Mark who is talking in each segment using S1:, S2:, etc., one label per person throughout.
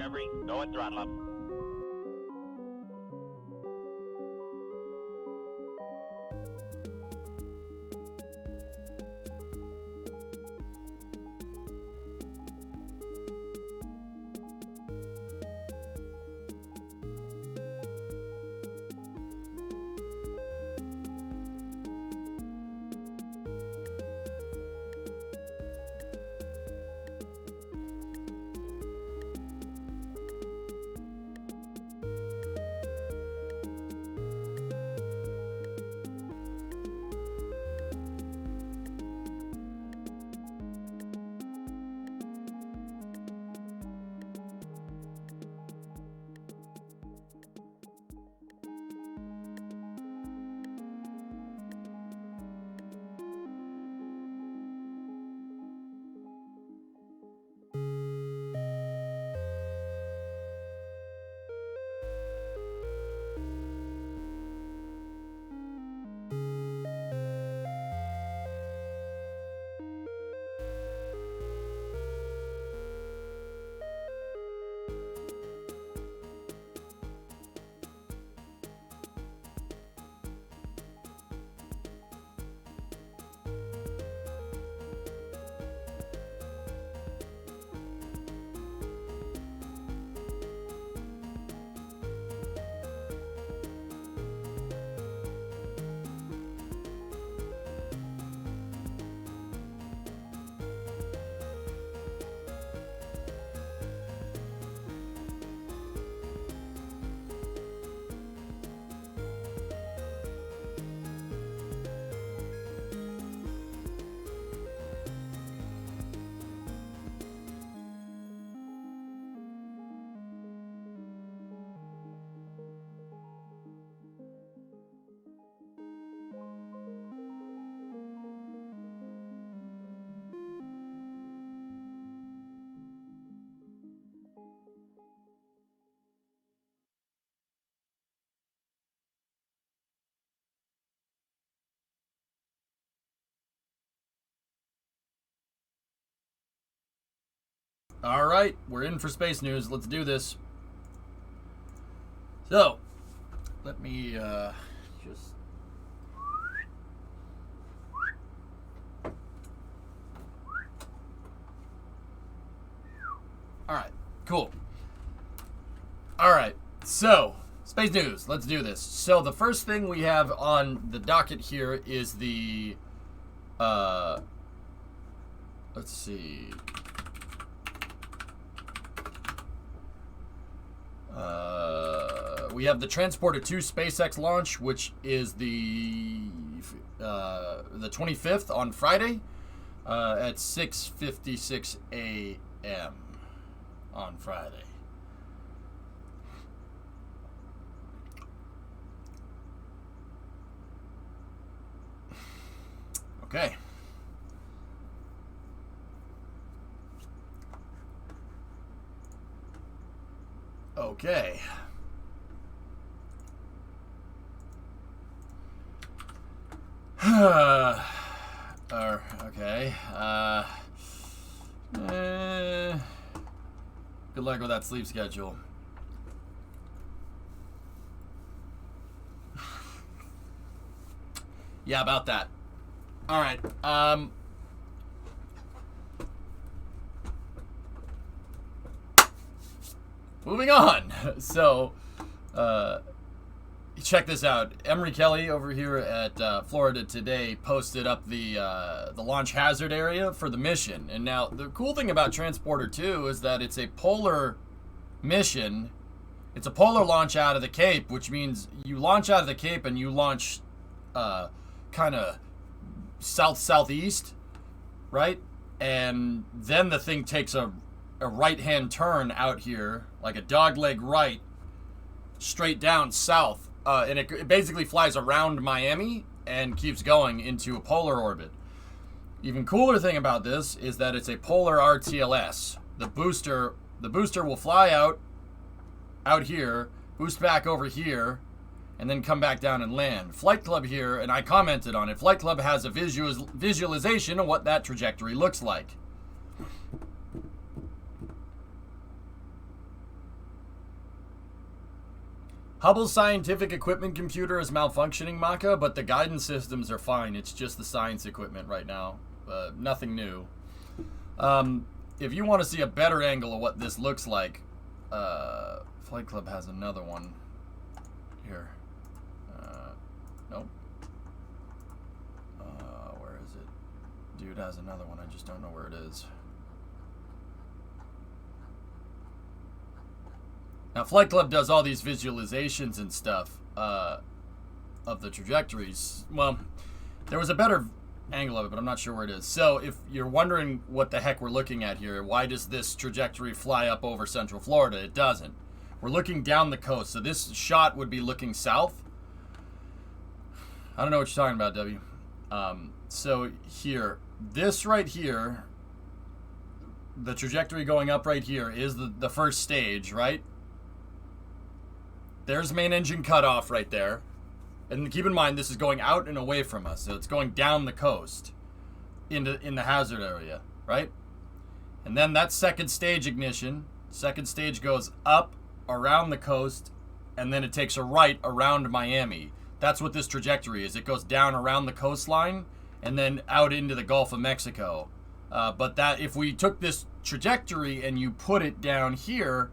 S1: recovery. Go and throttle up.
S2: All right, we're in for space news. Let's do this. So, let me just... All right, cool. All right, so, space news. Let's do this. So, the first thing we have on the docket here is the... let's see... we have the Transporter 2 SpaceX launch, which is the 25th on Friday at 6:56 a.m. on Friday. Okay. Okay. Okay. Good luck with that sleep schedule. Yeah, about that. All right. Moving on. So, check this out. Emery Kelly over here at Florida Today posted up the launch hazard area for the mission. And now the cool thing about Transporter 2 is that it's a polar mission. It's a polar launch out of the Cape, which means you launch out of the Cape and you launch kind of south-southeast, right? And then the thing takes a right-hand turn out here, like a dogleg right, straight down south. And it basically flies around Miami and keeps going into a polar orbit. Even cooler thing about this is that it's a polar RTLS. The booster will fly out here, boost back over here, and then come back down and land. Flight Club here, and I commented on it, Flight Club has a visualization of what that trajectory looks like. Hubble's scientific equipment computer is malfunctioning, Maka, but the guidance systems are fine. It's just the science equipment right now. Nothing new. If you want to see a better angle of what this looks like, Flight Club has another one. Here. Nope. Where is it? Dude has another one. I just don't know where it is. Now, Flight Club does all these visualizations and stuff of the trajectories. Well, there was a better angle of it, but I'm not sure where it is. So, if you're wondering what the heck we're looking at here, why does this trajectory fly up over Central Florida? It doesn't. We're looking down the coast, so this shot would be looking south. I don't know what you're talking about, W. So here, this right here, the trajectory going up right here is the first stage, right? There's main engine cutoff right there. And keep in mind, this is going out and away from us. So it's going down the coast in the hazard area, right? And then that second stage ignition. Second stage goes up around the coast, and then it takes a right around Miami. That's what this trajectory is. It goes down around the coastline and then out into the Gulf of Mexico. But that if we took this trajectory and you put it down here,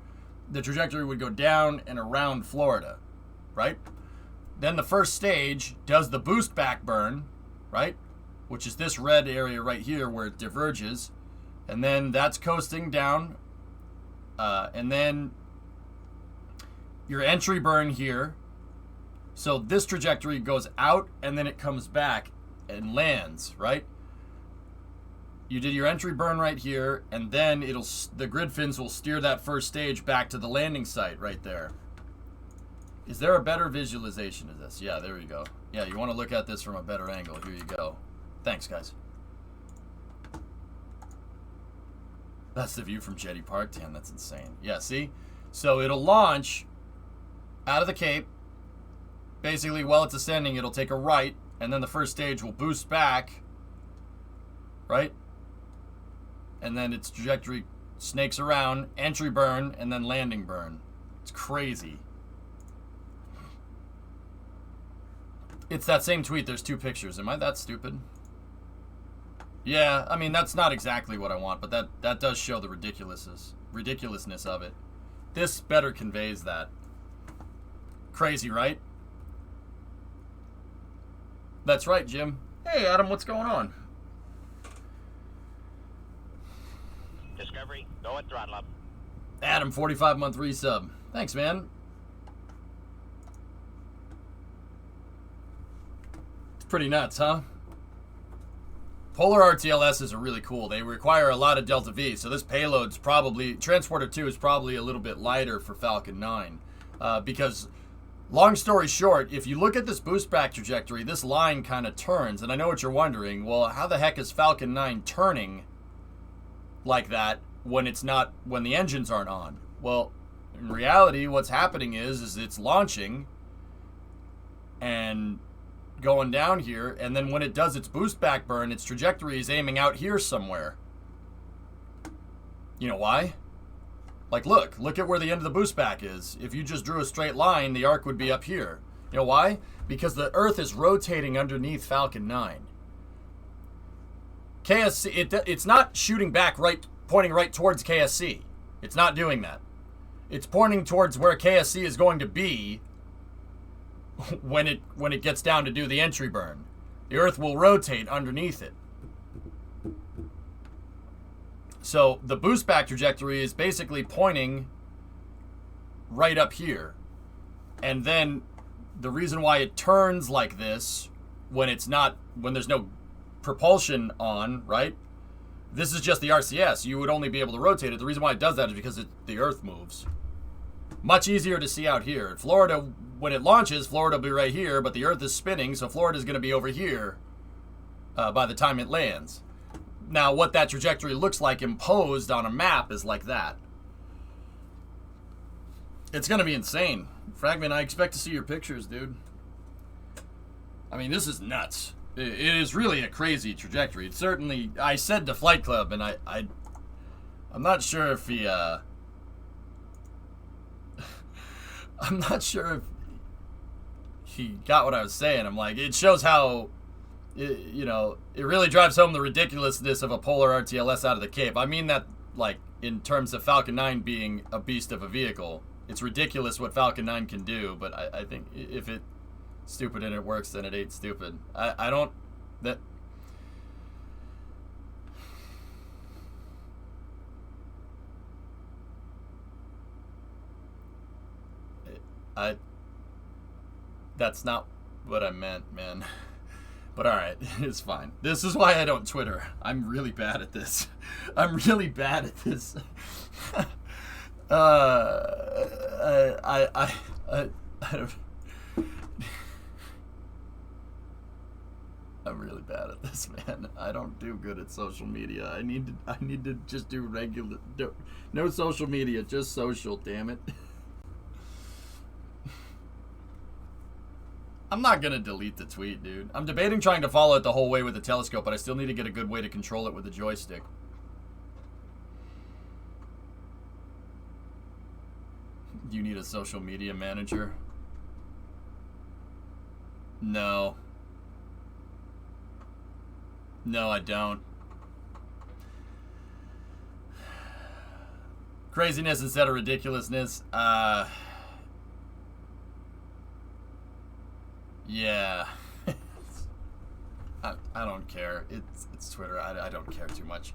S2: the trajectory would go down and around Florida, right? Then the first stage does the boost back burn, right? Which is this red area right here where it diverges. And then that's coasting down. And then your entry burn here. So this trajectory goes out and then it comes back and lands, right? You did your entry burn right here, and then the grid fins will steer that first stage back to the landing site right there. Is there a better visualization of this? Yeah, there you go. Yeah, you want to look at this from a better angle. Here you go. Thanks, guys. That's the view from Jetty Park. Damn, that's insane. Yeah, see? So it'll launch out of the Cape. Basically, while it's ascending, it'll take a right, and then the first stage will boost back, right? And then its trajectory snakes around, entry burn, and then landing burn. It's crazy. It's that same tweet. There's two pictures. Am I that stupid? Yeah, I mean, that's not exactly what I want, but that does show the ridiculousness of it. This better conveys that. Crazy, right? That's right, Jim. Hey, Adam, what's going on?
S1: Discovery, go at throttle up.
S2: Adam, 45-month resub. Thanks, man. It's pretty nuts, huh? Polar RTLSs are really cool. They require a lot of Delta V, so this payload's probably, Transporter 2 is probably a little bit lighter for Falcon 9. Because, long story short, if you look at this boost back trajectory, this line kind of turns, and I know what you're wondering, well, how the heck is Falcon 9 turning like that when the engines aren't on? Well, in reality, what's happening is it's launching and going down here, and then when it does its boost back burn, its trajectory is aiming out here somewhere. You know why? Like, look at where the end of the boost back is. If you just drew a straight line, the arc would be up here. You know why? Because the Earth is rotating underneath Falcon 9. KSC, it's not shooting back pointing right towards KSC. It's not doing that. It's pointing towards where KSC is going to be when it gets down to do the entry burn. The Earth will rotate underneath it. So the boost back trajectory is basically pointing right up here. And then the reason why it turns like this when there's no propulsion on, right? This is just the RCS. You would only be able to rotate it. The reason why it does that is because the Earth moves. Much easier to see out here. Florida, when it launches, Florida will be right here, but the Earth is spinning, so Florida is going to be over here by the time it lands. Now, what that trajectory looks like imposed on a map is like that. It's going to be insane. Fragment, I expect to see your pictures, dude. I mean, this is nuts. It is really a crazy trajectory. It's certainly, I said to Flight Club, and I'm not sure if he, I'm not sure he got what I was saying. I'm like, it shows how, it really drives home the ridiculousness of a polar RTLS out of the Cape. I mean that, like, in terms of Falcon 9 being a beast of a vehicle. It's ridiculous what Falcon 9 can do, but I think if it's stupid and it works, then it ain't stupid. I don't... That... That's not what I meant, man. But alright, it's fine. This is why I don't Twitter. I'm really bad at this. I'm really bad at this. I don't... I'm really bad at this, man. I don't do good at social media. I need to just do regular... No social media, just social, damn it. I'm not gonna delete the tweet, dude. I'm debating trying to follow it the whole way with the telescope, but I still need to get a good way to control it with the joystick. You need a social media manager? No. No, I don't. Craziness instead of ridiculousness. Yeah. I don't care. It's Twitter. I don't care too much.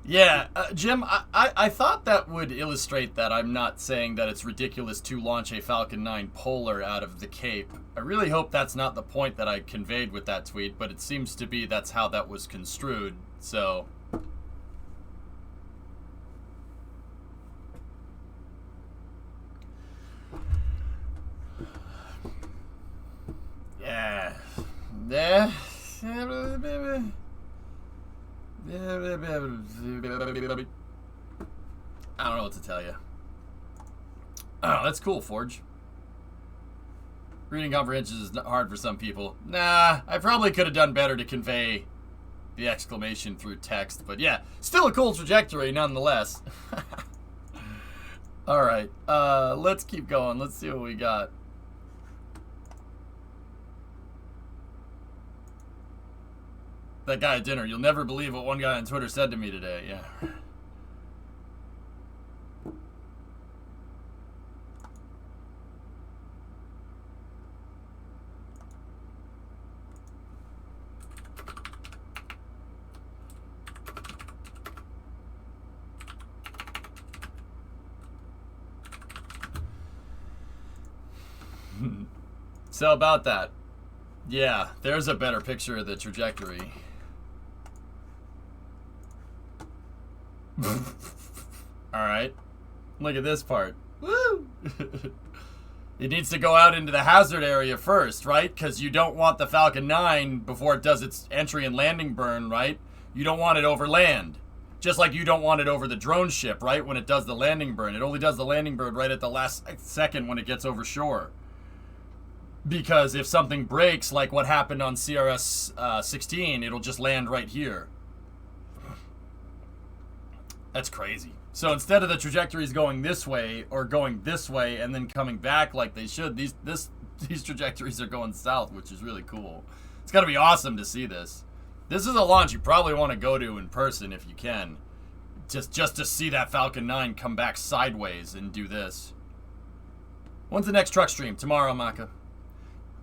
S2: Yeah, Jim, I thought that would illustrate that I'm not saying that it's ridiculous to launch a Falcon 9 Polar out of the Cape. I really hope that's not the point that I conveyed with that tweet, but it seems to be that's how that was construed, so... Yeah. I don't know what to tell you. Oh, that's cool, Forge. Reading comprehension is hard for some people. Nah, I probably could have done better to convey the exclamation through text, but yeah, still a cool trajectory nonetheless. Alright, let's keep going. Let's see what we got. That guy at dinner, you'll never believe what one guy on Twitter said to me today. Yeah. So about that. Yeah, there's a better picture of the trajectory. Alright. Look at this part. Woo! It needs to go out into the hazard area first, right? Because you don't want the Falcon 9 before it does its entry and landing burn, right? You don't want it over land. Just like you don't want it over the drone ship, right? When it does the landing burn. It only does the landing burn right at the last second when it gets over shore. Because if something breaks, like what happened on CRS 16, it'll just land right here. That's crazy. So instead of the trajectories going this way or going this way and then coming back like they should, these trajectories are going south, which is really cool. It's got to be awesome to see this. This is a launch you probably want to go to in person if you can. Just to see that Falcon 9 come back sideways and do this. When's the next truck stream? Tomorrow, Maka.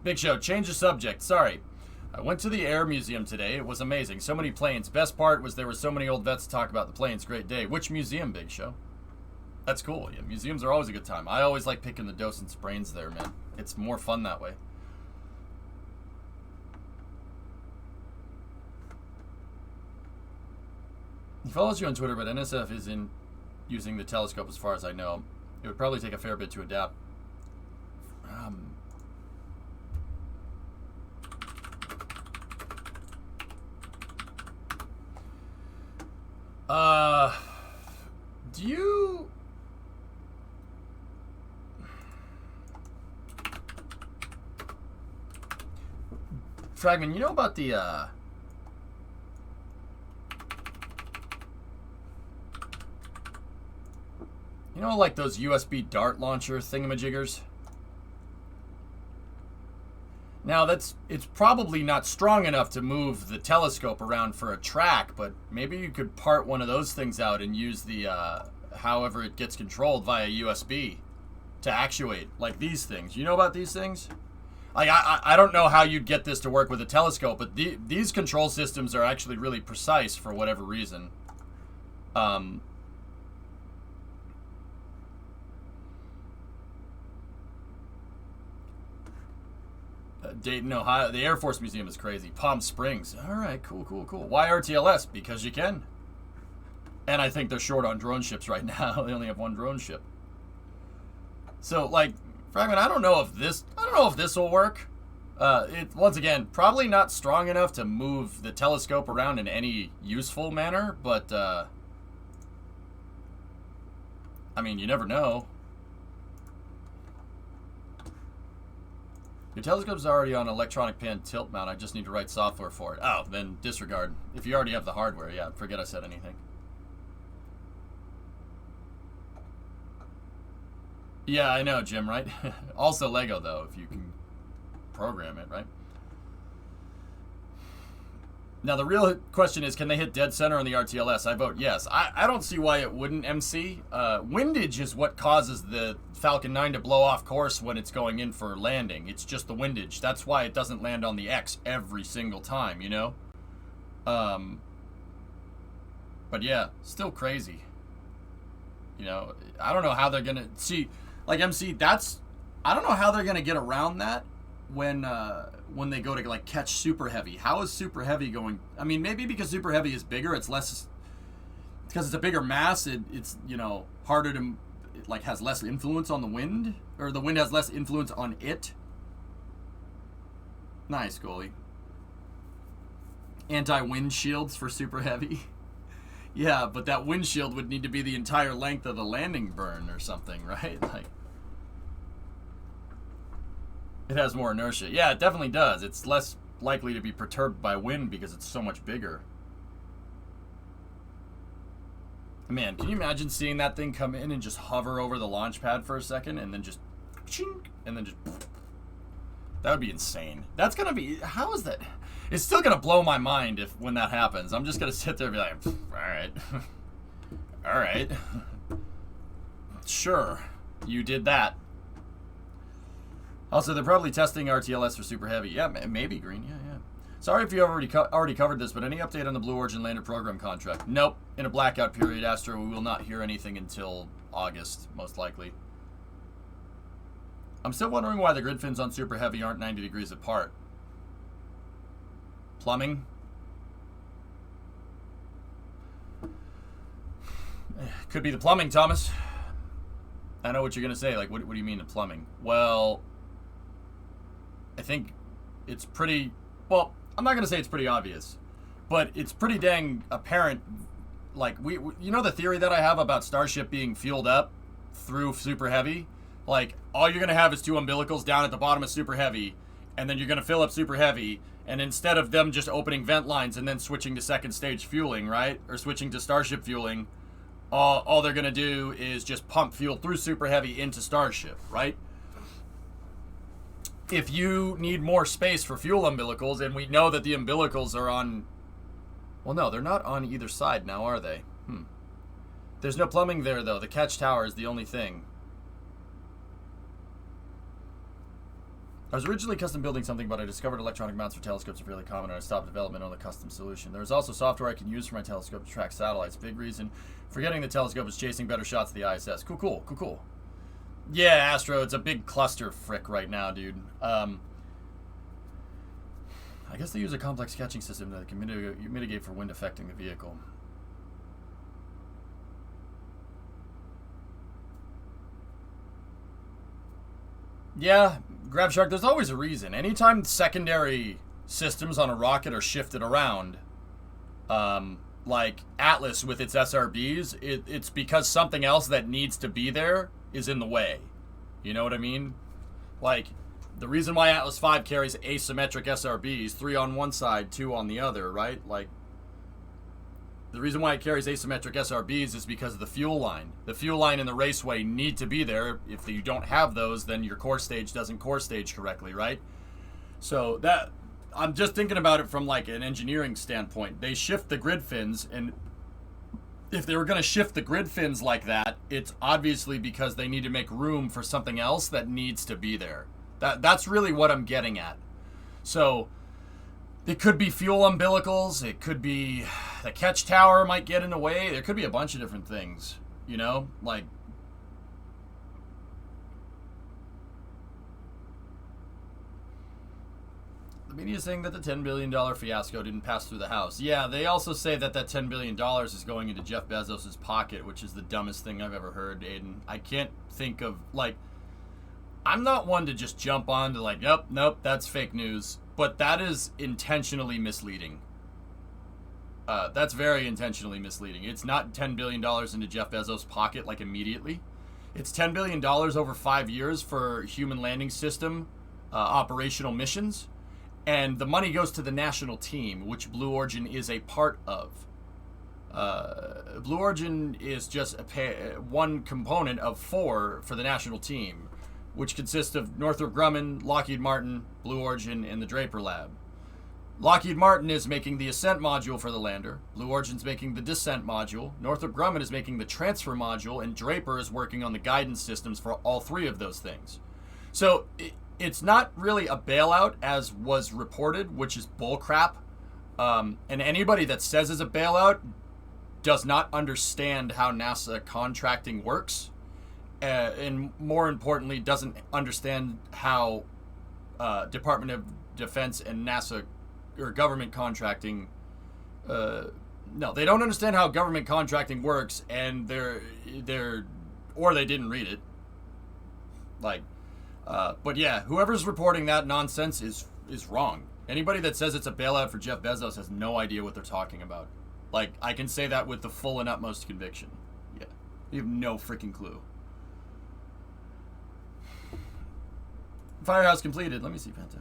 S2: Big Show, change the subject. Sorry. I went to the Air Museum today. It was amazing. So many planes. Best part was there were so many old vets to talk about the planes. Great day. Which museum, Big Show? That's cool. Yeah, museums are always a good time. I always like picking the docents' brains there, man. It's more fun that way. He follows you on Twitter, but NSF isn't using the telescope as far as I know. It would probably take a fair bit to adapt. Do you... Fragment, you know about the, You know, like those USB dart launcher thingamajiggers? Now, it's probably not strong enough to move the telescope around for a track, but maybe you could part one of those things out and use the, however it gets controlled via USB to actuate, like these things. You know about these things? Like, I don't know how you'd get this to work with a telescope, but these control systems are actually really precise for whatever reason. Dayton, Ohio. The Air Force Museum is crazy. Palm Springs. All right, cool. Why RTLS? Because you can. And I think they're short on drone ships right now. They only have one drone ship. So, like, Fragment, I don't know if this will work. Once again, probably not strong enough to move the telescope around in any useful manner, but I mean, you never know. Your telescope's already on electronic pan tilt mount. I just need to write software for it. Oh, then disregard. If you already have the hardware, yeah, forget I said anything. Yeah, I know, Jim, right? Also Lego, though, if you can program it, right? Now, the real question is, can they hit dead center on the RTLS? I vote yes. I don't see why it wouldn't, MC. Windage is what causes the Falcon 9 to blow off course when it's going in for landing. It's just the windage. That's why it doesn't land on the X every single time, you know? But yeah, still crazy. You know, I don't know how they're going to... See, like, MC, I don't know how they're going to get around that when they go to, like, catch Super Heavy. How is Super Heavy going? I mean, maybe because Super Heavy is bigger, it's less, because it's a bigger mass, it's, you know, harder to, it, like, has less influence on the wind, or the wind has less influence on it. Nice, goalie. Anti-wind shields for Super Heavy. Yeah, but that windshield would need to be the entire length of the landing burn or something, right? Like, it has more inertia. Yeah, it definitely does. It's less likely to be perturbed by wind because it's so much bigger. Man, can you imagine seeing that thing come in and just hover over the launch pad for a second and then just... and then just... That would be insane. That's going to be... How is that... It's still going to blow my mind when that happens. I'm just going to sit there and be like, alright. Alright. Sure. You did that. Also, they're probably testing RTLS for Super Heavy. Yeah, maybe, Green. Yeah. Sorry if you already covered this, but any update on the Blue Origin Lander program contract? Nope. In a blackout period, Astro, we will not hear anything until August, most likely. I'm still wondering why the grid fins on Super Heavy aren't 90 degrees apart. Plumbing? Could be the plumbing, Thomas. I know what you're going to say. Like, what do you mean the plumbing? Well, I think it's pretty... Well, I'm not going to say it's pretty obvious, but it's pretty dang apparent. Like, you know the theory that I have about Starship being fueled up through Super Heavy? Like, all you're going to have is two umbilicals down at the bottom of Super Heavy, and then you're going to fill up Super Heavy, and instead of them just opening vent lines and then switching to second stage fueling, right? Or switching to Starship fueling, all they're going to do is just pump fuel through Super Heavy into Starship, right? If you need more space for fuel umbilicals, and we know that the umbilicals are on... Well, no, they're not on either side now, are they? There's no plumbing there, though. The catch tower is the only thing. I was originally custom building something, but I discovered electronic mounts for telescopes are fairly common, and I stopped development on the custom solution. There is also software I can use for my telescope to track satellites. Big reason for getting the telescope is chasing better shots of the ISS. Cool. Yeah, Astro, it's a big cluster frick right now, dude. I guess they use a complex catching system that can mitigate for wind affecting the vehicle. Yeah, Grab Shark, there's always a reason. Anytime secondary systems on a rocket are shifted around, like Atlas with its SRBs, it's because something else that needs to be there is in the way. You know what I mean? Like, the reason why Atlas V carries asymmetric SRBs, 3 on one side, 2 on the other, right? Like, The reason why it carries asymmetric SRBs is because of the fuel line. The fuel line and the raceway need to be there. If you don't have those, then your core stage doesn't core stage correctly, right? So that, I'm just thinking about it from like an engineering standpoint. They shift the grid fins, and if they were going to shift the grid fins like that, it's obviously because they need to make room for something else that needs to be there. That's really what I'm getting at. So it could be fuel umbilicals. It could be the catch tower might get in the way. There could be a bunch of different things, you know, like. The media is saying that the $10 billion fiasco didn't pass through the House. Yeah, they also say that that $10 billion is going into Jeff Bezos' pocket, which is the dumbest thing I've ever heard, Aiden. I can't think of, like, I'm not one to just jump on to like, yep, nope, that's fake news. But that is intentionally misleading. That's very intentionally misleading. It's not $10 billion into Jeff Bezos' pocket, like, immediately. It's $10 billion over 5 years for human landing system operational missions. And the money goes to the national team, which Blue Origin is a part of. Blue Origin is just one component of 4 for the national team, which consists of Northrop Grumman, Lockheed Martin, Blue Origin, and the Draper Lab. Lockheed Martin is making the ascent module for the lander. Blue Origin's making the descent module. Northrop Grumman is making the transfer module, and Draper is working on the guidance systems for all 3 of those things. So it's not really a bailout as was reported, which is bullcrap. And anybody that says it's a bailout does not understand how NASA contracting works. And more importantly, doesn't understand how Department of Defense and NASA or government contracting. No, they don't understand how government contracting works, and they're or they didn't read it. Like, but yeah, whoever's reporting that nonsense is wrong. Anybody that says it's a bailout for Jeff Bezos has no idea what they're talking about. Like, I can say that with the full and utmost conviction. Yeah, you have no freaking clue. Firehouse completed. Let me see, Penta.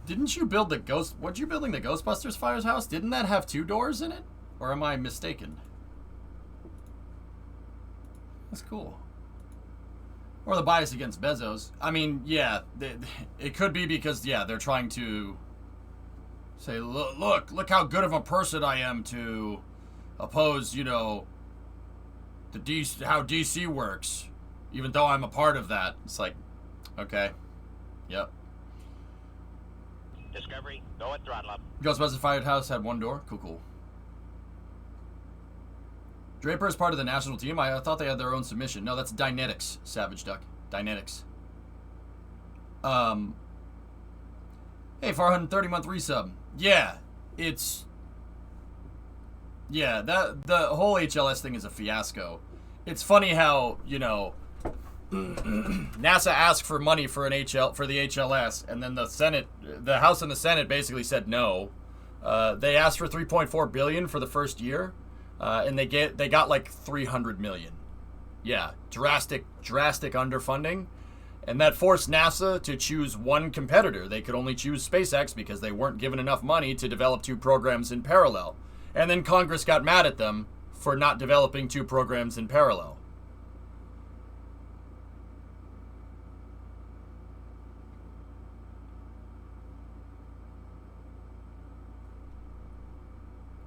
S2: Didn't you build the Ghost... What you building the Ghostbusters Firehouse? Didn't that have 2 doors in it? Or am I mistaken? That's cool. Or the bias against Bezos. I mean, yeah, it could be because, yeah, they're trying to say, look how good of a person I am to oppose, you know, how DC works, even though I'm a part of that. It's like, okay, yep.
S1: Discovery, go at throttle up.
S2: Ghostbusters Firehouse had 1 door. Cool. Draper is part of the national team. I thought they had their own submission. No, that's Dynetics, Savage Duck. Dynetics. Hey, 430-month resub. Yeah, it's... Yeah, the whole HLS thing is a fiasco. It's funny how, you know, NASA asked for money for the HLS, and then the House and the Senate basically said no. They asked for $3.4 billion for the first year, and they got like $300 million. Yeah, drastic underfunding, and that forced NASA to choose one competitor. They could only choose SpaceX because they weren't given enough money to develop 2 programs in parallel. And then Congress got mad at them for not developing 2 programs in parallel.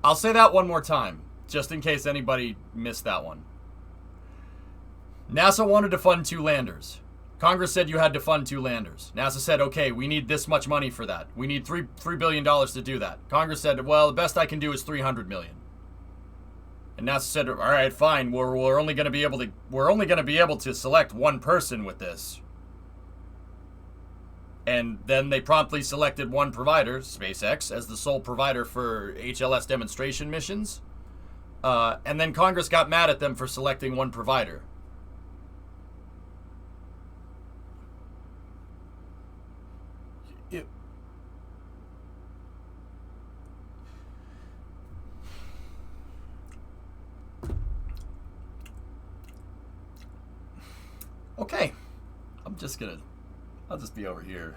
S2: I'll say that one more time, just in case anybody missed that one. NASA wanted to fund 2 landers. Congress said you had to fund 2 landers. NASA said, okay, we need this much money for that. We need $3 billion to do that. Congress said, well, the best I can do is $300 million. And NASA said, all right, fine. We're only going to be able to select 1 person with this. And then they promptly selected 1 provider, SpaceX, as the sole provider for HLS demonstration missions. And then Congress got mad at them for selecting 1 provider. Okay, I'll just be over here.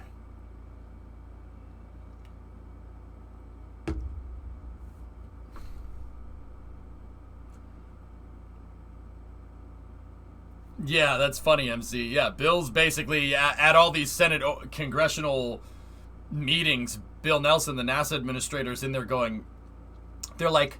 S2: Yeah, that's funny, MC. Yeah, Bill's basically at all these Senate congressional meetings. Bill Nelson, the NASA administrator, is in there going, they're like,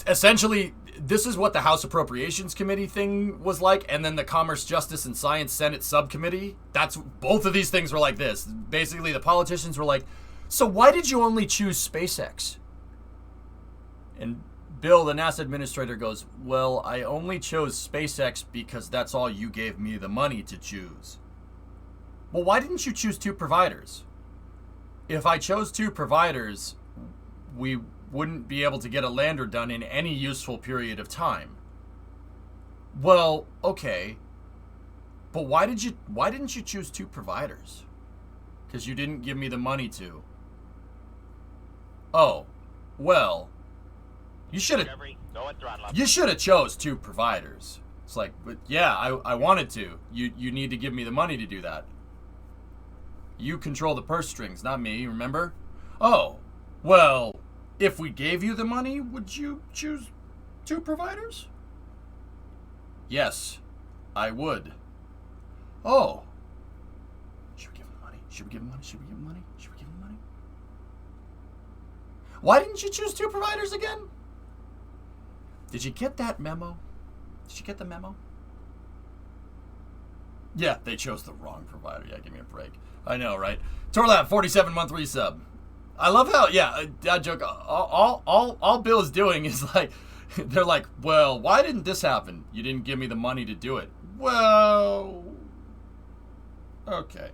S2: essentially, this is what the House Appropriations Committee thing was like, and then the Commerce, Justice, and Science Senate Subcommittee. That's both of these things were like this. Basically, the politicians were like, so why did you only choose SpaceX? And Bill, the NASA administrator, goes, well, I only chose SpaceX because that's all you gave me the money to choose. Well, why didn't you choose two providers? If I chose two providers, we wouldn't be able to get a lander done in any useful period of time. Well, okay. But why didn't you choose two providers? Because you didn't give me the money to. Oh, well, you should have chose two providers. It's like, but yeah, I wanted to. You need to give me the money to do that. You control the purse strings, not me, remember? Oh, well, if we gave you the money, would you choose two providers? Yes, I would. Oh. Should we give him the money? Should we give him money? Should we give him money? Should we give him money? Why didn't you choose two providers again? Did you get that memo? Did you get the memo? Yeah, they chose the wrong provider. Yeah, give me a break. I know, right? Torlap, 47-month resub. I love how, yeah, that joke, all Bill is doing is like, they're like, well, why didn't this happen? You didn't give me the money to do it. Well, okay.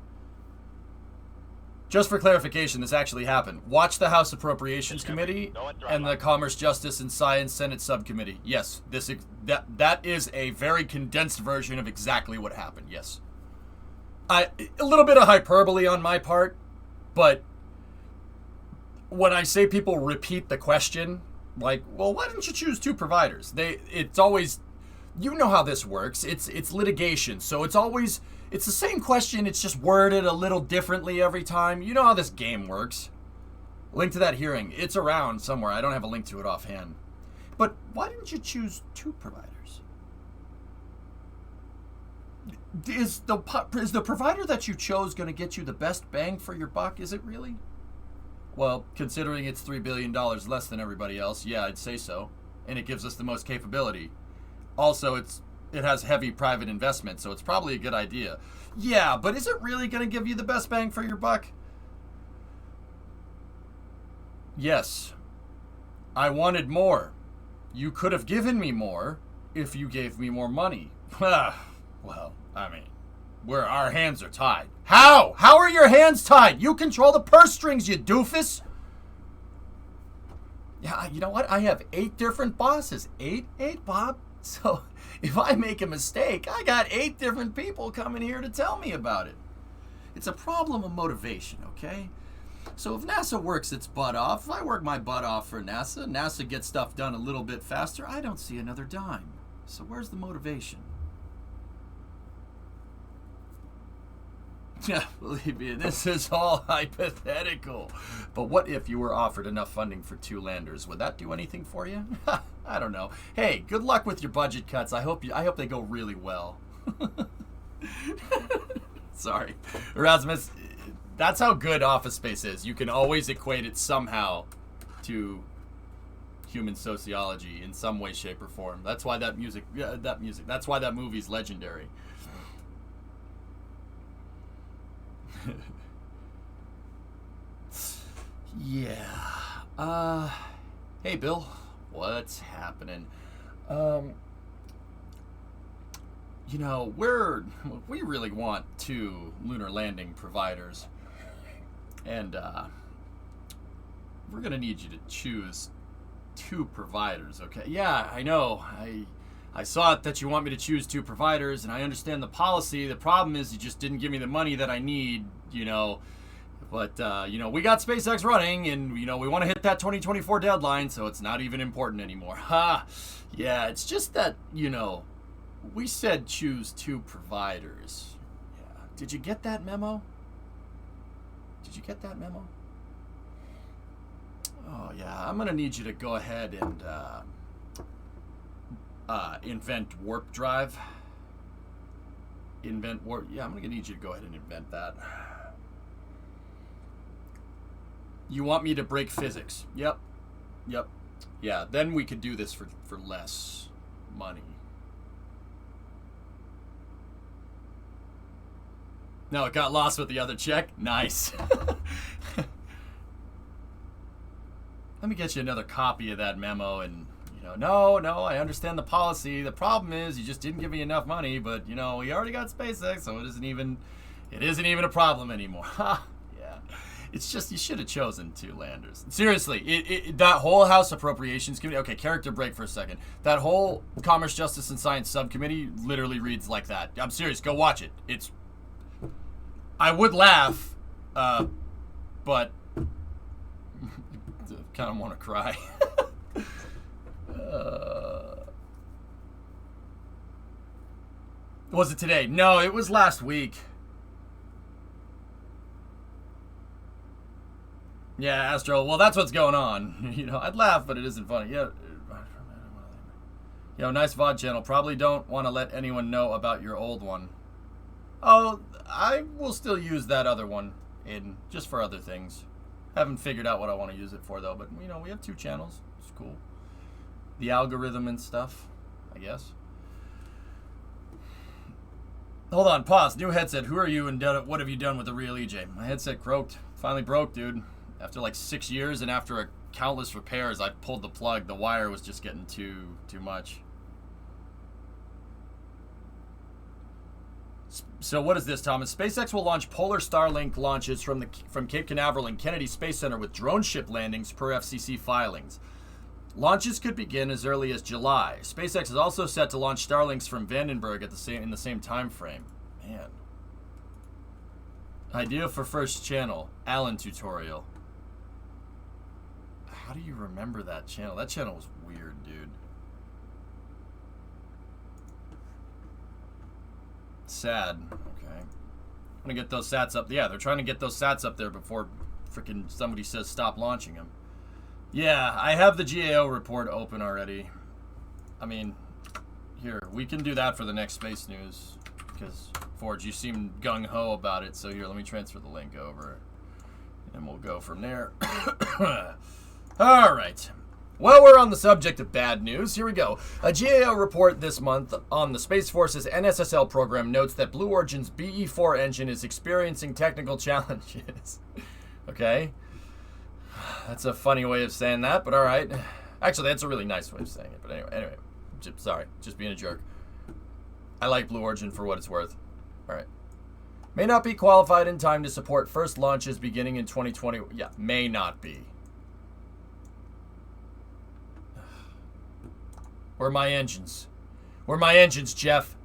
S2: Just for clarification, this actually happened. Watch the House Appropriations Committee and the Commerce, Justice, and Science Senate Subcommittee. Yes, that is a very condensed version of exactly what happened, yes. A little bit of hyperbole on my part, but when I say people repeat the question, like, well, why didn't you choose two providers? It's always, you know how this works. It's litigation, so it's the same question. It's just worded a little differently every time. You know how this game works. Link to that hearing. It's around somewhere. I don't have a link to it offhand. But why didn't you choose two providers? Is the provider that you chose going to get you the best bang for your buck? Is it really? Well, considering it's $3 billion less than everybody else, yeah, I'd say so. And it gives us the most capability. Also, it has heavy private investment, so it's probably a good idea. Yeah, but is it really going to give you the best bang for your buck? Yes. I wanted more. You could have given me more if you gave me more money. Well, I mean, our hands are tied. How? How are your hands tied? You control the purse strings, you doofus. Yeah, you know what? I have 8 different bosses. 8, Bob. So if I make a mistake, I got 8 different people coming here to tell me about it. It's a problem of motivation, okay? So if NASA works its butt off, if I work my butt off for NASA, NASA gets stuff done a little bit faster, I don't see another dime. So where's the motivation? Yeah, believe me, this is all hypothetical. But what if you were offered enough funding for 2 landers? Would that do anything for you? I don't know. Hey, good luck with your budget cuts. I hope they go really well. Sorry. Erasmus, that's how good Office Space is. You can always equate it somehow to human sociology in some way, shape, or form. That's why that's why that movie's legendary. Yeah. Hey, Bill. What's happening? You know, we really want 2 lunar landing providers. And, we're gonna need you to choose 2 providers, okay? Yeah, I know. I saw it that you want me to choose 2 providers, and I understand the policy. The problem is you just didn't give me the money that I need, you know. But, you know, we got SpaceX running, and, you know, we want to hit that 2024 deadline, so it's not even important anymore. Ha! Yeah, it's just that, you know, we said choose 2 providers. Yeah, Did you get that memo? Did you get that memo? Oh, yeah. I'm going to need you to go ahead and invent warp drive. Invent warp. Yeah, I'm going to need you to go ahead and invent that. You want me to break physics? Yep. Yep. Yeah, then we could do this for less money. No, it got lost with the other check. Nice. Let me get you another copy of that memo and, no, I understand the policy. The problem is you just didn't give me enough money, but, we already got SpaceX, so it isn't even a problem anymore. Yeah. It's just you should have chosen 2 landers. Seriously, that whole House Appropriations Committee. Okay, character break for a second. That whole Commerce, Justice, and Science subcommittee literally reads like that. I'm serious. Go watch it. I would laugh, but kind of want to cry. Was it today? No, it was last week. Yeah, Astro. Well, that's what's going on. I'd laugh, but it isn't funny. Yeah. Nice VOD channel. Probably don't want to let anyone know about your old one. Oh, I will still use that other one just for other things. Haven't figured out what I want to use it for, though. But, we have 2 channels. It's cool. The algorithm and stuff, I guess. Hold on, pause. New headset. Who are you and what have you done with the real EJ? My headset croaked. Finally broke, dude. After like 6 years and after countless repairs, I pulled the plug. The wire was just getting too much. So what is this, Thomas? SpaceX will launch Polar Starlink launches from Cape Canaveral and Kennedy Space Center with drone ship landings per FCC filings. Launches could begin as early as July. SpaceX is also set to launch Starlinks from Vandenberg in the same time frame. Man. Idea for first channel. Allen tutorial. How do you remember that channel? That channel was weird, dude. Sad. Okay. I'm gonna get those sats up. Yeah, they're trying to get those sats up there before freaking somebody says stop launching them. Yeah, I have the GAO report open already. I mean, here, we can do that for the next Space News. Because, Forge, you seem gung-ho about it. So here, let me transfer the link over. And we'll go from there. All right. Well, we're on the subject of bad news. Here we go. A GAO report this month on the Space Force's NSSL program notes that Blue Origin's BE-4 engine is experiencing technical challenges. Okay? That's a funny way of saying that, but all right. Actually, that's a really nice way of saying it. But anyway, sorry, just being a jerk. I like Blue Origin for what it's worth. All right. May not be qualified in time to support first launches beginning in 2020. Yeah, may not be. Where are my engines? Where are my engines, Jeff?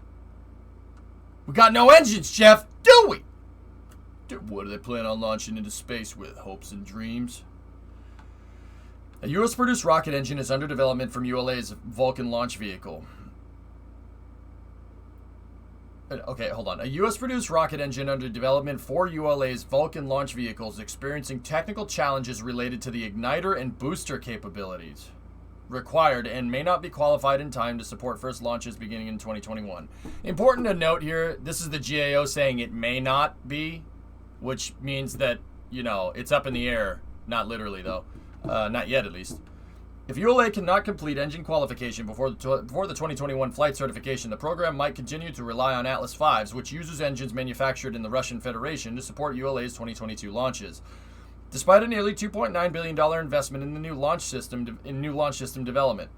S2: We got no engines, Jeff, do we? What do they plan on launching into space with? Hopes and dreams? A U.S.-produced rocket engine is under development from ULA's Vulcan launch vehicle. Okay, hold on. A U.S.-produced rocket engine under development for ULA's Vulcan launch vehicle is experiencing technical challenges related to the igniter and booster capabilities required and may not be qualified in time to support first launches beginning in 2021. Important to note here, this is the GAO saying it may not be, which means that, it's up in the air. Not literally, though. Not yet, at least. If ULA cannot complete engine qualification before the 2021 flight certification, the program might continue to rely on Atlas Vs, which uses engines manufactured in the Russian Federation, to support ULA's 2022 launches. Despite a nearly $2.9 billion investment in the new launch system development.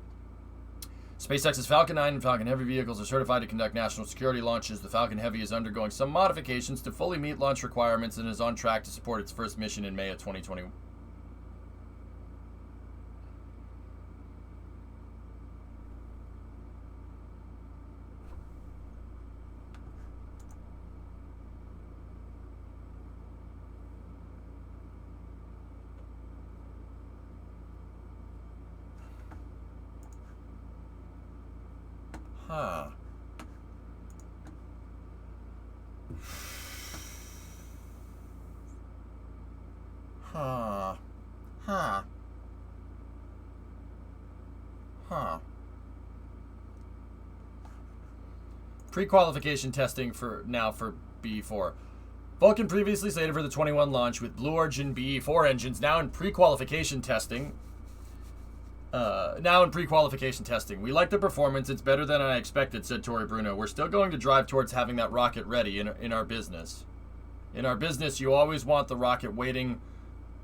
S2: SpaceX's Falcon 9 and Falcon Heavy vehicles are certified to conduct national security launches. The Falcon Heavy is undergoing some modifications to fully meet launch requirements and is on track to support its first mission in May of 2020. Huh. Huh. Huh. Huh. Pre-qualification testing for BE4. Vulcan previously slated for the 21 launch with Blue Origin BE4 engines now in pre-qualification testing. We like the performance. It's better than I expected, said Tori Bruno. We're still going to drive towards having that rocket ready in our business. In our business, you always want the rocket waiting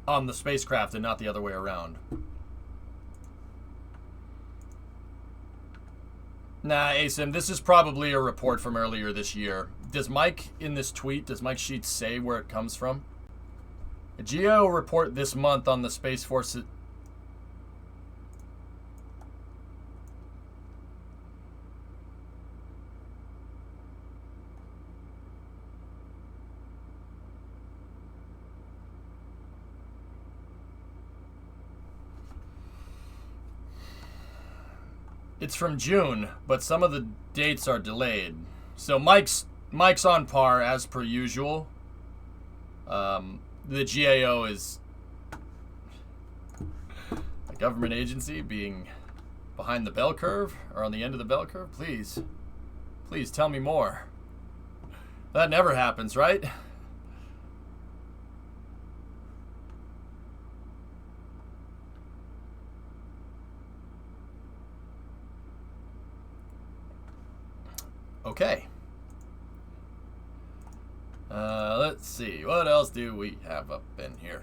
S2: on the spacecraft and not the other way around. Nah, Asim, this is probably a report from earlier this year. Does Mike, in this tweet, does Mike Sheets say where it comes from? A GEO report this month on the Space Force... It's from June, but some of the dates are delayed. So Mike's on par as per usual. The GAO is a government agency being behind the bell curve or on the end of the bell curve. Please tell me more. That never happens, right? Okay. Let's see. What else do we have up in here?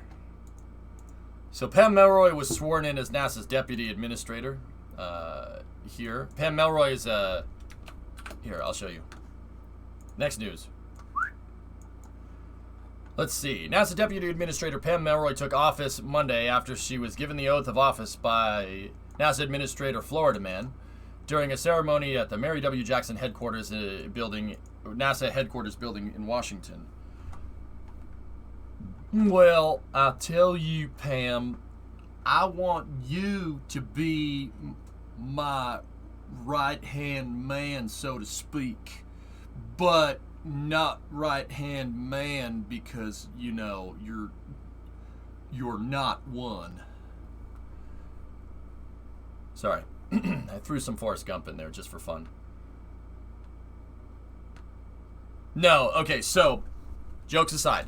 S2: So Pam Melroy was sworn in as NASA's deputy administrator. Here. Pam Melroy is here, I'll show you. Next news. Let's see. NASA Deputy Administrator Pam Melroy took office Monday after she was given the oath of office by NASA Administrator Florida Man during a ceremony at the Mary W. Jackson headquarters building, NASA headquarters building in Washington. Well, I tell you, Pam, I want you to be my right-hand man, so to speak, but not right-hand man because, you know, you're not one. Sorry. I threw some Forrest Gump in there just for fun. No, okay, so, jokes aside.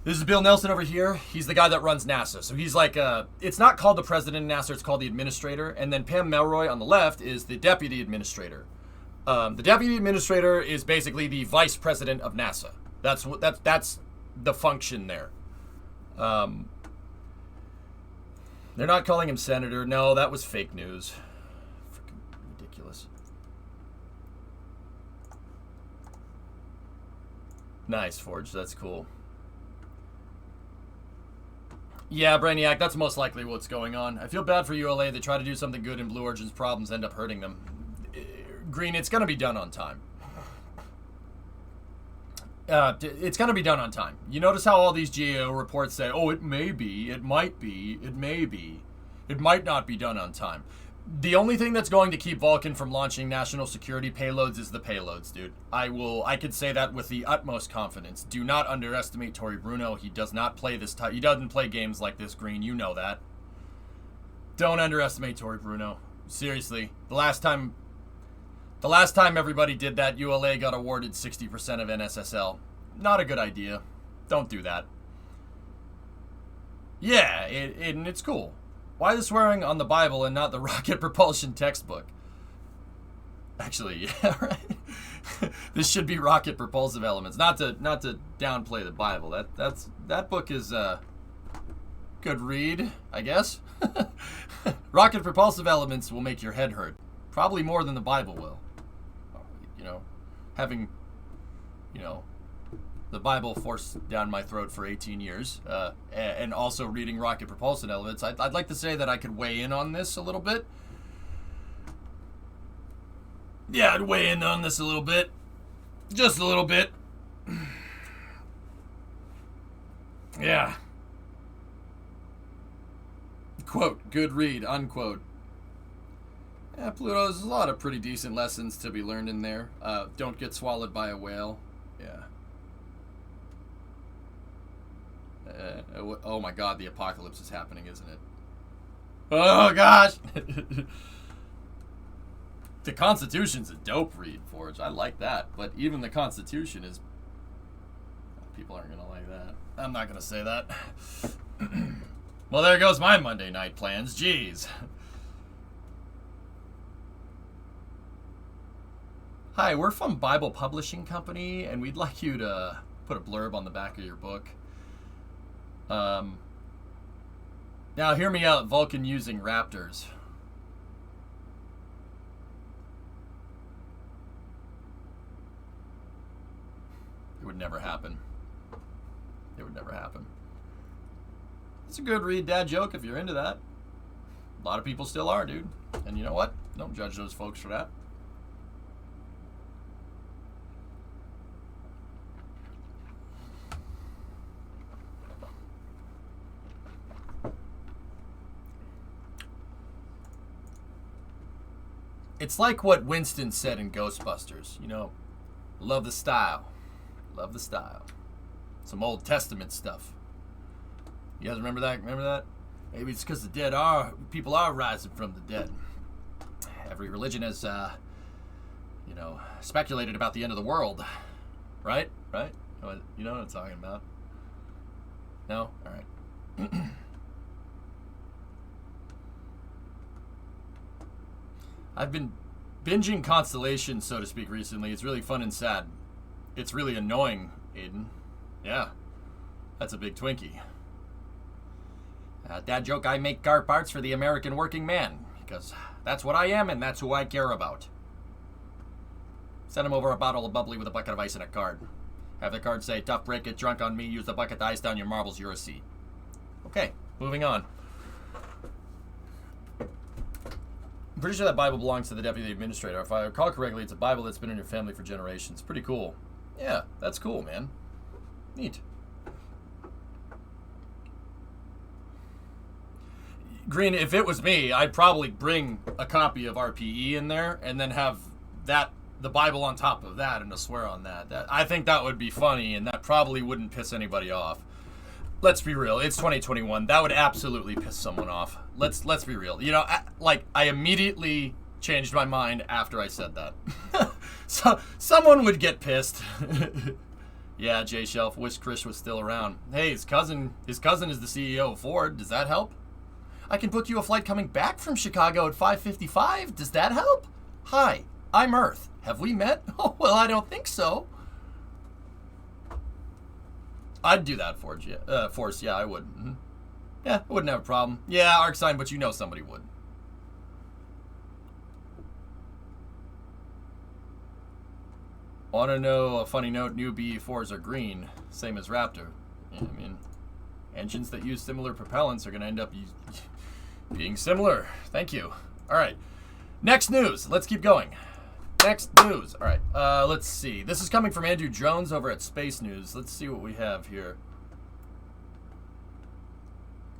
S2: This is Bill Nelson over here. He's the guy that runs NASA. So he's like, it's not called the president of NASA, it's called the administrator. And then Pam Melroy on the left is the deputy administrator. The deputy administrator is basically the vice president of NASA. That's the function there. They're not calling him senator. No, that was fake news. Freaking ridiculous. Nice, Forge. That's cool. Yeah, Brainiac, that's most likely what's going on. I feel bad for ULA. They try to do something good and Blue Origin's problems end up hurting them. Green, it's going to be done on time. It's going to be done on time. You notice how all these GAO reports say, oh, it may be, it might be, it may be. It might not be done on time. The only thing that's going to keep Vulcan from launching national security payloads is the payloads, dude. I could say that with the utmost confidence. Do not underestimate Tori Bruno. He does not play this type. He doesn't play games like this, Green. You know that. Don't underestimate Tori Bruno. Seriously. The last time everybody did that, ULA got awarded 60% of NSSL. Not a good idea. Don't do that. Yeah, and it's cool. Why the swearing on the Bible and not the rocket propulsion textbook? Actually, yeah, right. This should be rocket propulsive elements. Not to downplay the Bible. That book is good read, I guess. Rocket propulsive elements will make your head hurt. Probably more than the Bible will. You know, having, you know, the Bible forced down my throat for 18 years, and also reading rocket propulsion elements, I'd like to say that I could weigh in on this a little bit. Yeah, I'd weigh in on this a little bit. Just a little bit. Yeah. Quote, good read, unquote. Yeah, Pluto, there's a lot of pretty decent lessons to be learned in there. Don't get swallowed by a whale. Yeah. Oh my God, the apocalypse is happening, isn't it? Oh gosh! The Constitution's a dope read, Forge. I like that, but even the Constitution is... People aren't gonna like that. I'm not gonna say that. Well, there goes my Monday night plans. Jeez. Hi, we're from Bible Publishing Company, and we'd like you to put a blurb on the back of your book. Now, hear me out, Vulcan using raptors. It would never happen. It would never happen. It's a good read dad joke if you're into that. A lot of people still are, dude. And you know what? Don't judge those folks for that. It's like what Winston said in Ghostbusters, you know, love the style. Love the style. Some Old Testament stuff. You guys remember that? Remember that? Maybe it's because people are rising from the dead. Every religion has, speculated about the end of the world. Right? Right? You know what I'm talking about? No? All right. I've been binging Constellation, so to speak, recently. It's really fun and sad. It's really annoying, Aiden. Yeah. That's a big Twinkie. Dad joke, I make car parts for the American working man. Because that's what I am and that's who I care about. Send him over a bottle of bubbly with a bucket of ice and a card. Have the card say, tough break, get drunk on me, use the bucket to ice down your marbles, you're a C. Okay, moving on. I'm pretty sure that Bible belongs to the deputy administrator. If I recall correctly, it's a Bible that's been in your family for generations. Pretty cool. Yeah, that's cool, man. Neat. Green, if it was me, I'd probably bring a copy of RPE in there and then have the Bible on top of that and a swear on that. I think that would be funny, and that probably wouldn't piss anybody off. Let's be real. It's 2021. That would absolutely piss someone off. Let's be real. You know, I immediately changed my mind after I said that. So someone would get pissed. Yeah, J Shelf. Wish Chris was still around. Hey, his cousin is the CEO of Ford. Does that help? I can book you a flight coming back from Chicago at 5:55. Does that help? Hi, I'm Earth. Have we met? Oh, well, I don't think so. I'd do that, Forge. Yeah, Force. Yeah, I would. Mm-hmm. Yeah, I wouldn't have a problem. Yeah, arc sign, but you know somebody would. Want to know a funny note? New BE4s are green, same as Raptor. Yeah, I mean, engines that use similar propellants are going to end up being similar. Thank you. All right. Next news. Let's keep going. Next news. All right. Let's see. This is coming from Andrew Jones over at Space News. Let's see what we have here.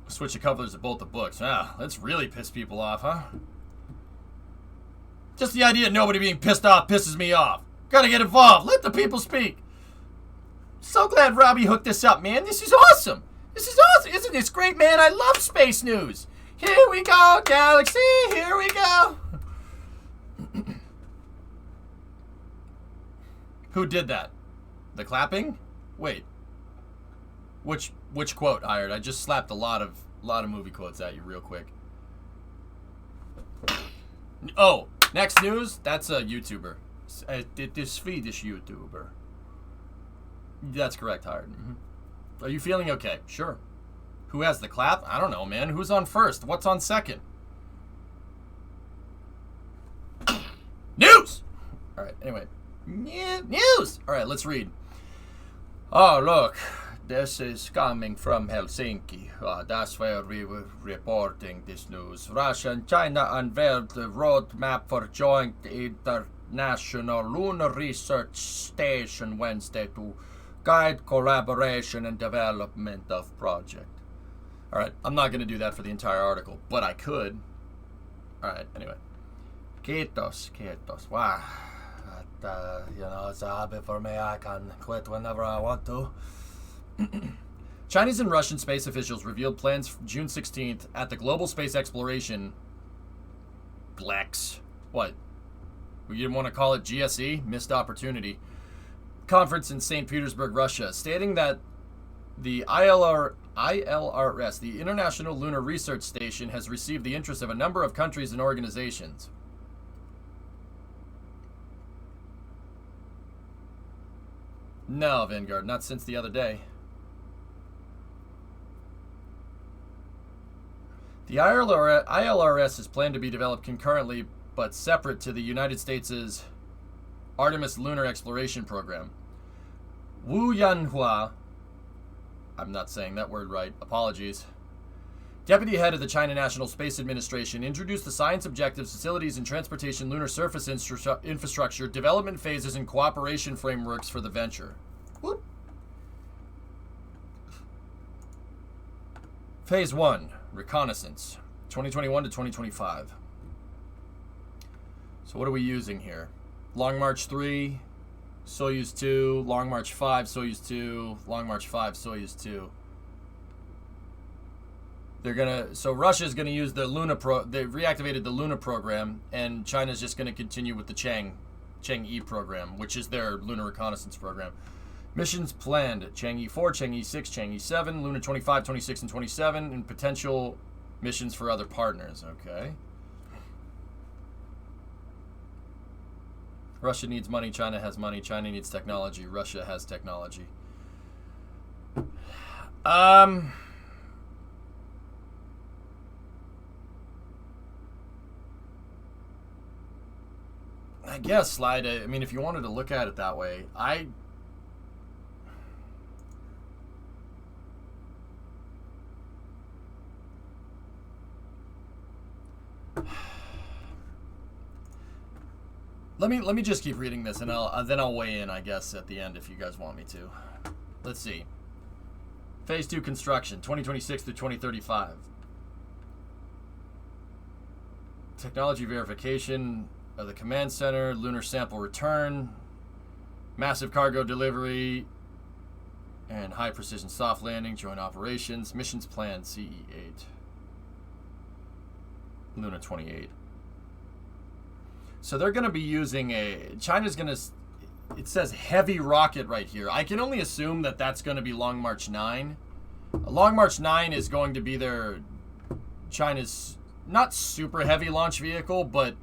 S2: Switch the covers of both the books. Ah, let's really piss people off, huh? Just the idea of nobody being pissed off pisses me off. Gotta get involved. Let the people speak. So glad Robbie hooked this up, man. This is awesome. This is awesome. Isn't this great, man? I love Space News. Here we go, Galaxy. Here we go. Who did that? The clapping? Wait. Which quote, Hired? I just slapped a lot of movie quotes at you real quick. Oh, next news? That's a YouTuber. This Swedish YouTuber. That's correct, Hired. Mm-hmm. Are you feeling okay? Sure. Who has the clap? I don't know, man. Who's on first? What's on second? News! All right, anyway. News! All right, let's read. Oh, look. This is coming from Helsinki. That's where we were reporting this news. Russia and China unveiled the roadmap for joint international lunar research station Wednesday to guide collaboration and development of project. All right, I'm not going to do that for the entire article, but I could. All right, anyway. Kiitos. Wow. It's a hobby for me. I can quit whenever I want to. Chinese and Russian space officials revealed plans June 16th at the Global Space Exploration GLEX. What? We didn't want to call it GSE? Missed opportunity. Conference in St. Petersburg, Russia, stating that the ILRS, the International Lunar Research Station, has received the interest of a number of countries and organizations. No, Vanguard, not since the other day. The ILRS is planned to be developed concurrently but separate to the United States' Artemis Lunar Exploration Program. Wu Yanhua, I'm not saying that word right, apologies, deputy head of the China National Space Administration, introduced the science objectives, facilities, and transportation lunar surface infrastructure, development phases, and cooperation frameworks for the venture. Whoop. Phase 1, reconnaissance, 2021 to 2025. So what are we using here? Long March 3, Soyuz 2, Long March 5, Soyuz 2, Long March 5, Soyuz 2. So Russia's gonna use the they reactivated the Luna program, and China's just gonna continue with the Chang'e program, which is their lunar reconnaissance program. Missions planned: Chang'e 4, Chang'e 6, Chang'e 7, Luna 25, 26, and 27, and potential missions for other partners. Okay. Russia needs money, China has money, China needs technology, Russia has technology. I guess, Slide, I mean, if you wanted to look at it that way, Let me just keep reading this, and then I'll weigh in, I guess, at the end if you guys want me to. Let's see. Phase 2 construction, 2026 through 2035. Technology verification of the command center, lunar sample return, massive cargo delivery, and high precision soft landing, joint operations, missions planned, CE8. Luna 28. So they're going to be using China's going to, it says heavy rocket right here. I can only assume that that's going to be Long March 9. Long March 9 is going to be China's not super heavy launch vehicle, but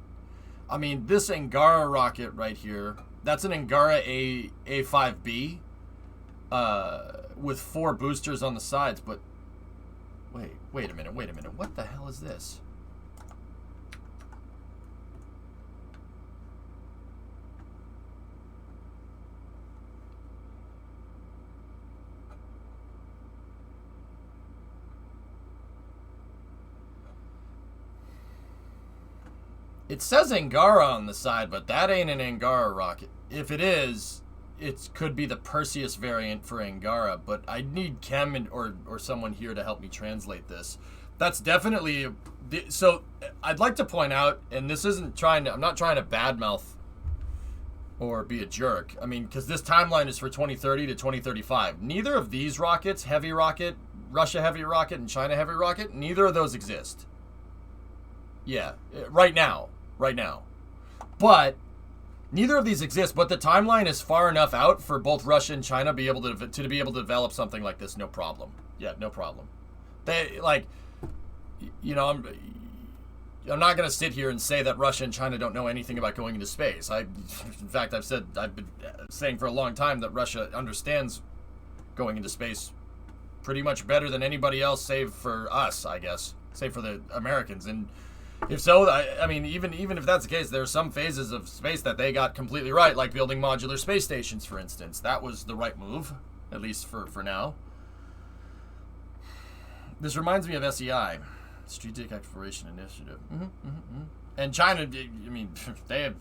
S2: I mean, this Angara rocket right here, that's an Angara A5B with 4 boosters on the sides, but wait a minute. What the hell is this? It says Angara on the side, but that ain't an Angara rocket. If it is, it could be the Perseus variant for Angara, but I need Chem or someone here to help me translate this. That's definitely... So, I'd like to point out, and this isn't I'm not trying to badmouth or be a jerk. I mean, because this timeline is for 2030 to 2035. Neither of these rockets, Heavy Rocket, Russia Heavy Rocket, and China Heavy Rocket, neither of those exist. Yeah, right now. But neither of these exist, but the timeline is far enough out for both Russia and China to be able to develop something like this, no problem. Yeah, no problem. They, like, you know, I'm not going to sit here and say that Russia and China don't know anything about going into space. In fact, I've been saying for a long time that Russia understands going into space pretty much better than anybody else, save for us, I guess, save for the Americans. And if so, I mean, even if that's the case, there are some phases of space that they got completely right, like building modular space stations, for instance. That was the right move, at least for now. This reminds me of SEI, Strategic Exploration Initiative. And China, I mean, they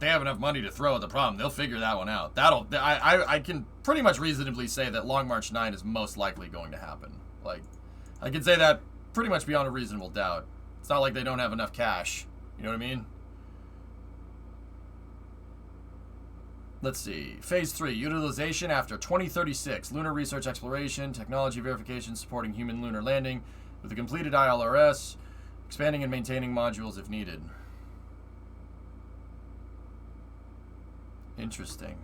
S2: have enough money to throw at the problem. They'll figure that one out. I can pretty much reasonably say that Long March 9 is most likely going to happen. Like, I can say that pretty much beyond a reasonable doubt. It's not like they don't have enough cash. You know what I mean? Let's see. Phase 3, utilization after 2036. Lunar research exploration, technology verification supporting human lunar landing with a completed ILRS, expanding and maintaining modules if needed. Interesting.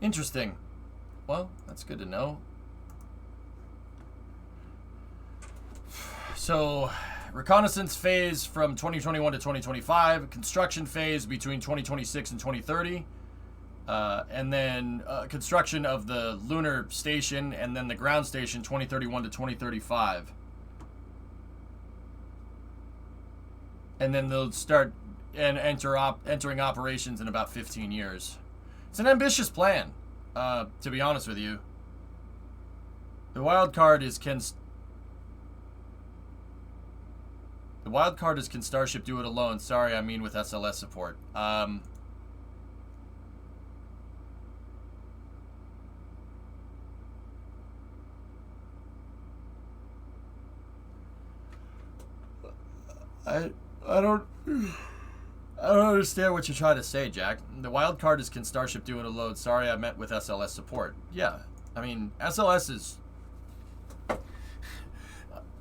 S2: Interesting. Well, that's good to know. So, reconnaissance phase from 2021 to 2025, construction phase between 2026 and 2030, and then construction of the lunar station and then the ground station 2031 to 2035. And then they'll start and entering operations in about 15 years. It's an ambitious plan, to be honest with you. The wild card is can Starship do it alone? Sorry, I mean with SLS support. I don't understand what you're trying to say, Jack. The wild card is can Starship do it alone? Sorry, I meant with SLS support. Yeah, I mean SLS is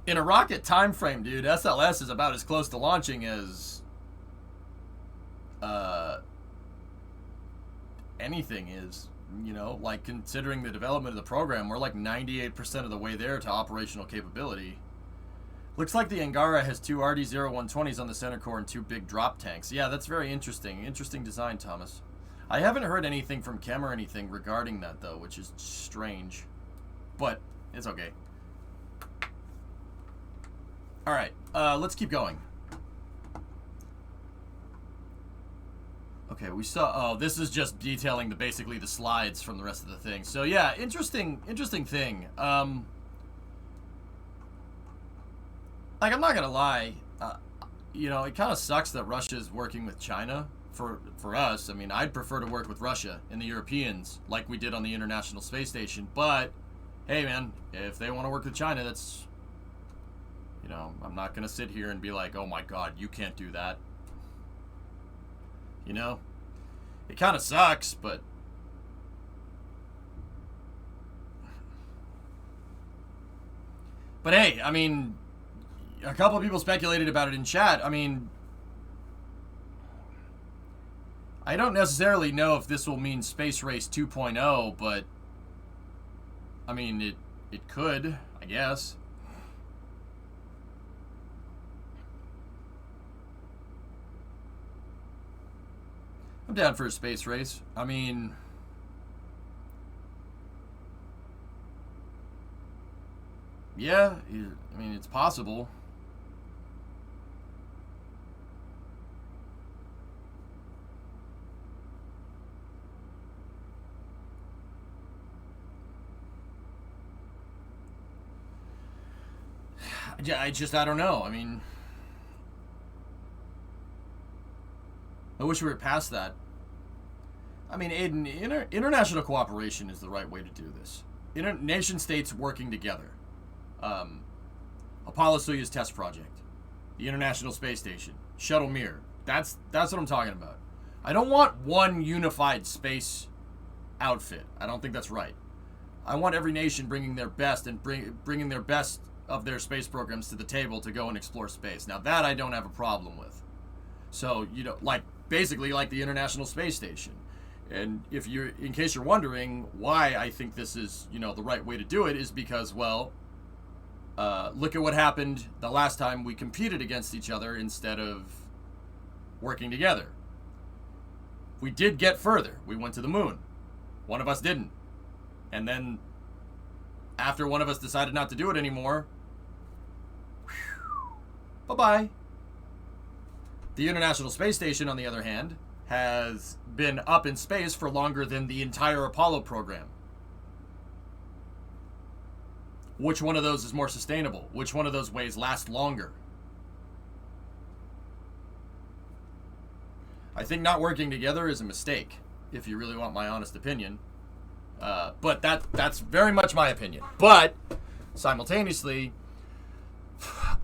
S2: in a rocket time frame, dude. SLS is about as close to launching as anything is. You know, like considering the development of the program, we're like 98% of the way there to operational capability. Looks like the Angara has 2 RD-0120s on the center core and 2 big drop tanks. Yeah, that's very interesting. Interesting design, Thomas. I haven't heard anything from Chem or anything regarding that, though, which is strange. But it's okay. Alright, let's keep going. Okay, we saw... Oh, this is just detailing basically the slides from the rest of the thing. So, yeah, interesting thing. Like, I'm not gonna lie, you know, it kind of sucks that Russia's working with China for us. I mean, I'd prefer to work with Russia and the Europeans like we did on the International Space Station. But, hey, man, if they want to work with China, that's, you know, I'm not gonna sit here and be like, oh my God, you can't do that. You know, it kind of sucks, but... But hey, I mean... A couple of people speculated about it in chat. I mean, I don't necessarily know if this will mean Space Race 2.0, but I mean, it could, I guess. I'm down for a space race. I mean, yeah, I mean, it's possible. I don't know. I mean, I wish we were past that. I mean, Aiden, international cooperation is the right way to do this. Nation states working together. Apollo-Soyuz test project, the International Space Station, Shuttle Mir. That's what I'm talking about. I don't want one unified space outfit. I don't think that's right. I want every nation bringing their best and bringing their best of their space programs to the table to go and explore space. Now that I don't have a problem with. So, you know, like basically like the International Space Station. And in case you're wondering why I think this is, you know, the right way to do it is because, well, look at what happened the last time we competed against each other instead of working together. We did get further. We went to the moon. One of us didn't. And then after one of us decided not to do it anymore, bye-bye. The International Space Station, on the other hand, has been up in space for longer than the entire Apollo program. Which one of those is more sustainable? Which one of those ways lasts longer? I think not working together is a mistake, if you really want my honest opinion. But that's very much my opinion. But simultaneously,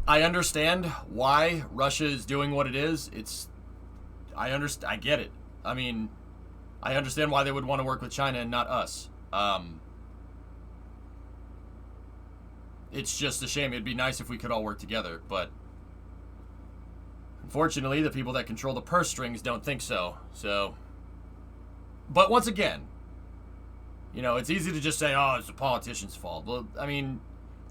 S2: I understand why Russia is doing what it is. I get it. I mean, I understand why they would want to work with China and not us. It's just a shame. It'd be nice if we could all work together, but unfortunately, the people that control the purse strings don't think so. But once again, it's easy to just say, oh, it's the politician's fault. Well, I mean,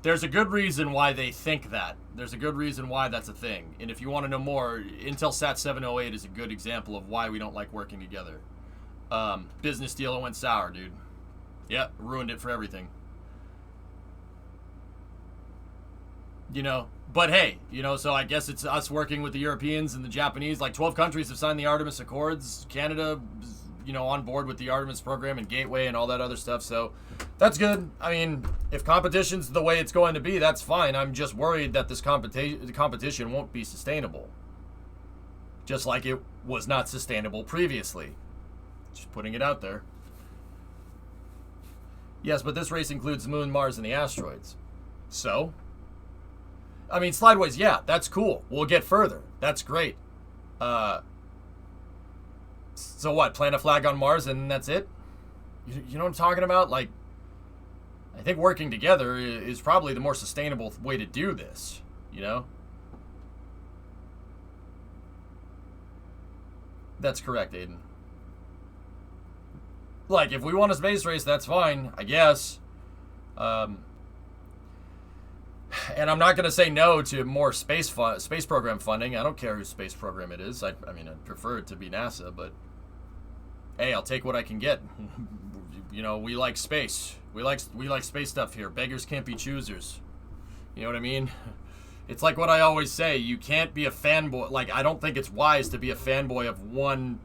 S2: there's a good reason why they think that. There's a good reason why that's a thing. And if you want to know more, Intelsat 708 is a good example of why we don't like working together. Business deal went sour, dude. Yep, ruined it for everything. But hey, so I guess it's us working with the Europeans and the Japanese. Like 12 countries have signed the Artemis Accords. Canada, on board with the Artemis program and Gateway and all that other stuff. So that's good. I mean, if competition's the way it's going to be, that's fine. I'm just worried that this competition won't be sustainable. Just like it was not sustainable previously. Just putting it out there. Yes, but this race includes the Moon, Mars, and the asteroids. So? I mean, Slideways, yeah, that's cool. We'll get further. That's great. So what, plant a flag on Mars and that's it? You know what I'm talking about? Like, I think working together is probably the more sustainable way to do this, That's correct, Aiden. Like, if we want a space race, that's fine, I guess. And I'm not going to say no to more space program funding. I don't care whose space program it is. I mean, I'd prefer it to be NASA, but hey, I'll take what I can get. We like space. We like space stuff here. Beggars can't be choosers. You know what I mean? It's like what I always say. You can't be a fanboy. Like, I don't think it's wise to be a fanboy of one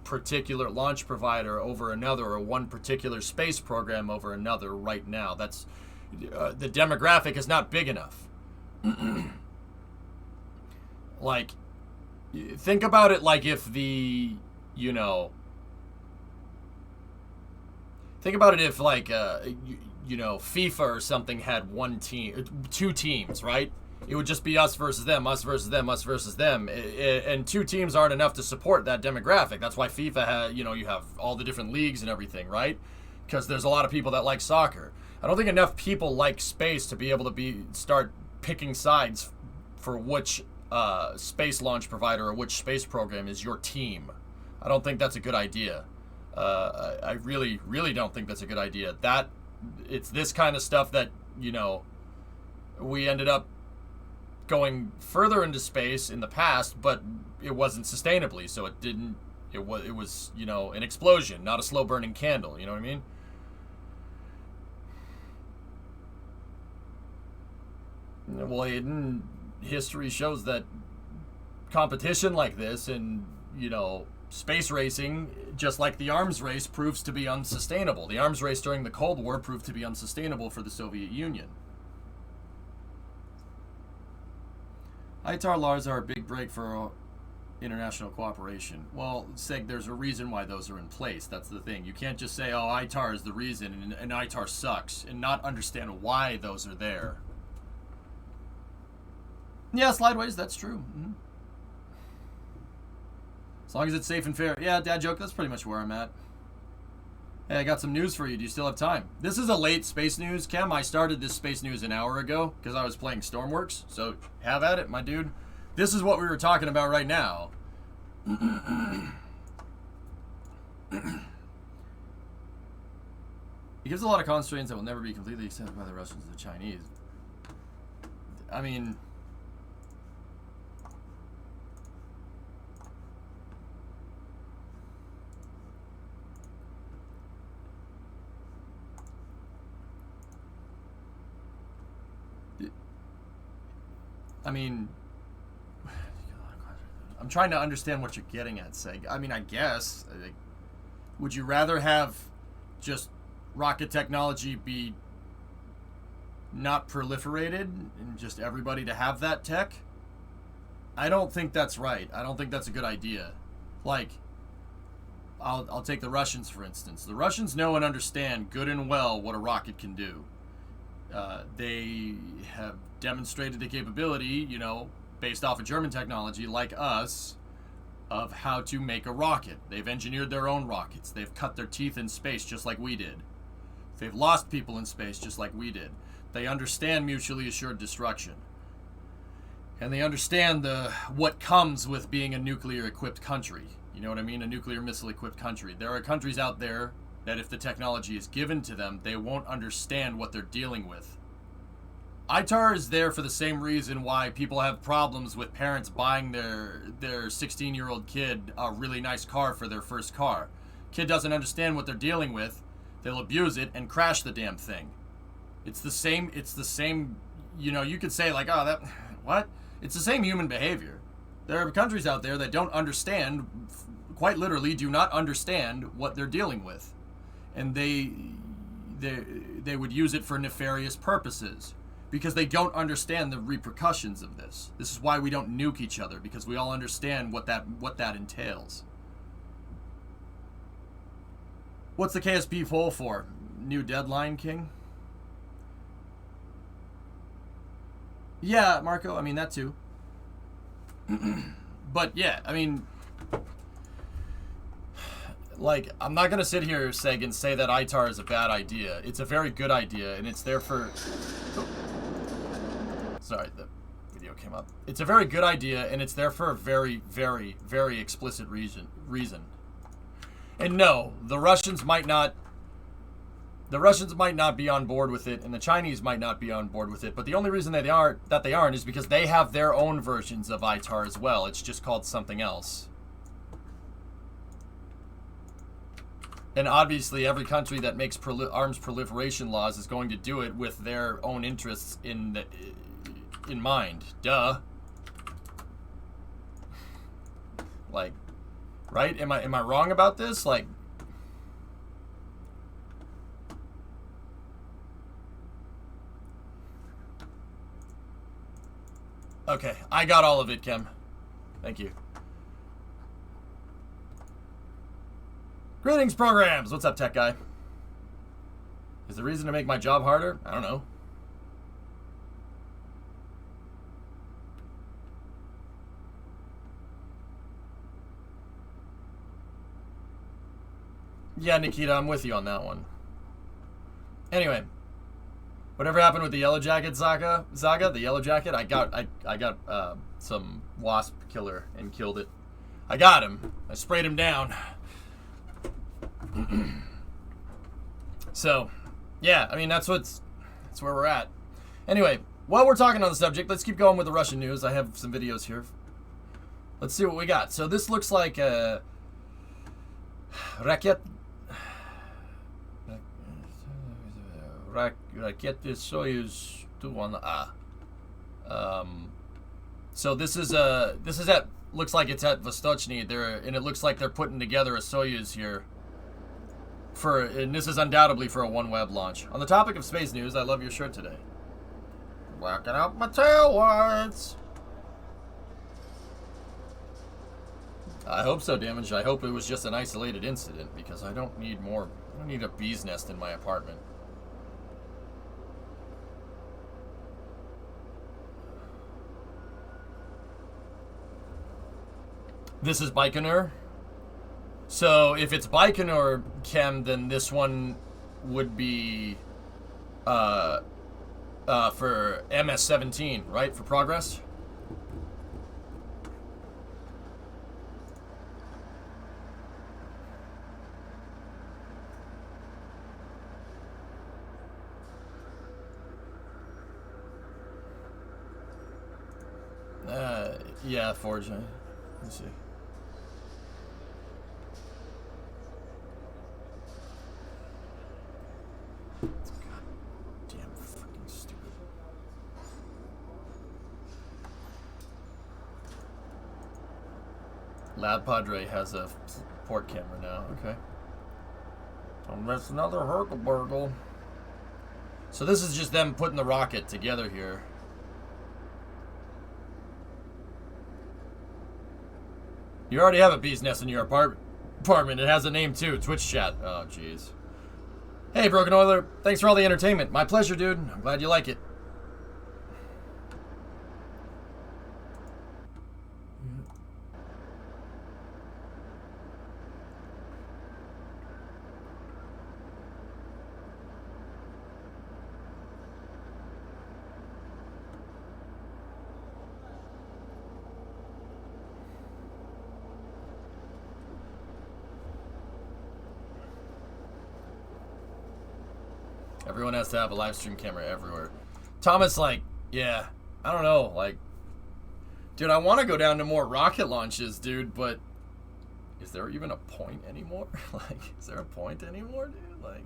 S2: particular launch provider over another, or one particular space program over another right now. That's the demographic is not big enough. Like, think about it like if think about it if like FIFA or something had one team, two teams, right? It would just be us versus them, us versus them, us versus them, and two teams aren't enough to support that demographic. That's why FIFA has, you have all the different leagues and everything, right? Because there's a lot of people that like soccer. I don't think enough people like space to be able to start picking sides for which space launch provider or which space program is your team. I don't think that's a good idea. I really, really don't think that's a good idea. It's this kind of stuff that, we ended up going further into space in the past, but it wasn't sustainably, so it was an explosion, not a slow burning candle, you know what I mean? Well, history shows that competition like this and, space racing, just like the arms race, proves to be unsustainable. The arms race during the Cold War proved to be unsustainable for the Soviet Union. ITAR laws are a big break for international cooperation. Well, Seg, there's a reason why those are in place. That's the thing. You can't just say, oh, ITAR is the reason and ITAR sucks, and not understand why those are there. Yeah, Slideways, that's true. Mm-hmm. As long as it's safe and fair. Yeah, dad joke, that's pretty much where I'm at. Hey, I got some news for you. Do you still have time? This is a late space news, Cam. I started this space news an hour ago because I was playing Stormworks. So have at it, my dude. This is what we were talking about right now. It gives a lot of constraints that will never be completely accepted by the Russians and the Chinese. I mean... I'm trying to understand what you're getting at, Seg. I mean, I guess. Would you rather have just rocket technology be not proliferated and just everybody to have that tech? I don't think that's right. I don't think that's a good idea. Like, I'll take the Russians, for instance. The Russians know and understand good and well what a rocket can do. They have demonstrated the capability, you know, based off of German technology, like us, of how to make a rocket. They've engineered their own rockets. They've cut their teeth in space just like we did. They've lost people in space just like we did. They understand mutually assured destruction. And they understand what comes with being a nuclear-equipped country. You know what I mean? A nuclear missile-equipped country. There are countries out there that if the technology is given to them, they won't understand what they're dealing with. ITAR is there for the same reason why people have problems with parents buying their 16-year-old kid a really nice car for their first car. Kid doesn't understand what they're dealing with. They'll abuse it and crash the damn thing. It's the same, you know, you could say like, oh, that, what? It's the same human behavior. There are countries out there that don't understand, quite literally do not understand what they're dealing with. And they would use it for nefarious purposes because they don't understand the repercussions of this. This is why we don't nuke each other, because we all understand what that entails. What's the KSP poll for? New deadline, King? Yeah, Marco, I mean, that too. But yeah, I mean, like, I'm not going to sit here, Seg, and say that ITAR is a bad idea. It's a very good idea, and it's there for... Oh. Sorry, the video came up. It's a very good idea, and it's there for a very, very, very explicit reason. And no, the Russians might not be on board with it, and the Chinese might not be on board with it, but the only reason that they aren't is because they have their own versions of ITAR as well. It's just called something else. And obviously every country that makes arms proliferation laws is going to do it with their own interests in mind. Duh. Like, right? Am I wrong about this? Like, okay, I got all of it, Kem. Thank you. Greetings, programs. What's up, tech guy? Is the reason to make my job harder? I don't know. Yeah, Nikita, I'm with you on that one. Anyway, whatever happened with the Yellow Jacket saga, the Yellow Jacket, I got some wasp killer and killed it. I got him. I sprayed him down. So, yeah, I mean, that's where we're at. Anyway, while we're talking on the subject, let's keep going with the Russian news. I have some videos here. Let's see what we got. So this looks like a Rakete Soyuz 21A. So this is at, looks like it's at Vostochny there, and it looks like they're putting together a Soyuz here. And this is undoubtedly for a OneWeb launch. On the topic of space news, I love your shirt today. Whacking out my tail lights. I hope so, Damage. I hope it was just an isolated incident, because I don't need more. I don't need a bee's nest in my apartment. This is Baikonur. So if it's Baikonur, Kem, then this one would be for MS-17, right? For Progress? Yeah, Forge. Let's see. Goddamn fucking stupid. Lab Padre has a port camera now. Okay. Don't miss another Herkelburgle. So this is just them putting the rocket together here. You already have a bee's nest in your apartment. It has a name too. Twitch chat. Oh, jeez. Hey, Broken Oiler. Thanks for all the entertainment. My pleasure, dude. I'm glad you like it. Everyone has to have a live stream camera everywhere. Thomas, like, yeah, I don't know, like, dude, I want to go down to more rocket launches, dude, but is there even a point anymore? Like, is there a point anymore, dude? Like,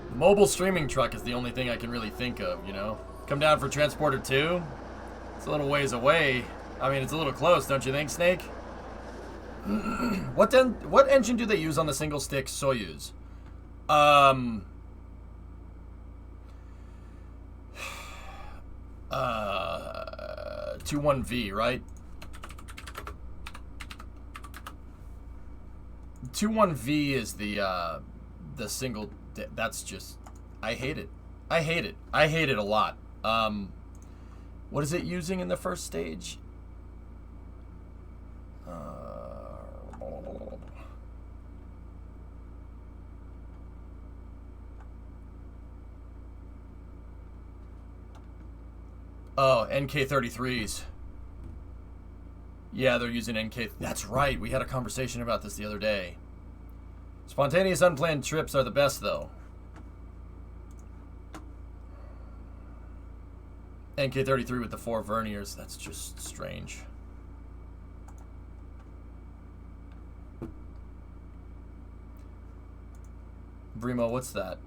S2: the mobile streaming truck is the only thing I can really think of, you know? Come down for Transporter 2? It's a little ways away. I mean, it's a little close, don't you think, Snake? What engine do they use on the single stick Soyuz? 21V, right? 21V is the single. That's just, I hate it. I hate it. I hate it a lot. What is it using in the first stage? Oh, NK33s. Yeah, they're using NK. That's right. We had a conversation about this the other day. Spontaneous unplanned trips are the best, though. NK33 with the 4 verniers. That's just strange. Brimo, what's that?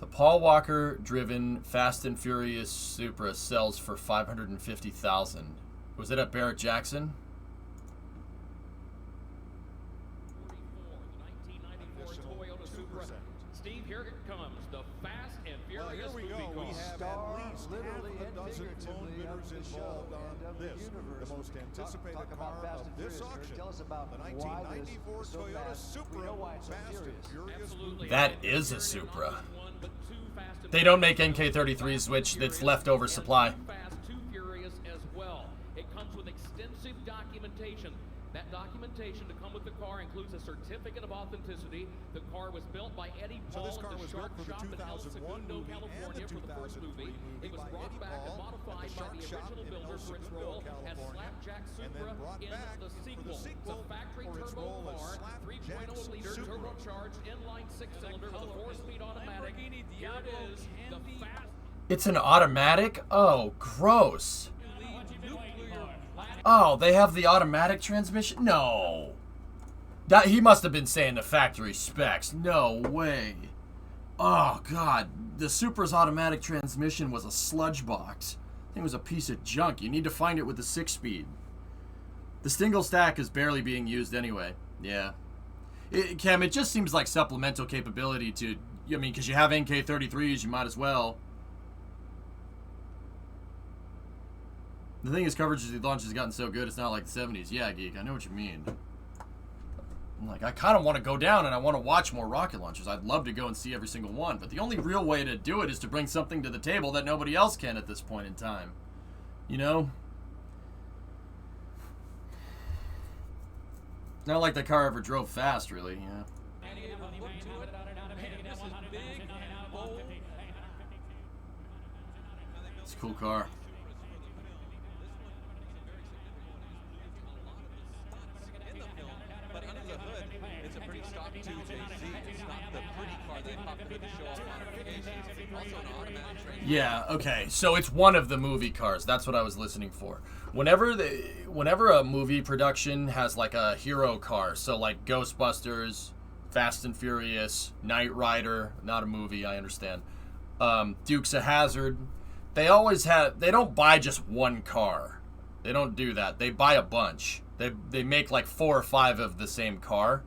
S2: The Paul Walker driven Fast and Furious Supra sells for $550,000. Was it at Barrett Jackson?
S1: 1994 Toyota Supra. Steve, here it comes. The Fast and Furious movie car.
S3: We have at least half a dozen phone bidders involved on this, the most anticipated car of this auction. The 1994 Toyota Supra Fast and Furious.
S2: That is a Supra. They don't make NK33s, which that's leftover supply.
S1: Fast, too furious as well. It comes with extensive documentation. That documentation to come with the car includes a certificate of authenticity. The car was built by Eddie Paul
S3: this car
S1: at the
S3: was
S1: Shark
S3: built for the
S1: Shop in El
S3: 2001
S1: Segundo,
S3: movie
S1: California
S3: and the
S1: for the first
S3: 2003
S1: movie.
S3: movie
S1: It was
S3: by
S1: brought
S3: Eddie
S1: back and
S3: Paul
S1: modified
S3: at the
S1: by the
S3: Shark Shop
S1: original
S3: in
S1: builder
S3: El
S1: for its
S3: Segundo,
S1: role as
S3: California,
S1: Slapjack
S3: and then
S1: Supra
S3: brought
S1: in
S3: back
S1: the
S3: for
S1: sequel.
S3: the sequel
S1: It's a factory
S3: for its
S1: turbo
S3: role as
S1: car,
S3: Slapjack
S1: 3.0-liter
S3: Supra.
S1: turbocharged inline six-cylinder with a 4-speed automatic. Here it is, the Fast.
S2: It's an automatic? Oh, gross. Oh, they have the automatic transmission? No. That, he must have been saying the factory specs. No way. Oh, God. The Supra's automatic transmission was a sludge box. I think it was a piece of junk. You need to find it with the 6-speed. The single stack is barely being used anyway. Yeah. Cam, it just seems like supplemental capability to... I mean, because you have NK33s, you might as well. The thing is, coverage of the launch has gotten so good, it's not like the 70s. Yeah, Geek, I know what you mean. I'm like, I kind of want to go down and I want to watch more rocket launches. I'd love to go and see every single one, but the only real way to do it is to bring something to the table that nobody else can at this point in time. You know? Not like the car ever drove fast, really, yeah. It's a cool car.
S4: But under the hood, it's a pretty stock 2JZ. It's not the pretty car they popped to show off modifications. Also an automatic transmission.
S2: Yeah, okay. So it's one of the movie cars. That's what I was listening for. Whenever a movie production has like a hero car, so like Ghostbusters, Fast and Furious, Knight Rider, not a movie, I understand. Dukes of Hazzard, they don't buy just one car. They don't do that. They buy a bunch. They make like 4 or 5 of the same car.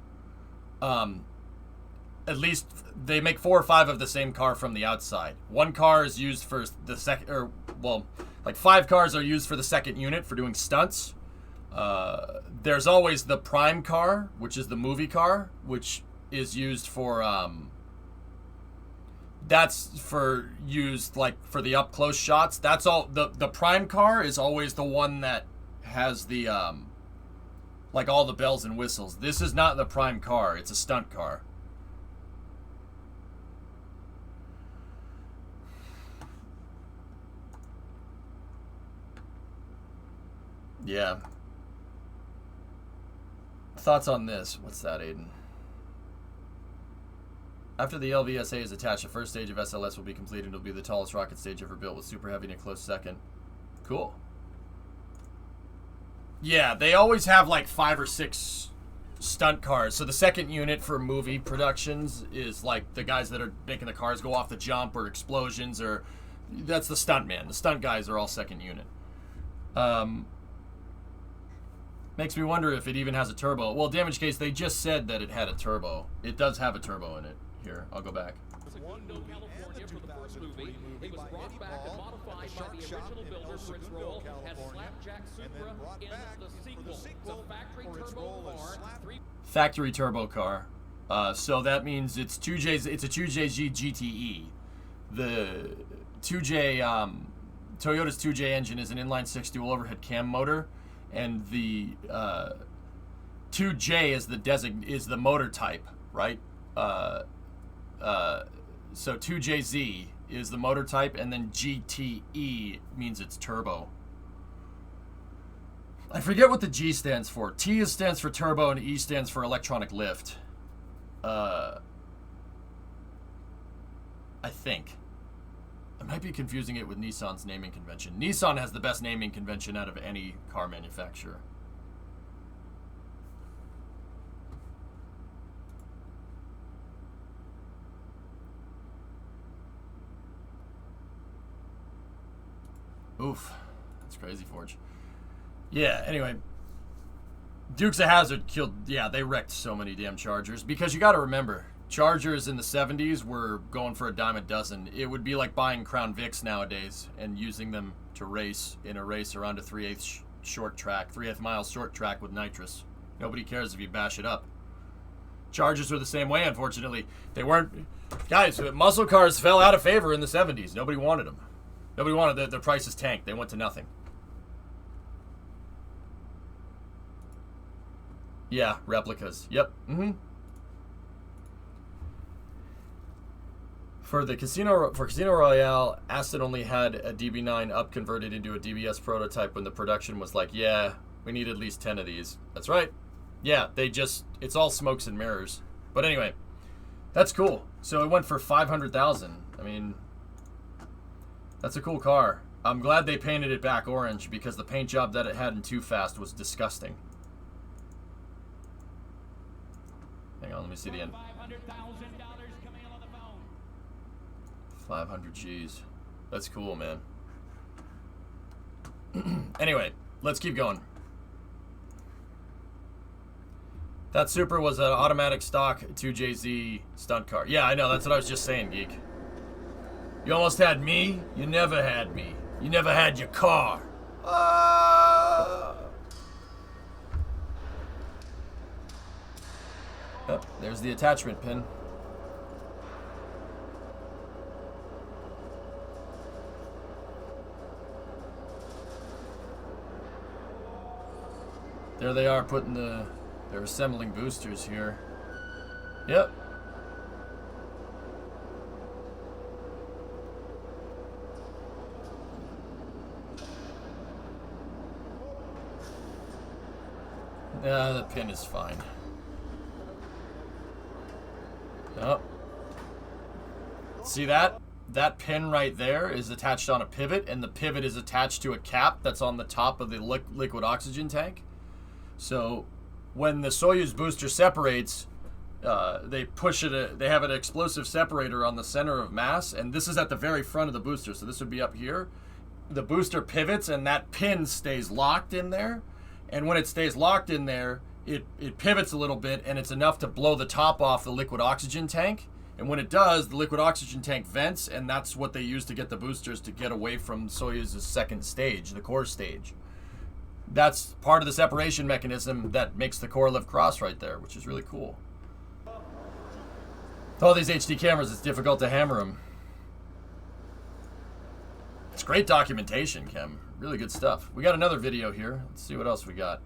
S2: At least they make 4 or 5 of the same car from the outside. One car is used for the second, or well, Like 5 cars are used for the second unit for doing stunts. There's always the prime car, which is the movie car, which is used for that's for used like for the up close shots. That's all. The prime car is always the one that has the like all the bells and whistles. This is not the prime car. It's a stunt car. Yeah. Thoughts on this? What's that, Aiden? After the LVSA is attached, the first stage of SLS will be completed. It'll be the tallest rocket stage ever built with Super Heavy in a close second. Cool. Yeah, they always have like 5 or 6 stunt cars. So the second unit for movie productions is like the guys that are making the cars go off the jump or explosions, or that's the stunt man. The stunt guys are all second unit. Makes me wonder if it even has a turbo. Well, Damage Case, they just said that it had a turbo. It does have a turbo in it. Here, I'll go back.
S1: California for the first movie. It was brought back and modified by the original builder for its role as Slapjack Supra in the sequel. It's a factory turbo car.
S2: Factory turbo car. So that means it's 2J's. It's a 2JZ GTE. The 2J Toyota's 2J engine is an inline 6 dual overhead cam motor, and the 2J is the motor type, right? So 2JZ is the motor type, and then GTE means it's turbo. I forget what the G stands for. T stands for turbo, and E stands for electronic lift. I think. I might be confusing it with Nissan's naming convention. Nissan has the best naming convention out of any car manufacturer. Oof. That's crazy, Forge. Yeah, anyway. Dukes of Hazzard killed... Yeah, they wrecked so many damn Chargers. Because you gotta remember, Chargers in the 70s were going for a dime a dozen. It would be like buying Crown Vics nowadays and using them to race in a race around a 3/8 short track, 3/8 mile short track with nitrous. Nobody cares if you bash it up. Chargers were the same way, unfortunately. They weren't... Guys, muscle cars fell out of favor in the 70s. Nobody wanted them. Nobody wanted the prices tanked. They went to nothing. Yeah, replicas. Yep. For Casino Royale, Aston only had a DB9 up converted into a DBS prototype when the production was like, yeah, we need at least 10 of these. That's right. Yeah, it's all smokes and mirrors. But anyway, that's cool. So it went for 500,000. I mean, that's a cool car. I'm glad they painted it back orange because the paint job that it had in Too Fast was disgusting. Hang on, let me see the end. $500 G's. That's cool, man. Anyway, let's keep going. That Supra was an automatic stock 2JZ stunt car. Yeah, I know. That's what I was just saying, Geek. You almost had me. You never had me. You never had your car. Oh, there's the attachment pin. There they are they're assembling boosters here. Yep. The pin is fine. Oh. See that? That pin right there is attached on a pivot, and the pivot is attached to a cap that's on the top of the liquid oxygen tank. So when the Soyuz booster separates, they push it. They have an explosive separator on the center of mass, and this is at the very front of the booster. So this would be up here. The booster pivots, and that pin stays locked in there. And when it stays locked in there, it pivots a little bit, and it's enough to blow the top off the liquid oxygen tank. And when it does, the liquid oxygen tank vents, and that's what they use to get the boosters to get away from Soyuz's second stage, the core stage. That's part of the separation mechanism that makes the core lift cross right there, which is really cool. With all these HD cameras, it's difficult to hammer them. It's great documentation, Kim. Really good stuff. We got another video here. Let's see what else we got.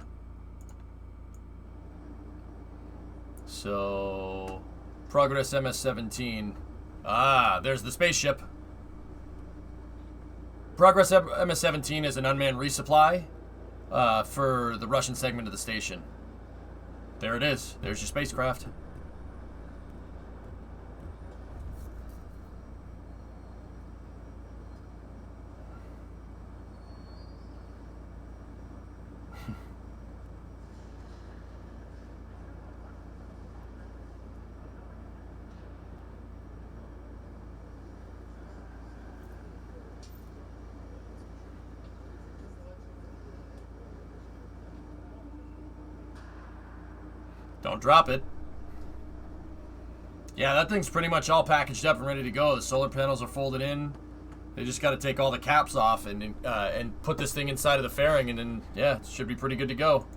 S2: So, Progress MS-17. Ah, there's the spaceship. Progress MS-17 is an unmanned resupply for the Russian segment of the station. There it is. There's your spacecraft. Don't drop it. Yeah, that thing's pretty much all packaged up and ready to go. The solar panels are folded in. They just got to take all the caps off and put this thing inside of the fairing, and then, yeah, it should be pretty good to go.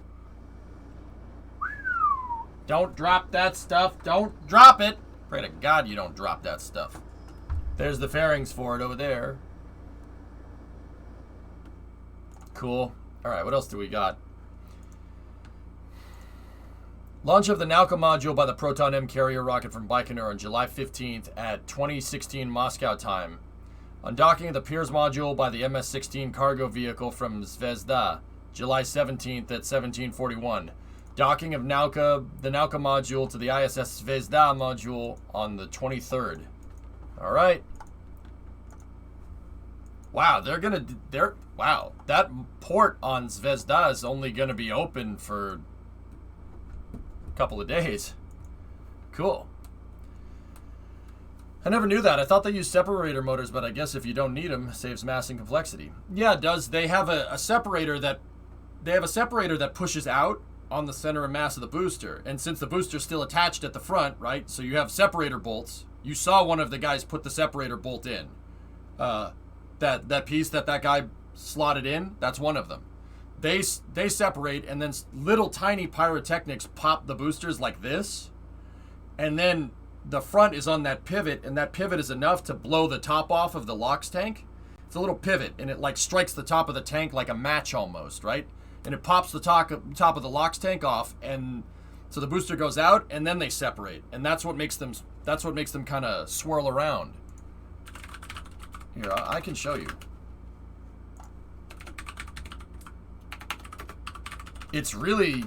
S2: Don't drop that stuff. Don't drop it. Pray to God you don't drop that stuff. There's the fairings for it over there. Cool. All right, what else do we got? Launch of the Nauka module by the Proton-M carrier rocket from Baikonur on July 15th at 2016 Moscow time. Undocking of the Pirs module by the MS-16 cargo vehicle from Zvezda, July 17th at 1741. Docking of the Nauka module to the ISS Zvezda module on the 23rd. All right. Wow, wow, that port on Zvezda is only gonna be open for couple of days. Cool. I never knew that. I thought they used separator motors, but I guess if you don't need them, it saves mass and complexity. Yeah, it does. They have a separator that pushes out on the center of mass of the booster. And since the booster's still attached at the front, right? So you have separator bolts. You saw one of the guys put the separator bolt in. That piece that guy slotted in, that's one of them. They separate, and then little tiny pyrotechnics pop the boosters like this, and then the front is on that pivot, and that pivot is enough to blow the top off of the LOX tank. It's a little pivot, and it like strikes the top of the tank like a match almost, right? And it pops the top of the LOX tank off, and so the booster goes out, and then they separate, and that's what makes them kind of swirl around. Here, I can show you. It's a really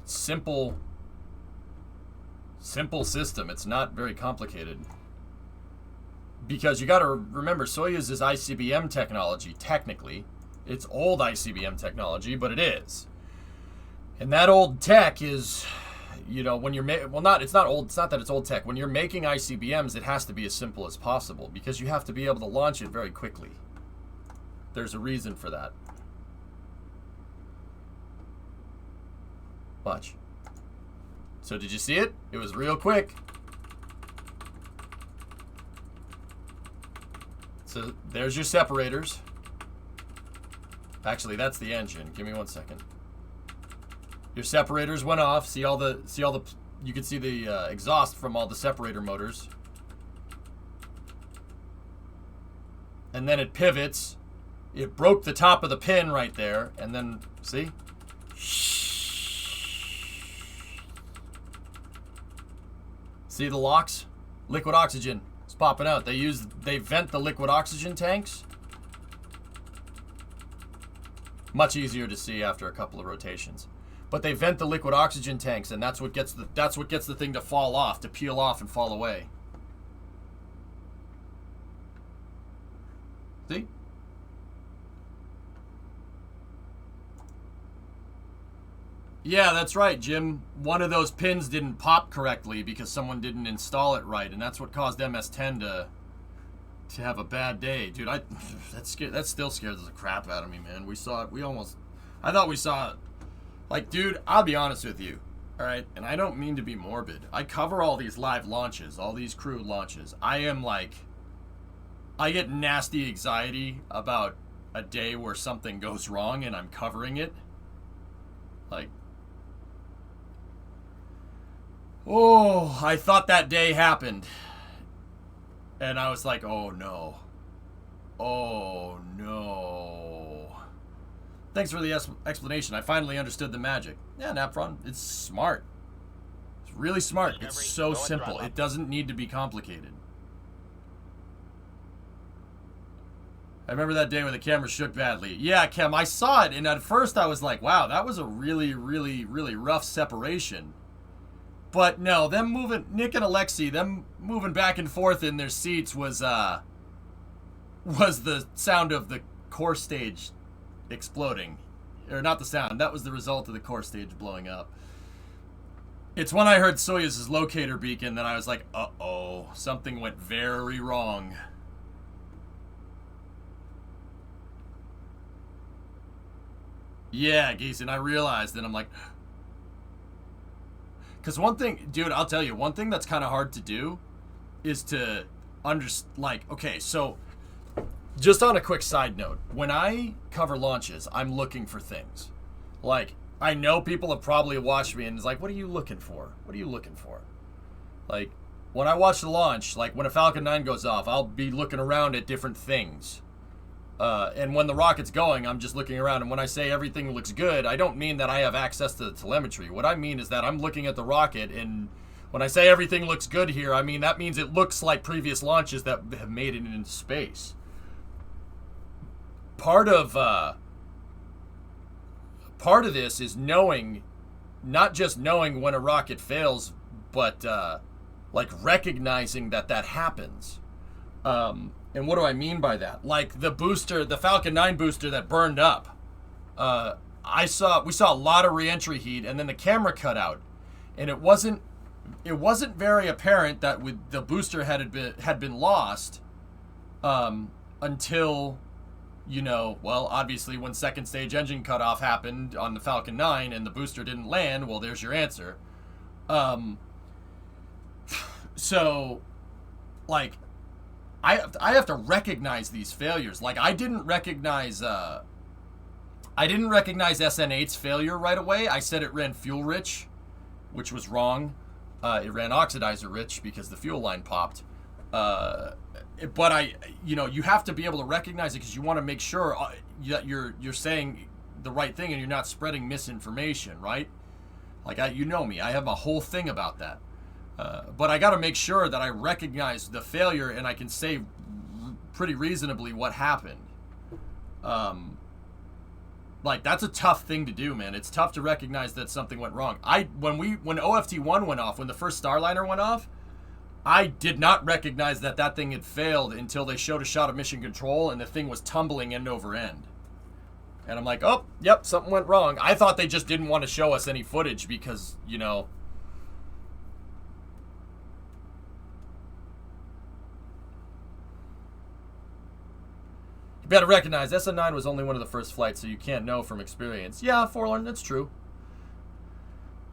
S2: simple system. It's not very complicated. Because you got to remember, Soyuz is ICBM technology, technically. It's old ICBM technology, but it is. And that old tech is, when you're it's not that it's old tech. When you're making ICBMs, it has to be as simple as possible because you have to be able to launch it very quickly. There's a reason for that. Watch. So did you see it? It was real quick. So there's your separators. Actually, that's the engine. Give me 1 second. Your separators went off. See all the you can see the exhaust from all the separator motors. And then it pivots. It broke the top of the pin right there, and then see? See the LOX? Liquid oxygen. It's popping out. They vent the liquid oxygen tanks. Much easier to see after a couple of rotations. But they vent the liquid oxygen tanks, and that's what gets the thing to fall off, to peel off and fall away. See? Yeah, that's right, Jim. One of those pins didn't pop correctly because someone didn't install it right, and that's what caused MS-10 to have a bad day. Dude, that still scares the crap out of me, man. We saw it. I thought we saw it. Like, dude, I'll be honest with you. All right, and I don't mean to be morbid. I cover all these live launches, all these crewed launches. I get nasty anxiety about a day where something goes wrong and I'm covering it. Like, oh, I thought that day happened. And I was like, oh no. Oh no. Thanks for the explanation. I finally understood the magic. Yeah, Napfron, it's smart. It's really smart. It's so simple. It doesn't need to be complicated. I remember that day when the camera shook badly. Yeah, Kem, I saw it, and at first I was like, wow, that was a really, really, really rough separation. But no, them moving, Nick and Alexei, them moving back and forth in their seats was the sound of the core stage exploding. Or not the sound, that was the result of the core stage blowing up. It's when I heard Soyuz's locator beacon that I was like, uh-oh, something went very wrong. Yeah, Gleason, I realized, and I'm like... Because one thing, dude, I'll tell you, one thing that's kind of hard to do is to okay, so just on a quick side note, when I cover launches, I'm looking for things. Like, I know people have probably watched me and it's like, what are you looking for? What are you looking for? Like, when I watch the launch, like when a Falcon 9 goes off, I'll be looking around at different things. And when the rocket's going, I'm just looking around. And when I say everything looks good, I don't mean that I have access to the telemetry. What I mean is that I'm looking at the rocket, and when I say everything looks good here, I mean that means it looks like previous launches that have made it into space. Part of this is knowing, not just knowing when a rocket fails, but like recognizing that happens. And what do I mean by that? Like the booster, the Falcon 9 booster that burned up. We saw a lot of re-entry heat, and then the camera cut out, and it wasn't very apparent that the booster had been lost until, well, obviously when second stage engine cutoff happened on the Falcon 9 and the booster didn't land. Well, there's your answer. So, like, I have to recognize these failures. Like, I didn't recognize SN8's failure right away. I said it ran fuel rich, which was wrong. It ran oxidizer rich because the fuel line popped. But you have to be able to recognize it because you want to make sure that you're saying the right thing and you're not spreading misinformation, right? Like, you know me, I have a whole thing about that. But I got to make sure that I recognize the failure and I can say pretty reasonably what happened. Like, that's a tough thing to do, man. It's tough to recognize that something went wrong. When OFT-1 went off, when the first Starliner went off, I did not recognize that thing had failed until they showed a shot of mission control and the thing was tumbling end over end. And I'm like, oh, yep, something went wrong. I thought they just didn't want to show us any footage because, you better recognize SN9 was only one of the first flights, so you can't know from experience. Yeah, Forlorn, that's true.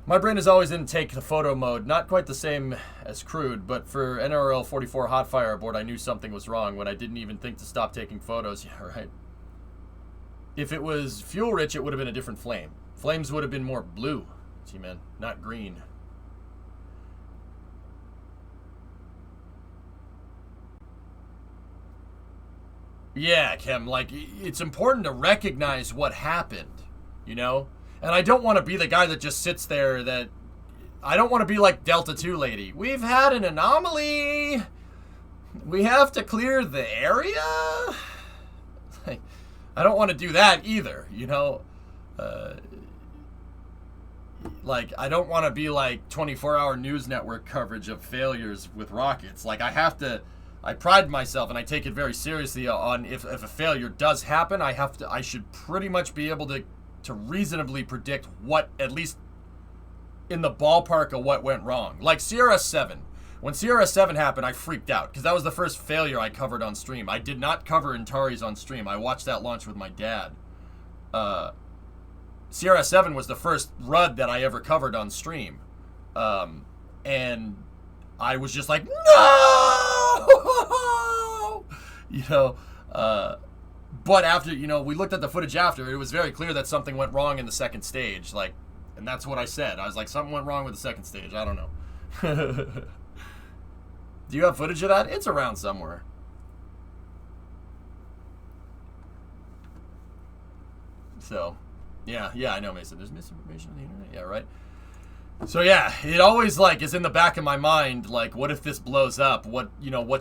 S2: My brain is always in take the photo mode. Not quite the same as crude, but for NRL 44 Hotfire aboard, I knew something was wrong when I didn't even think to stop taking photos. Yeah, right. If it was fuel rich, it would have been a different flame. Flames would have been more blue, T-Man, not green. Yeah, Kim, like, it's important to recognize what happened, And I don't want to be the guy that just sits there I don't want to be like Delta 2 lady. We've had an anomaly. We have to clear the area. Like, I don't want to do that either, Like, I don't want to be like 24-hour news network coverage of failures with rockets. Like, I pride myself and I take it very seriously on if a failure does happen, I should pretty much be able to reasonably predict what, at least in the ballpark of what went wrong. Like CRS-7. When CRS-7 happened, I freaked out because that was the first failure I covered on stream. I did not cover Antares on stream. I watched that launch with my dad. CRS-7 was the first RUD that I ever covered on stream. And I was just like, no! You know, but after, you know, we looked at the footage after, it was very clear that something went wrong in the second stage. Like, and that's what I said. I was like, something went wrong with the second stage. I don't know. Do you have footage of that? It's around somewhere. So, yeah, I know, Mason. There's misinformation on the internet. Yeah, right. So yeah, it always like is in the back of my mind. Like, what if this blows up? What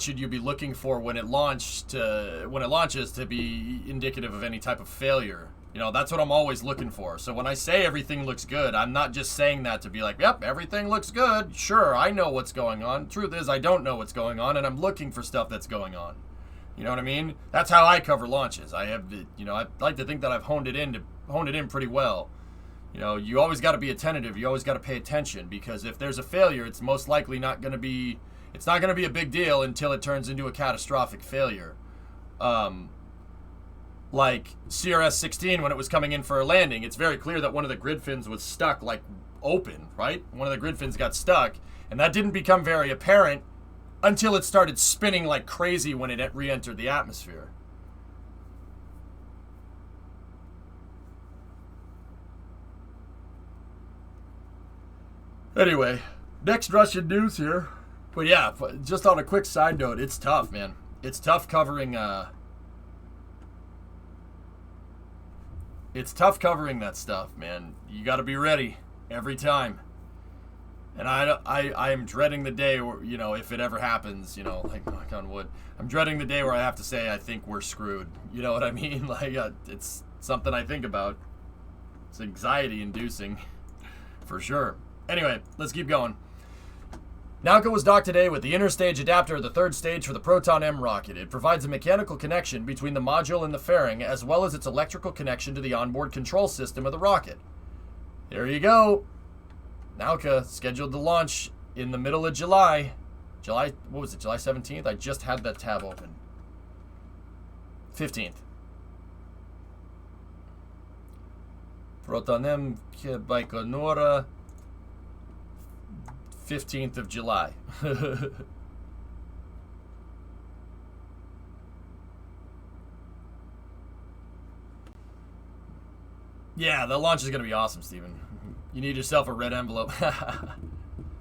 S2: should you be looking for when it launches to be indicative of any type of failure? You know, that's what I'm always looking for. So when I say everything looks good, I'm not just saying that to be like, yep, everything looks good. Sure, I know what's going on. Truth is, I don't know what's going on, and I'm looking for stuff that's going on. You know what I mean? That's how I cover launches. I like to think that I've honed it in pretty well. You know, you always got to be attentive. You always got to pay attention, because if there's a failure, it's most likely not going to be a big deal until it turns into a catastrophic failure. Like CRS-16, when it was coming in for a landing, it's very clear that one of the grid fins was stuck, like open, right? One of the grid fins got stuck, and that didn't become very apparent until it started spinning like crazy when it re-entered the atmosphere. Anyway, next Russian news here. But yeah, just on a quick side note, it's tough, man. It's tough covering that stuff, man. You got to be ready every time. And I am dreading the day where, you know, if it ever happens, you know, like, knock on wood, I'm dreading the day where I have to say I think we're screwed. You know what I mean? Like, it's something I think about. It's anxiety inducing, for sure. Anyway, let's keep going. Nauka was docked today with the interstage adapter of the third stage for the Proton M rocket. It provides a mechanical connection between the module and the fairing, as well as its electrical connection to the onboard control system of the rocket. There you go. Nauka scheduled to launch in the middle of July. July 17th? I just had that tab open. 15th. Proton M Baikonur, 15th of July. Yeah, the launch is going to be awesome, Steven. You need yourself a red envelope.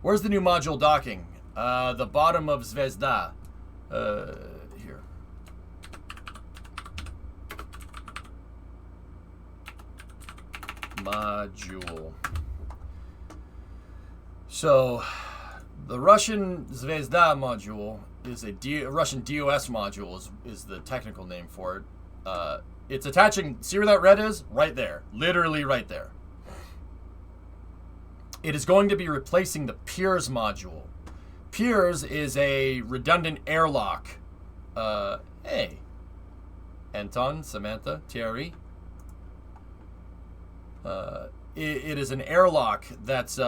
S2: Where's the new module docking? The bottom of Zvezda. Here. Module. So, the Russian Zvezda module is Russian DOS module is the technical name for it. It's attaching, see where that red is? Right there. Literally right there. It is going to be replacing the Piers module. Piers is a redundant airlock. Hey. Anton, Samantha, Thierry. It is an airlock that's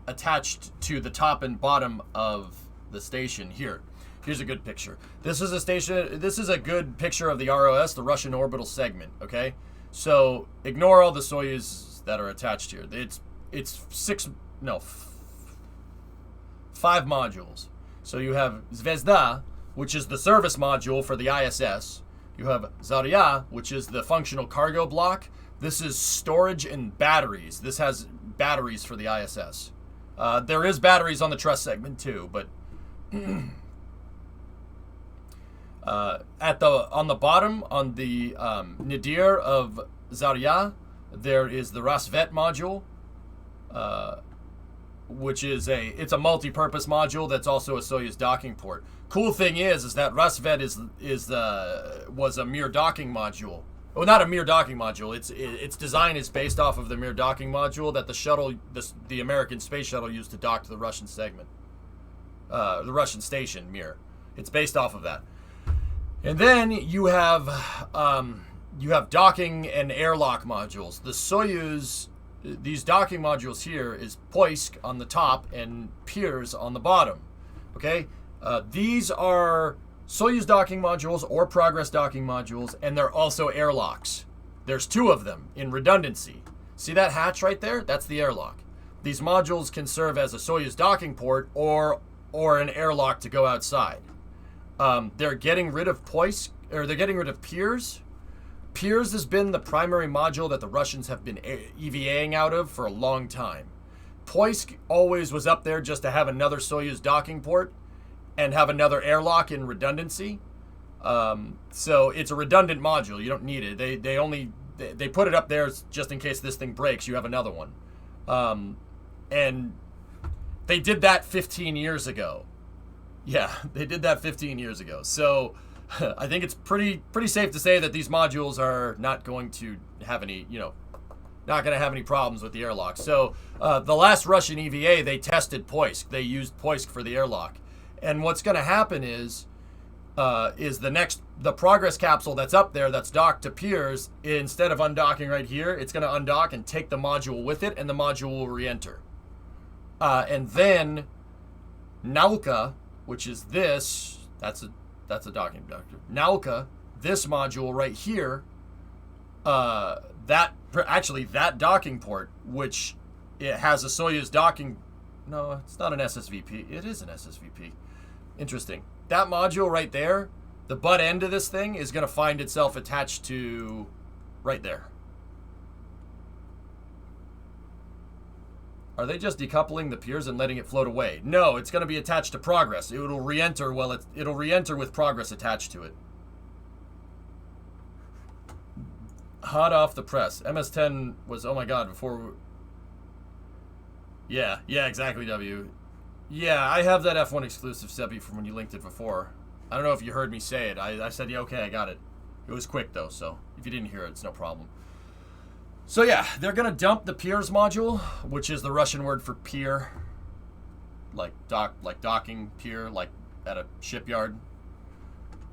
S2: attached to the top and bottom of the station. Here's a good picture. This is a good picture of the ROS, the Russian orbital segment, okay? So ignore all the Soyuz that are attached here. It's 5 modules. So you have Zvezda, which is the service module for the ISS. You have Zarya, which is the functional cargo block. This is storage and batteries. This has batteries for the ISS. There is batteries on the truss segment too, but on the bottom, on the nadir of Zarya, there is the Rasvet module, which is it's a multi-purpose module that's also a Soyuz docking port. Cool thing is that Rasvet was a Mir docking module. Well, not a Mir docking module. Its design is based off of the Mir docking module that the American space shuttle used to dock to the Russian segment, the Russian station Mir. It's based off of that. And then you have docking and airlock modules. The Soyuz, these docking modules here is Poisk on the top and Piers on the bottom. Okay, these are Soyuz docking modules or Progress docking modules, and they're also airlocks. There's 2 of them in redundancy. See that hatch right there? That's the airlock. These modules can serve as a Soyuz docking port or an airlock to go outside. They're getting rid of they're getting rid of Piers. Piers has been the primary module that the Russians have been EVAing out of for a long time. Poisk always was up there just to have another Soyuz docking port and have another airlock in redundancy. So it's a redundant module. You don't need it. They put it up there just in case this thing breaks. You have another one. And they did that 15 years ago. Yeah, they did that 15 years ago. So I think it's pretty safe to say that these modules are not going to have any, not going to have any problems with the airlock. So the last Russian EVA, they tested Poisk. They used Poisk for the airlock. And what's going to happen is the Progress capsule that's up there that's docked to Piers, instead of undocking right here, it's going to undock and take the module with it, and the module will re-enter. And then Nauka, which is this, that's a docking doctor. Nauka, this module right here, that docking port, which it has a Soyuz docking. No, it's not an SSVP. It is an SSVP. Interesting. That module right there, the butt end of this thing is going to find itself attached to right there. Are they just decoupling the Piers and letting it float away? No, it's going to be attached to Progress. It'll re-enter it'll re-enter with Progress attached to it. Hot off the press. MS-10 was, oh my god, before... Yeah, exactly, W. Yeah, I have that F1 exclusive, Sebi, from when you linked it before. I don't know if you heard me say it. I said, yeah, okay, I got it. It was quick, though, so if you didn't hear it, it's no problem. So yeah, they're going to dump the Piers module, which is the Russian word for pier. Like docking pier, like at a shipyard.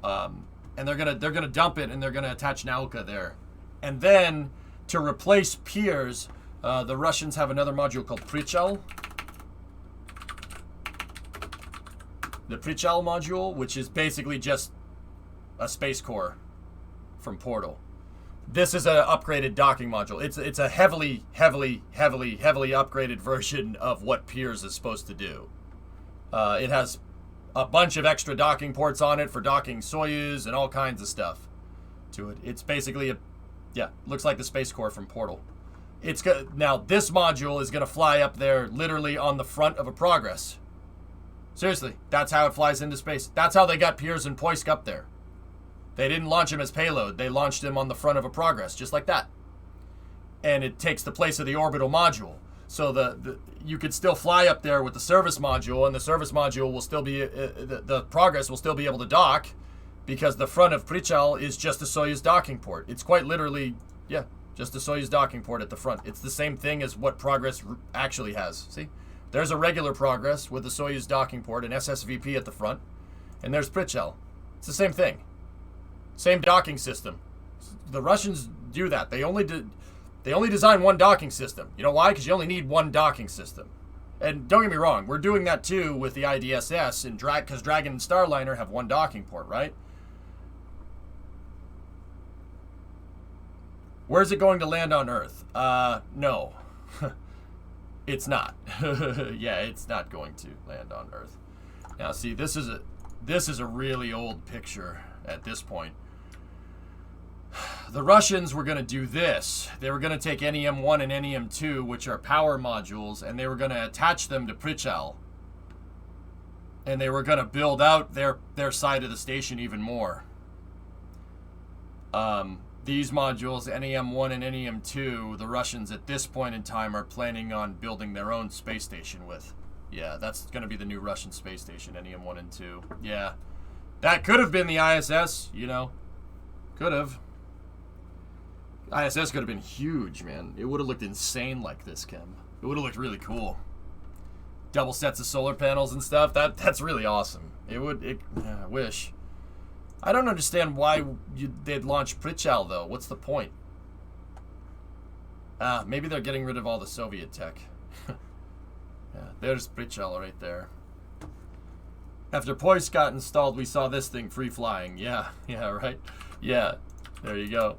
S2: And they're gonna dump it, and they're gonna attach Nauka there. And then to replace Piers, the Russians have another module called Prichal. The Prichal module, which is basically just a space core from Portal. This is an upgraded docking module. It's a heavily upgraded version of what Piers is supposed to do. It has a bunch of extra docking ports on it for docking Soyuz and all kinds of stuff to it. It's basically looks like the space core from Portal. Now this module is gonna fly up there literally on the front of a Progress. Seriously, that's how it flies into space. That's how they got Piers and Poisk up there. They didn't launch him as payload. They launched him on the front of a Progress, just like that. And it takes the place of the orbital module. So you could still fly up there with the service module, and the service module will still be, the Progress will still be able to dock, because the front of Prichal is just a Soyuz docking port. It's quite literally, just a Soyuz docking port at the front. It's the same thing as what Progress actually has. See? There's a regular Progress with a Soyuz docking port, an SSVP at the front, and there's Prichal. It's the same thing. Same docking system. The Russians do that. They only design one docking system. You know why? Because you only need one docking system. And don't get me wrong, we're doing that too with the IDSS, and because Dragon and Starliner have one docking port, right? Where's it going to land on Earth? No. It's not. Yeah, it's not going to land on Earth. Now, see, this is a really old picture at this point. The Russians were going to do this. They were going to take NEM-1 and NEM-2, which are power modules, and they were going to attach them to Prichal. And they were going to build out their side of the station even more. These modules, NEM-1 and NEM-2, the Russians at this point in time are planning on building their own space station with. Yeah, that's going to be the new Russian space station, NEM-1 and 2. Yeah. That could have been the ISS, Could have. ISS could have been huge, man. It would have looked insane like this, Kim. It would have looked really cool. Double sets of solar panels and stuff. That's really awesome. I wish. I don't understand why they'd launch Prichal, though. What's the point? Maybe they're getting rid of all the Soviet tech. Yeah, there's Prichal right there. After Poisk got installed, we saw this thing free-flying. Yeah, right? Yeah, there you go.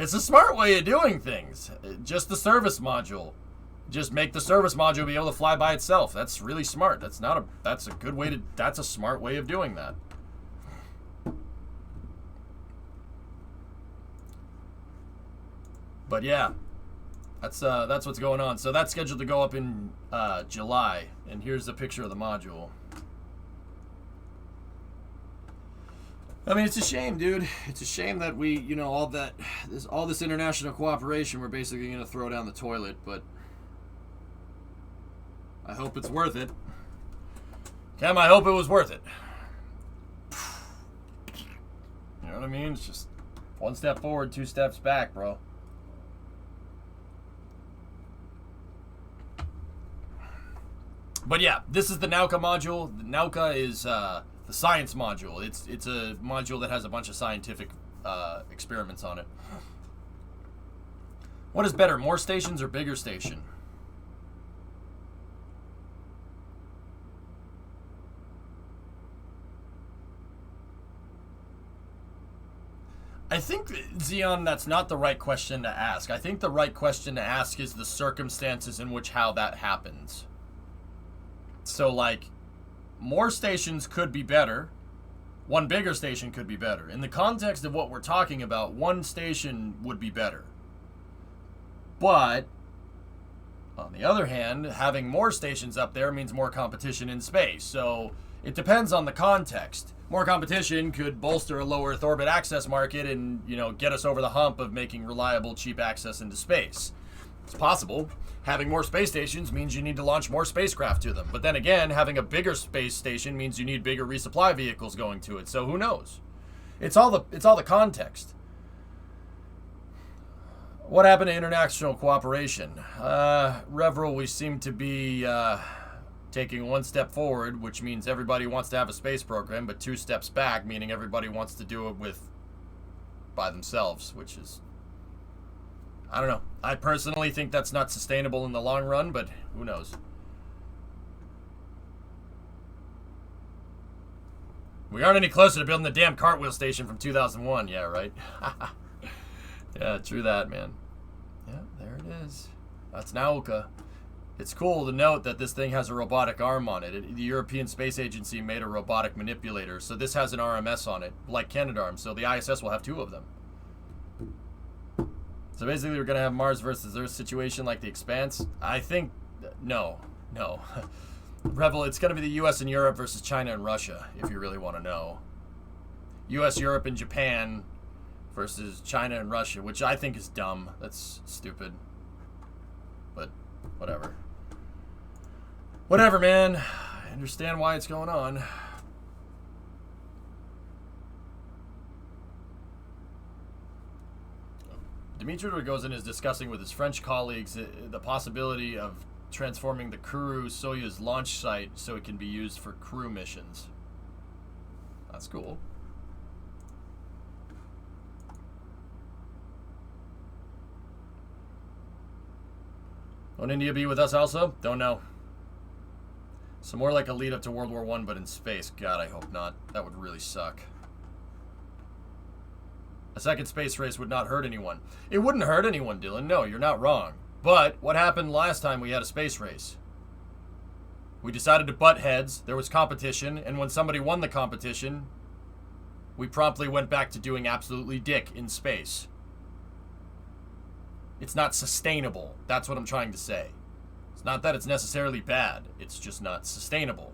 S2: It's a smart way of doing things. Just the service module. Just make the service module be able to fly by itself. That's really smart. That's a good way to, that's a smart way of doing that. But yeah, that's what's going on. So that's scheduled to go up in July, and here's the picture of the module. I mean, it's a shame, dude. It's a shame that we, you know, all this international cooperation, we're basically going to throw down the toilet, but I hope it's worth it. Cam, I hope it was worth it. You know what I mean? It's just one step forward, 2 steps back, bro. But yeah, this is the Nauka module. The Nauka is the science module. It's a module that has a bunch of scientific experiments on it. What is better, more stations or bigger station? I think, Xeon, that's not the right question to ask. I think the right question to ask is the circumstances in which how that happens. So, like, more stations could be better. One bigger station could be better. In the context of what we're talking about, one station would be better. But, on the other hand, having more stations up there means more competition in space. So, it depends on the context. More competition could bolster a low Earth orbit access market and, you know, get us over the hump of making reliable, cheap access into space. It's possible. Having more space stations means you need to launch more spacecraft to them. But then again, having a bigger space station means you need bigger resupply vehicles going to it. So who knows? It's all the context. What happened to international cooperation? Reveril, we seem to be taking 1 step forward, which means everybody wants to have a space program, but 2 steps back, meaning everybody wants to do it by themselves, which is, I don't know. I personally think that's not sustainable in the long run, but who knows? We aren't any closer to building the damn cartwheel station from 2001. Yeah, right? Yeah, true that, man. Yeah, there it is. That's Nauka. It's cool to note that this thing has a robotic arm on it. The European Space Agency made a robotic manipulator, so this has an RMS on it, like Canadarm, so the ISS will have 2 of them. So basically we're going to have Mars versus Earth situation like the Expanse. I think, no. Revel, it's going to be the US and Europe versus China and Russia, if you really want to know. US, Europe, and Japan versus China and Russia, which I think is dumb. That's stupid. But whatever. Whatever, man. I understand why it's going on. Dimitri Rogozin is discussing with his French colleagues the possibility of transforming the Kourou-Soyuz launch site so it can be used for crew missions. That's cool. Won't India be with us also? Don't know. So more like a lead up to World War I, but in space. God, I hope not. That would really suck. A second space race would not hurt anyone. It wouldn't hurt anyone, Dylan. No, you're not wrong. But what happened last time we had a space race? We decided to butt heads. There was competition. And when somebody won the competition, we promptly went back to doing absolutely dick in space. It's not sustainable. That's what I'm trying to say. It's not that it's necessarily bad. It's just not sustainable.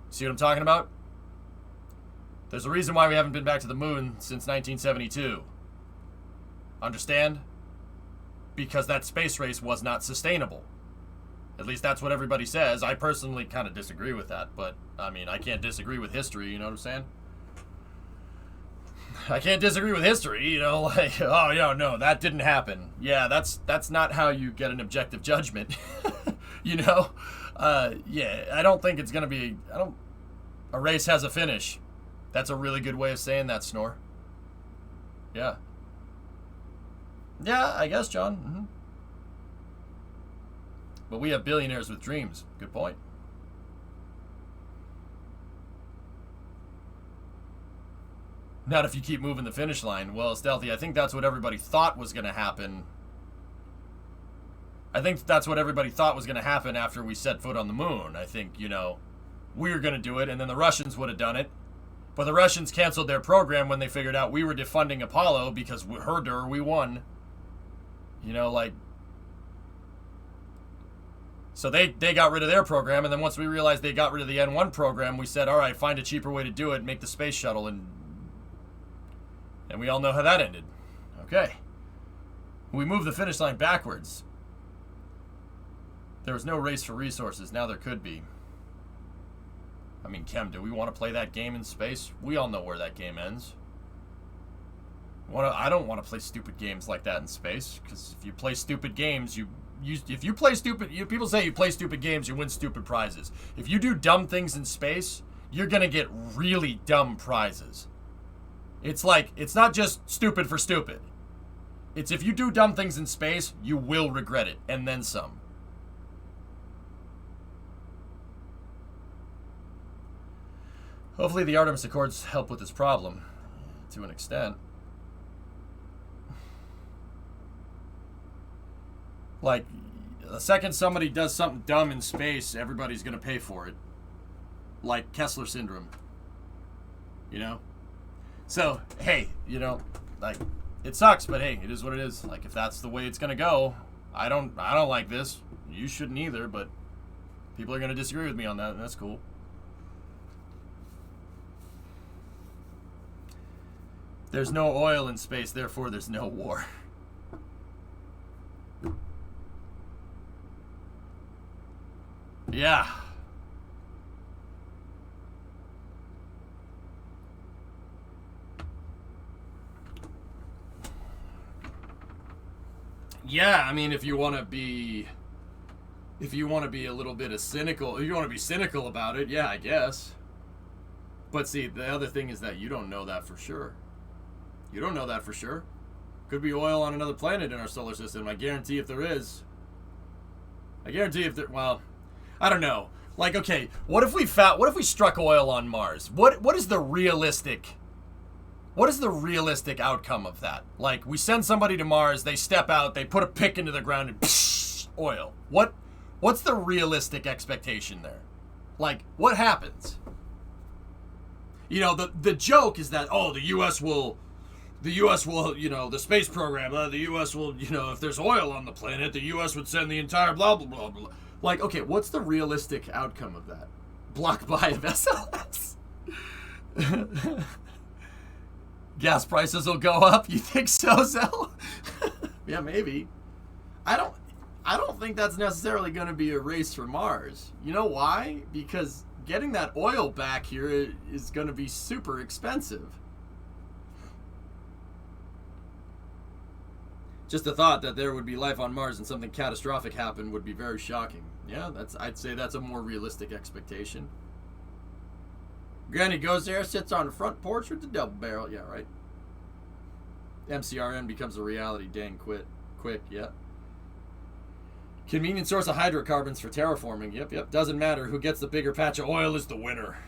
S2: See what I'm talking about? There's a reason why we haven't been back to the moon since 1972. Understand? Because that space race was not sustainable. At least that's what everybody says. I personally kind of disagree with that, but, I mean, I can't disagree with history, you know what I'm saying? I can't disagree with history, you know, like, oh, yeah, no, that didn't happen. Yeah, that's not how you get an objective judgment, you know? Yeah, I don't think it's going to be, a race has a finish. That's a really good way of saying that, Snore. Yeah. Yeah, I guess, John. Mm-hmm. But we have billionaires with dreams. Good point. Not if you keep moving the finish line. Well, Stealthy, I think that's what everybody thought was going to happen. I think that's what everybody thought was going to happen after we set foot on the moon. I think, you know, we were going to do it, and then the Russians would have done it. But the Russians canceled their program when they figured out we were defunding Apollo because we won. You know, like... So they got rid of their program, and then once we realized they got rid of the N1 program, we said, all right, find a cheaper way to do it, make the space shuttle, and we all know how that ended. Okay. We moved the finish line backwards. There was no race for resources. Now there could be. I mean, Kem, do we want to play that game in space? We all know where that game ends. I don't want to play stupid games like that in space, because if you play stupid games, people say you play stupid games, you win stupid prizes. If you do dumb things in space, you're going to get really dumb prizes. It's like, it's not just stupid for stupid. It's if you do dumb things in space, you will regret it, and then some. Hopefully the Artemis Accords help with this problem, to an extent. Like, the second somebody does something dumb in space, everybody's going to pay for it. Like Kessler syndrome. You know? So, hey, you know, like, it sucks, but hey, it is what it is. Like, if that's the way it's going to go, I don't like this. You shouldn't either, but people are going to disagree with me on that, and that's cool. There's no oil in space, therefore there's no war. Yeah. Yeah, I mean, if you want to be a little bit of cynical, if you want to be cynical about it, yeah, I guess. But see, the other thing is that you don't know that for sure. You don't know that for sure. Could be oil on another planet in our solar system. I guarantee if there is. Well, I don't know. Like, okay, what if we struck oil on Mars? What is the realistic outcome of that? Like, we send somebody to Mars, they step out, they put a pick into the ground, and psh, oil. What's the realistic expectation there? Like, what happens? You know, the joke is that, oh, the U.S. will, you know, the space program, the U.S. will, you know, if there's oil on the planet, the U.S. would send the entire blah, blah, blah, blah. Like, okay, what's the realistic outcome of that? Block buy of SLS? Gas prices will go up? You think so, Zell? Yeah, maybe. I don't think that's necessarily going to be a race for Mars. You know why? Because getting that oil back here is going to be super expensive. Just the thought that there would be life on Mars and something catastrophic happened would be very shocking. Yeah, I'd say that's a more realistic expectation. Granny goes there, sits on the front porch with the double barrel. Yeah, right. MCRN becomes a reality. Dang, quick, yeah. Convenient source of hydrocarbons for terraforming. Yep. Doesn't matter. Who gets the bigger patch of oil is the winner.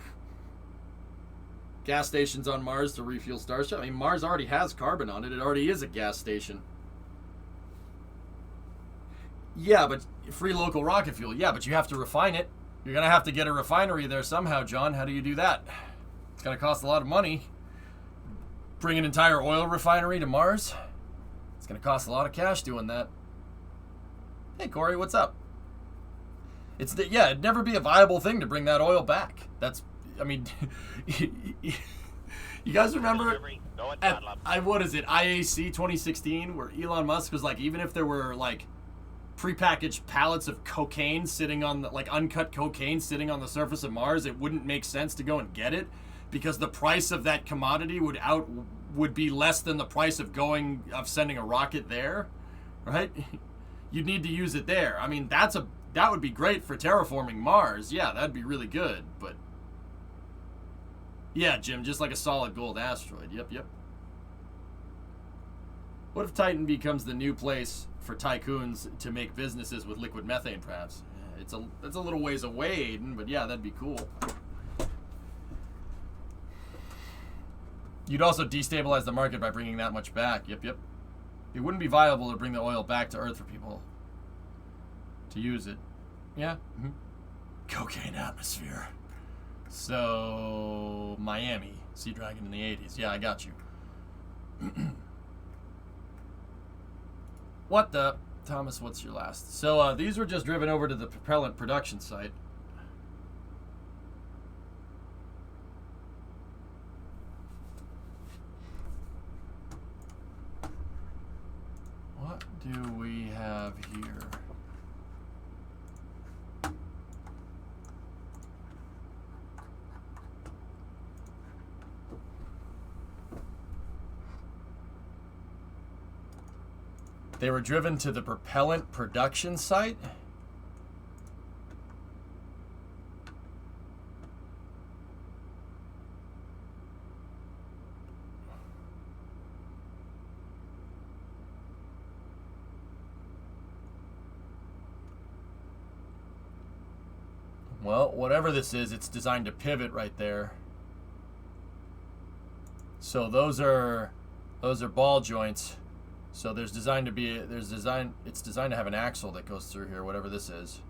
S2: Gas stations on Mars to refuel Starship. I mean, Mars already has carbon on it. It already is a gas station. Yeah, but free local rocket fuel. Yeah, but you have to refine it. You're going to have to get a refinery there somehow, John. How do you do that? It's going to cost a lot of money. Bring an entire oil refinery to Mars? It's going to cost a lot of cash doing that. Hey, Corey, what's up? It'd never be a viable thing to bring that oil back. I mean, you guys remember at what is it, IAC 2016, where Elon Musk was like, even if there were like prepackaged pallets of cocaine sitting on the, like uncut cocaine sitting on the surface of Mars, it wouldn't make sense to go and get it because the price of that commodity would be less than the price of sending a rocket there, right? You'd need to use it there. I mean, that would be great for terraforming Mars. Yeah, that'd be really good, but yeah, Jim, just like a solid gold asteroid. Yep. What if Titan becomes the new place for tycoons to make businesses with liquid methane, perhaps? It's a little ways away, Aiden, but yeah, that'd be cool. You'd also destabilize the market by bringing that much back. Yep, yep. It wouldn't be viable to bring the oil back to Earth for people to use it. Yeah. Mm-hmm. Cocaine atmosphere. So, Miami. Sea Dragon in the 80s. Yeah, I got you. What the? Thomas, what's your last? So, these were just driven over to the propellant production site. What do we have here? They were driven to the propellant production site? Well, whatever this is, it's designed to pivot right there. So those are ball joints. So it's designed to have an axle that goes through here, whatever this is.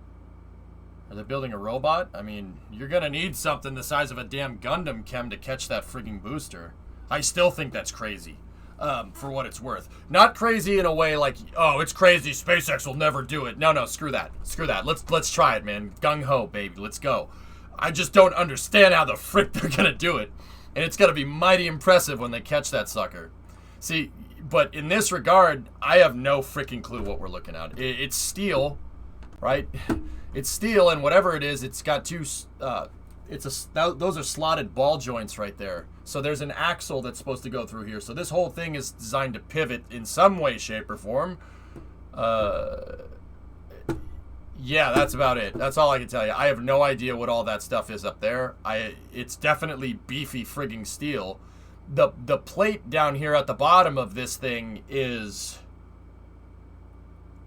S2: Are they building a robot? I mean, you're gonna need something the size of a damn Gundam chem to catch that frigging booster. I still think that's crazy, for what it's worth. Not crazy in a way like, oh, it's crazy, SpaceX will never do it. No, screw that. Screw that. Let's try it, man. Gung-ho, baby. Let's go. I just don't understand how the frick they're gonna do it. And it's gonna be mighty impressive when they catch that sucker. See, but in this regard, I have no freaking clue what we're looking at. It's steel, right? It's steel, and whatever it is, it's got two. Those are slotted ball joints right there. So there's an axle that's supposed to go through here. So this whole thing is designed to pivot in some way, shape, or form. Yeah, that's about it. That's all I can tell you. I have no idea what all that stuff is up there. It's definitely beefy frigging steel. The plate down here at the bottom of this thing is,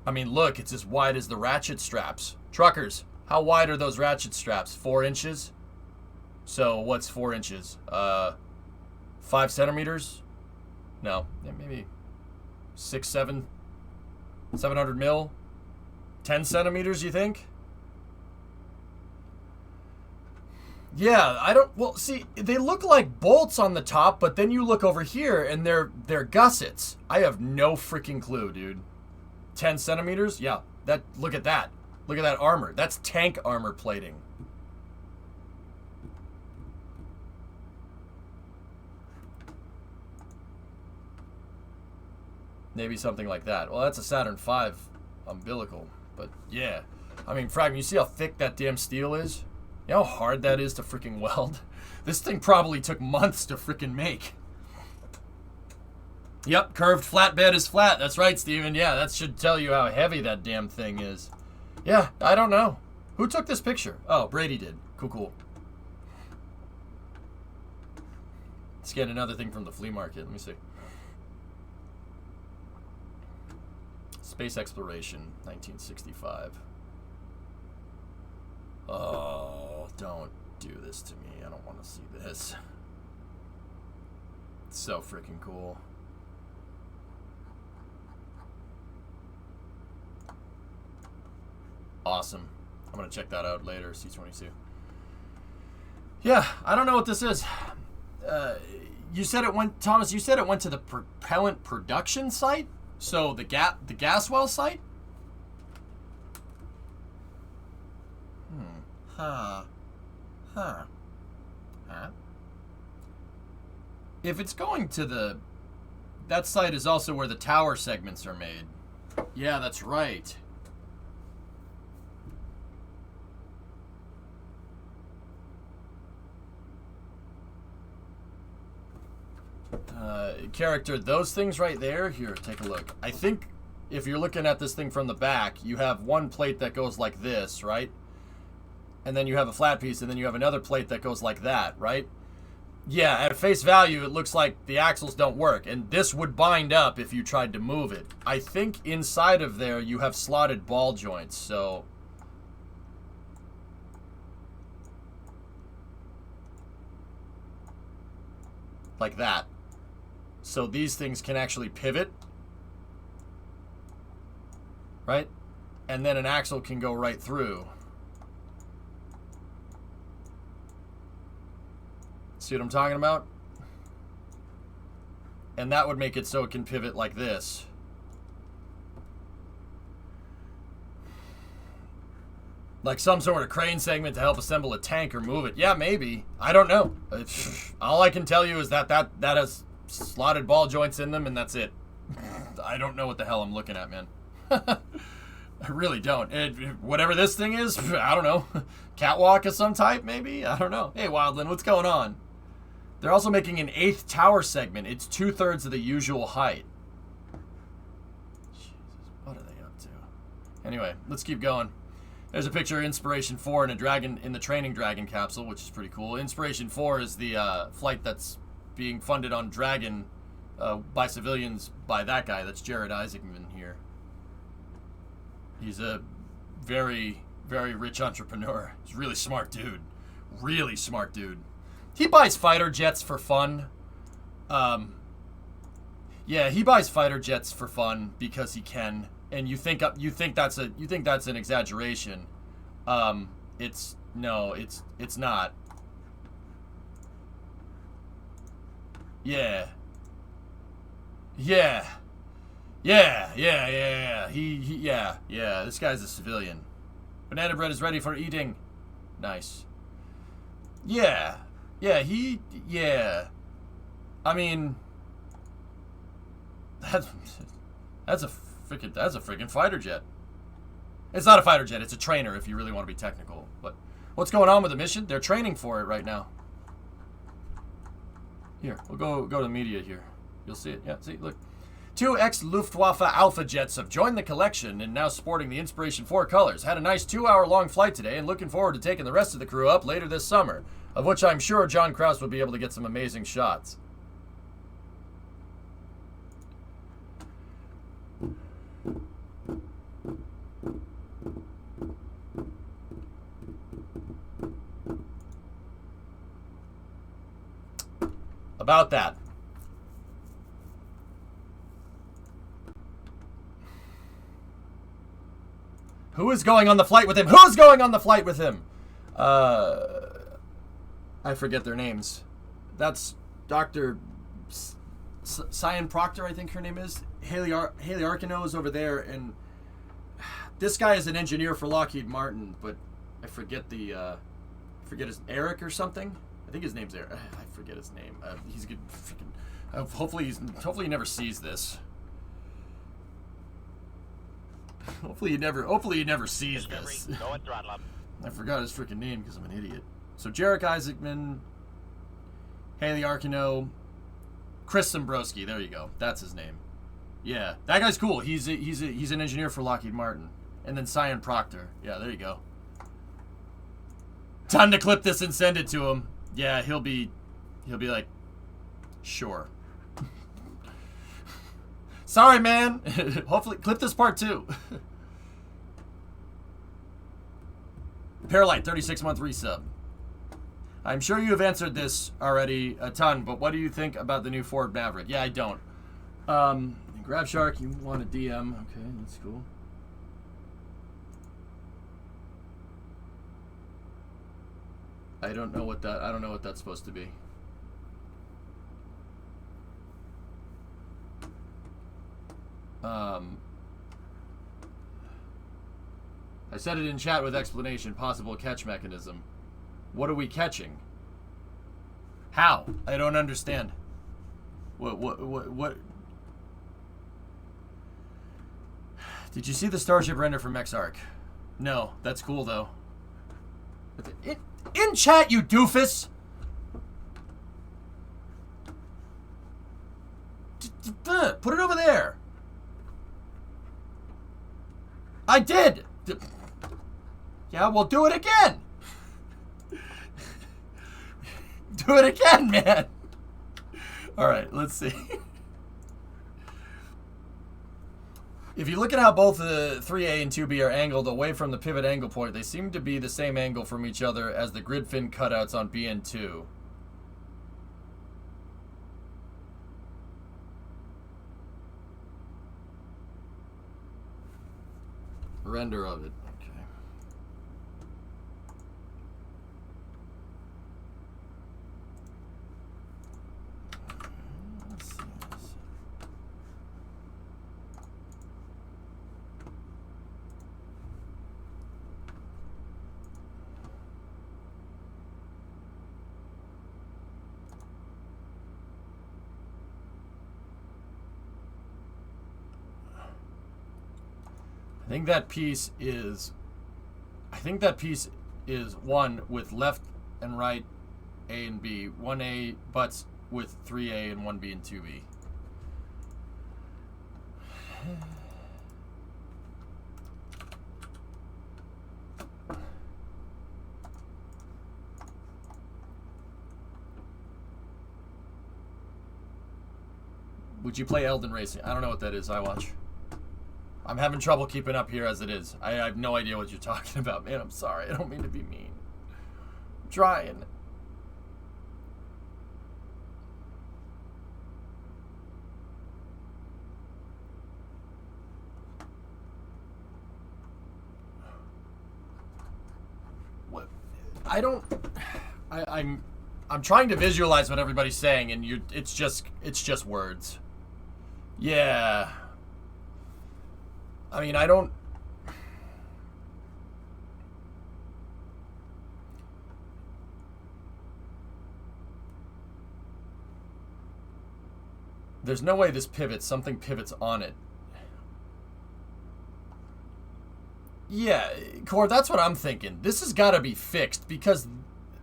S2: I mean, look, it's as wide as the ratchet straps. Truckers, how wide are those ratchet straps? 4 inches? So what's 4 inches? 5 centimeters? No, yeah, maybe 700 mil? 10 centimeters, you think? Yeah, well, see, they look like bolts on the top, but then you look over here and they're gussets. I have no freaking clue, dude. 10 centimeters? Yeah, look at that. Look at that armor. That's tank armor plating. Maybe something like that. Well, that's a Saturn V umbilical, but yeah. I mean, Fragment, you see how thick that damn steel is? You know how hard that is to freaking weld? This thing probably took months to freaking make. Yep, curved flatbed is flat. That's right, Steven. Yeah, that should tell you how heavy that damn thing is. Yeah, I don't know. Who took this picture? Oh, Brady did. Cool. Let's get another thing from the flea market. Let me see. Space exploration, 1965. Oh, don't do this to me. I don't want to see this. It's so freaking cool. Awesome. I'm going to check that out later, C-22. Yeah, I don't know what this is. You said it went, Thomas, you said it went to the propellant production site? So the gas well site? Huh. If it's going to that site is also where the tower segments are made. Yeah, that's right. Character, those things right there, here, take a look. I think if you're looking at this thing from the back, you have one plate that goes like this, right? And then you have a flat piece, and then you have another plate that goes like that, right? Yeah, at face value, it looks like the axles don't work, and this would bind up if you tried to move it. I think inside of there, you have slotted ball joints, so... like that. so these things can actually pivot, right? And then an axle can go right through. See what I'm talking about? And that would make it so it can pivot like this. Like some sort of crane segment to help assemble a tank or move it. Yeah, maybe. I don't know. All I can tell you is that has slotted ball joints in them, and that's it. I don't know what the hell I'm looking at, man. I really don't. Whatever this thing is, I don't know. Catwalk of some type, maybe? I don't know. Hey, Wildland, what's going on? They're also making an 8th tower segment. It's 2/3 of the usual height. Jesus, what are they up to? Anyway, let's keep going. There's a picture of Inspiration 4 in a dragon in the training Dragon capsule, which is pretty cool. Inspiration 4 is the flight that's being funded on Dragon by civilians by that guy. That's Jared Isaacman here. He's a very, very rich entrepreneur. He's a really smart dude. Really smart dude. He buys fighter jets for fun. Yeah, he buys fighter jets for fun because he can. And you think that's an exaggeration. It's not. Yeah. Yeah. This guy's a civilian. Banana bread is ready for eating. Nice. Yeah. I mean, that's a freaking fighter jet. It's not a fighter jet. It's a trainer, if you really want to be technical. But what's going on with the mission? They're training for it right now. Here, we'll go to media here. You'll see it. Yeah, see, look. 2 ex-Luftwaffe Alpha jets have joined the collection and now sporting the Inspiration 4 colors. Had a nice 2-hour-long flight today and looking forward to taking the rest of the crew up later this summer, of which I'm sure John Krause will be able to get some amazing shots. About that. Who is going on the flight with him? Who's going on the flight with him? I forget their names. That's Dr. Cyan Proctor, I think her name is. Haley Arkino is over there, and this guy is an engineer for Lockheed Martin, but I forget his Eric or something. I think his name's Eric. I forget his name. He's good. Hopefully he never sees this. Hopefully he never sees this.
S5: Go and throttle up.
S2: I forgot his freaking name because I'm an idiot. So Jarek Isaacman, Haley Arkino, Chris Sombrowski. There you go. That's his name. Yeah, that guy's cool. He's an engineer for Lockheed Martin. And then Cyan Proctor. Yeah, there you go. Time to clip this and send it to him. Yeah, he'll be like, sure. Sorry, man. Hopefully, clip this part too. Paralight, 36-month resub. I'm sure you have answered this already a ton, but what do you think about the new Ford Maverick? Yeah, I don't. Grab Shark, you want a DM? Okay, that's cool. I don't know what that's supposed to be. I said it in chat with explanation, possible catch mechanism. What are we catching? How? I don't understand. What? Did you see the Starship render from Mexarch? No, that's cool though. In chat, you doofus! Put it over there. I did! Yeah, well, do it again! Do it again, man! Alright, let's see. If you look at how both the 3A and 2B are angled away from the pivot angle point, they seem to be the same angle from each other as the grid fin cutouts on BN2. render of it. Okay. Let's see this. I think that piece is one with left and right A and B, 1A butts with 3A and 1B and 2B. Would you play Elden Racing? I don't know what that is. I watch. I'm having trouble keeping up here as it is. I have no idea what you're talking about, man. I'm sorry. I don't mean to be mean. I'm trying. What? I'm trying to visualize what everybody's saying, and it's just words. Yeah. I mean, I don't... There's no way this pivots. Something pivots on it. Yeah, Core, that's what I'm thinking. This has got to be fixed because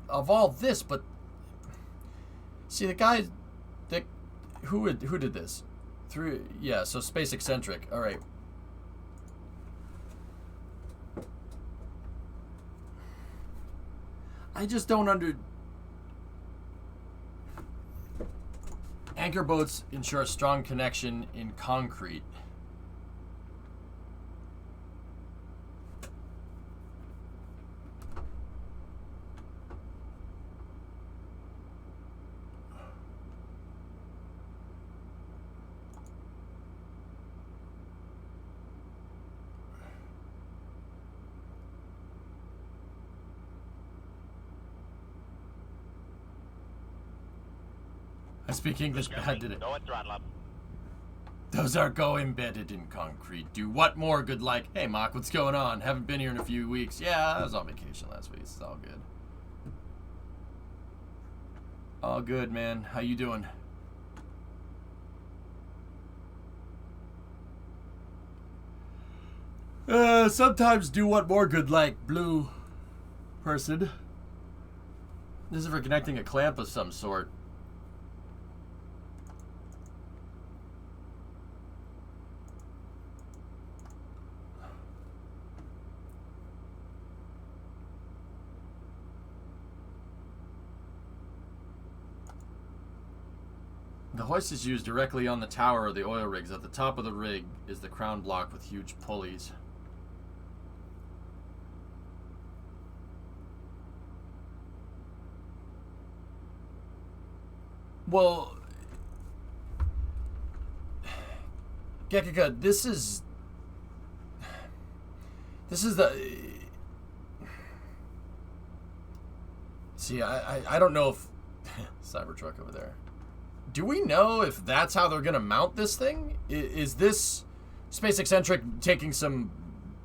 S2: of all this, but... See, the guy... Who did this? Yeah, so Space Eccentric. All right. I just don't Anchor boats ensure a strong connection in concrete. I speak English bad today. Those are go embedded in concrete. Do what more good like? Hey, Mock, what's going on? Haven't been here in a few weeks. Yeah, I was on vacation last week. It's all good. All good, man. How you doing? Sometimes do what more good like, blue person. This is for connecting a clamp of some sort. The hoist is used directly on the tower of the oil rigs. At the top of the rig is the crown block with huge pulleys. Well, Gekika, this is the... See, I don't know if... Cybertruck over there. Do we know if that's how they're going to mount this thing? Is this Space Eccentric taking some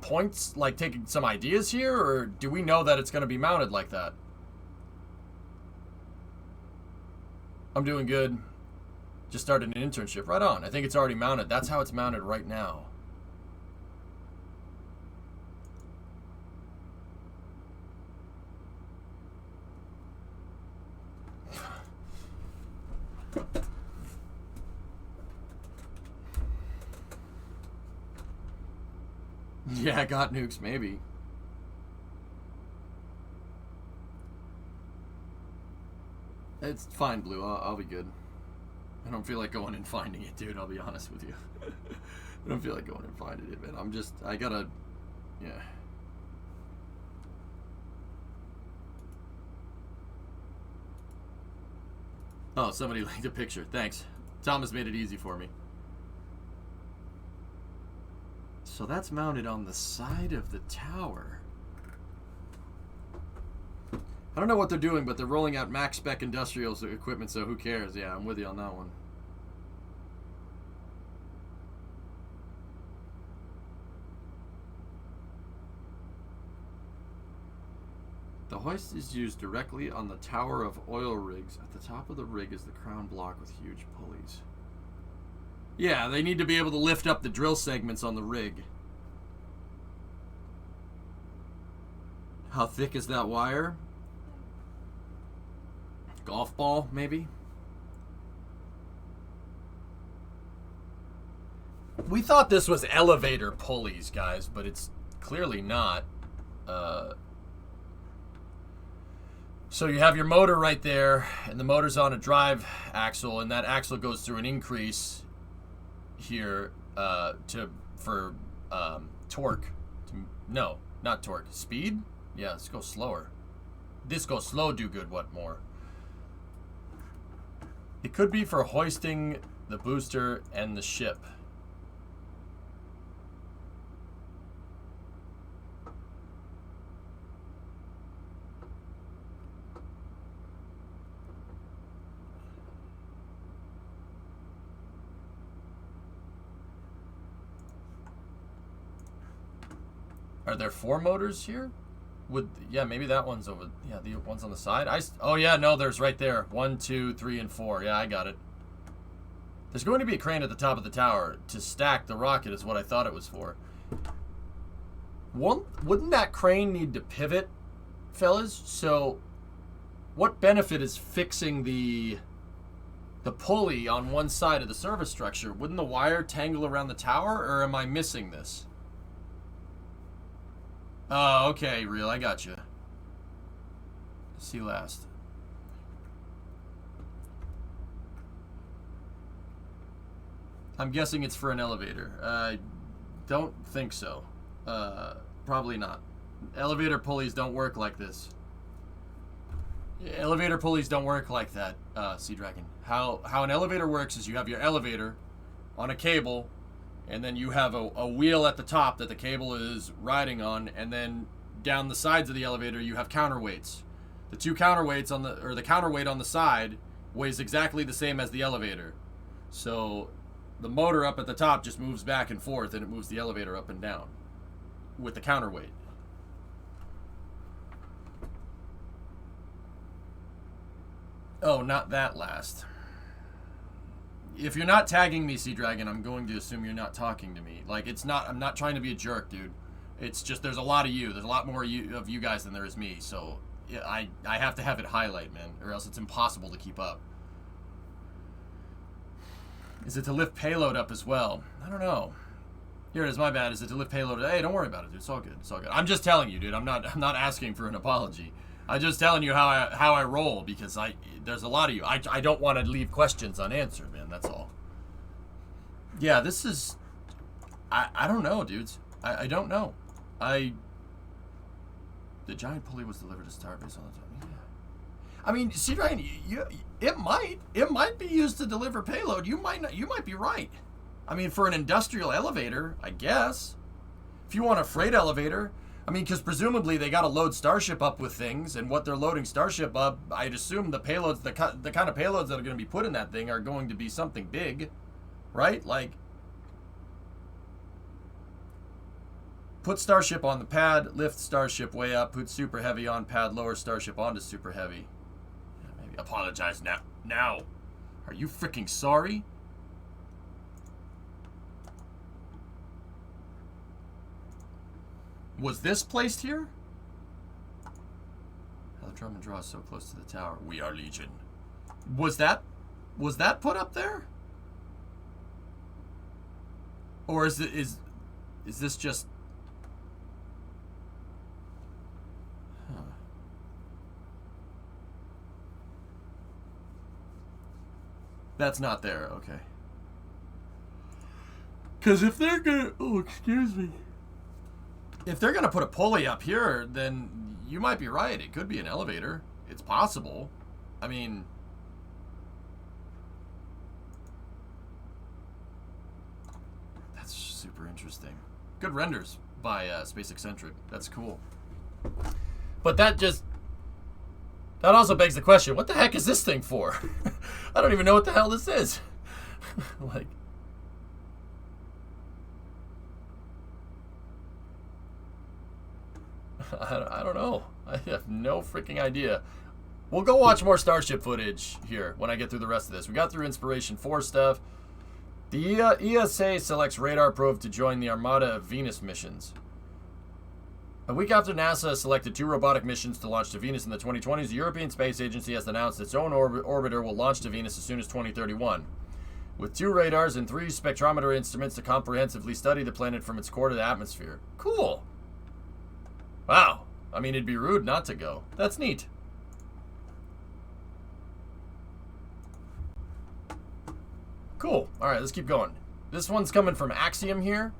S2: points, like taking some ideas here? Or do we know that it's going to be mounted like that? I'm doing good. Just started an internship. Right on. I think it's already mounted. That's how it's mounted right now. Yeah, I got nukes, maybe. It's fine, Blue. I'll be good. I don't feel like going and finding it, dude. I'll be honest with you. I don't feel like going and finding it, man. I gotta, yeah. Oh, somebody linked a picture. Thanks. Thomas made it easy for me. So that's mounted on the side of the tower. I don't know what they're doing, but they're rolling out max spec industrial equipment, so who cares? Yeah, I'm with you on that one. The hoist is used directly on the tower of oil rigs. At the top of the rig is the crown block with huge pulleys. Yeah, they need to be able to lift up the drill segments on the rig. How thick is that wire? Golf ball, maybe? We thought this was elevator pulleys, guys, but it's clearly not. So you have your motor right there, and the motor's on a drive axle, and that axle goes through an increase here for torque. No, not torque. Speed? Yeah, let's go slower. This goes slow, do good, what more? It could be for hoisting the booster and the ship. Are there 4 motors here? Yeah, maybe that one's over. Yeah, the one's on the side. Oh yeah, no, there's right there. 1, 2, 3, and 4. Yeah, I got it. There's going to be a crane at the top of the tower to stack the rocket, is what I thought it was for. Wouldn't that crane need to pivot, fellas? So, what benefit is fixing the pulley on one side of the service structure? Wouldn't the wire tangle around the tower, or am I missing this? Oh, okay, real. I got you. See last. I'm guessing it's for an elevator. I don't think so. Probably not. Elevator pulleys don't work like this. Elevator pulleys don't work like that, Sea Dragon. How an elevator works is you have your elevator on a cable, and then you have a wheel at the top that the cable is riding on, and then down the sides of the elevator you have counterweights. The two counterweights the counterweight on the side weighs exactly the same as the elevator. So the motor up at the top just moves back and forth, and it moves the elevator up and down with the counterweight. Oh, not that last. If you're not tagging me, Sea Dragon, I'm going to assume you're not talking to me. Like, it's not, I'm not trying to be a jerk, dude. It's just, there's a lot of you. There's a lot more of you guys than there is me. So, yeah, I have to have it highlight, man, or else it's impossible to keep up. Is it to lift payload up as well? I don't know. Here it is, my bad. Is it to lift payload? Hey, don't worry about it, dude. It's all good. It's all good. I'm just telling you, dude. I'm not asking for an apology. I'm just telling you how I roll, because there's a lot of you. I don't want to leave questions unanswered, man. That's all. Yeah, this is... I don't know, dudes. I don't know. The giant pulley was delivered to Starbase on the time. Yeah. I mean, see, Ryan, it might be used to deliver payload. You might be right. I mean, for an industrial elevator, I guess. If you want a freight elevator, I mean, because presumably they got to load Starship up with things, and what they're loading Starship up, I'd assume the payloads, the kind of payloads that are going to be put in that thing are going to be something big, right? Like, put Starship on the pad, lift Starship way up, put Super Heavy on pad, lower Starship onto Super Heavy. Yeah, maybe apologize now. Now, are you freaking sorry? Was this placed here? How the drum and draw is so close to the tower. We are Legion. Was that put up there? Or is this just... Huh. That's not there, okay. Because if they're gonna... Oh, excuse me. If they're going to put a pulley up here, then you might be right. It could be an elevator. It's possible. I mean... That's super interesting. Good renders by Space Eccentric. That's cool. But that also begs the question, what the heck is this thing for? I don't even know what the hell this is. Like, I don't know. I have no freaking idea. We'll go watch more Starship footage here when I get through the rest of this. We got through Inspiration 4 stuff. The ESA selects radar probe to join the Armada of Venus missions. A week after NASA selected 2 robotic missions to launch to Venus in the 2020s, the European Space Agency has announced its own orbiter will launch to Venus as soon as 2031. With 2 radars and 3 spectrometer instruments to comprehensively study the planet from its core to the atmosphere. Cool. Wow. I mean, it'd be rude not to go. That's neat. Cool. All right, let's keep going. This one's coming from Axiom here.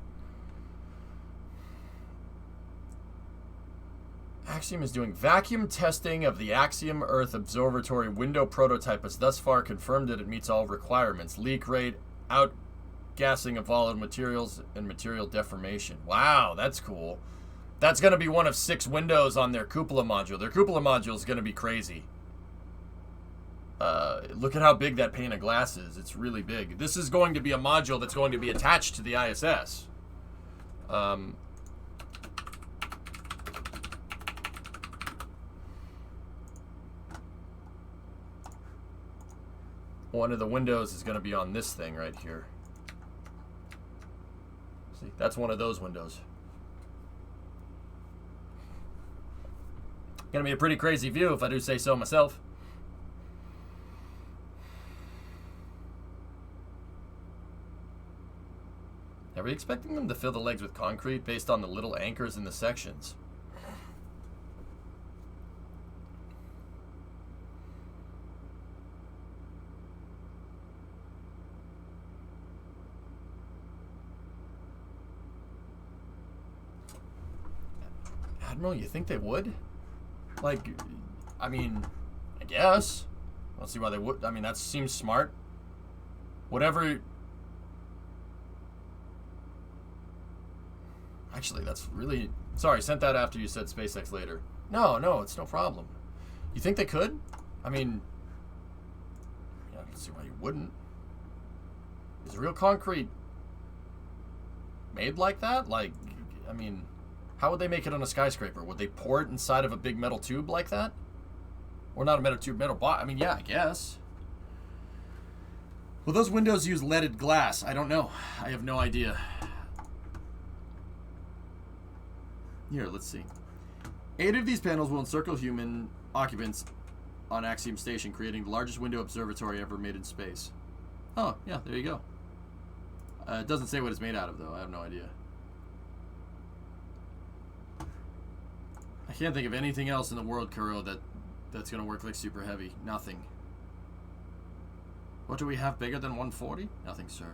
S2: Axiom is doing vacuum testing of the Axiom Earth Observatory window prototype has thus far confirmed that it meets all requirements. Leak rate, outgassing of volatile materials, and material deformation. Wow, that's cool. That's going to be one of 6 windows on their cupola module. Their cupola module is going to be crazy. Look at how big that pane of glass is. It's really big. This is going to be a module that's going to be attached to the ISS. One of the windows is going to be on this thing right here. See, that's one of those windows. Gonna be a pretty crazy view if I do say so myself. Are we expecting them to fill the legs with concrete based on the little anchors in the sections? Admiral, you think they would? Like, I mean, I guess. I don't see why they would. I mean, that seems smart. Whatever. Actually, that's really... Sorry, sent that after you said SpaceX later. No, it's no problem. You think they could? I mean... Yeah, I don't see why you wouldn't. Is real concrete made like that? Like, I mean... How would they make it on a skyscraper? Would they pour it inside of a big metal tube like that? Or not a metal tube, metal box? I mean, yeah, I guess. Will those windows use leaded glass? I don't know. I have no idea. Here, let's see. 8 of these panels will encircle human occupants on Axiom Station, creating the largest window observatory ever made in space. Oh, yeah, there you go. It doesn't say what it's made out of, though. I have no idea. I can't think of anything else in the world, Kuro, that's going to work like super heavy. Nothing. What do we have bigger than 140? Nothing, sir.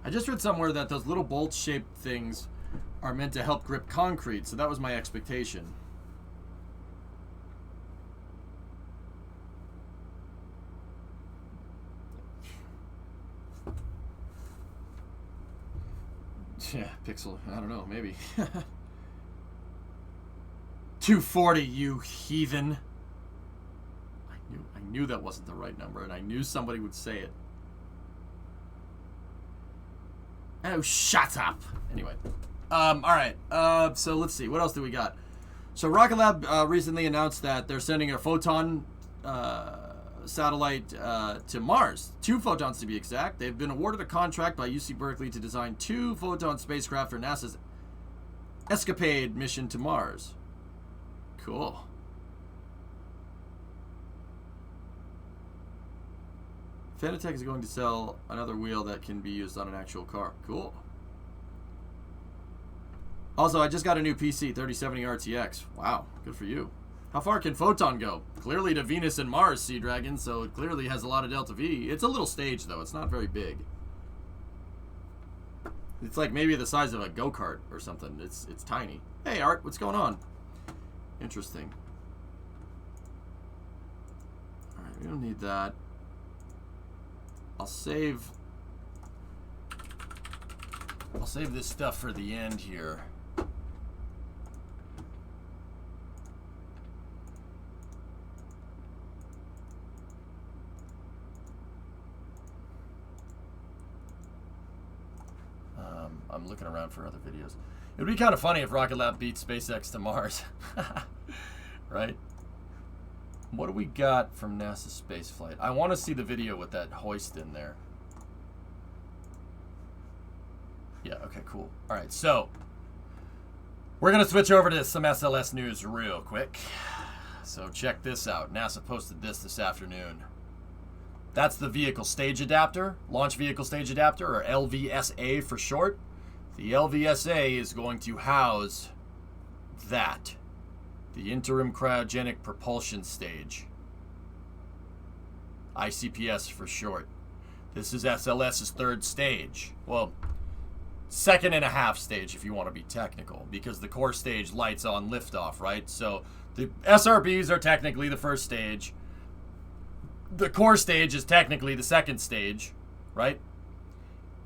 S2: I just read somewhere that those little bolt-shaped things are meant to help grip concrete, so that was my expectation. Yeah, Pixel. I don't know. Maybe. 240, you heathen. I knew that wasn't the right number, and I knew somebody would say it. Oh, shut up. Anyway. All right. So let's see. What else do we got? So Rocket Lab recently announced that they're sending a Photon satellite to Mars. 2 photons to be exact. They've been awarded a contract by UC Berkeley to design 2 Photon spacecraft for NASA's Escapade mission to Mars. Cool. Fanatec is going to sell another wheel that can be used on an actual car. Cool. Also, I just got a new PC, 3070 RTX. Wow, good for you. How far can Photon go? Clearly to Venus and Mars, Sea Dragon, so it clearly has a lot of Delta V. It's a little stage, though. It's not very big. It's like maybe the size of a go-kart or something. It's tiny. Hey, Art, what's going on? Interesting. All We don't need that. I'll save this stuff for the end here. I'm looking around for other videos. It would be kind of funny if Rocket Lab beat SpaceX to Mars. Right? What do we got from NASA spaceflight? I want to see the video with that hoist in there. Yeah, okay, cool. All right, so we're going to switch over to some SLS news real quick. So check this out. NASA posted this afternoon. That's the vehicle stage adapter, launch vehicle stage adapter, or LVSA for short. The LVSA is going to house that, the interim cryogenic propulsion stage. ICPS for short. This is SLS's third stage. Well, second and a half stage if you want to be technical, because the core stage lights on liftoff, right? So the SRBs are technically the first stage. The core stage is technically the second stage, right?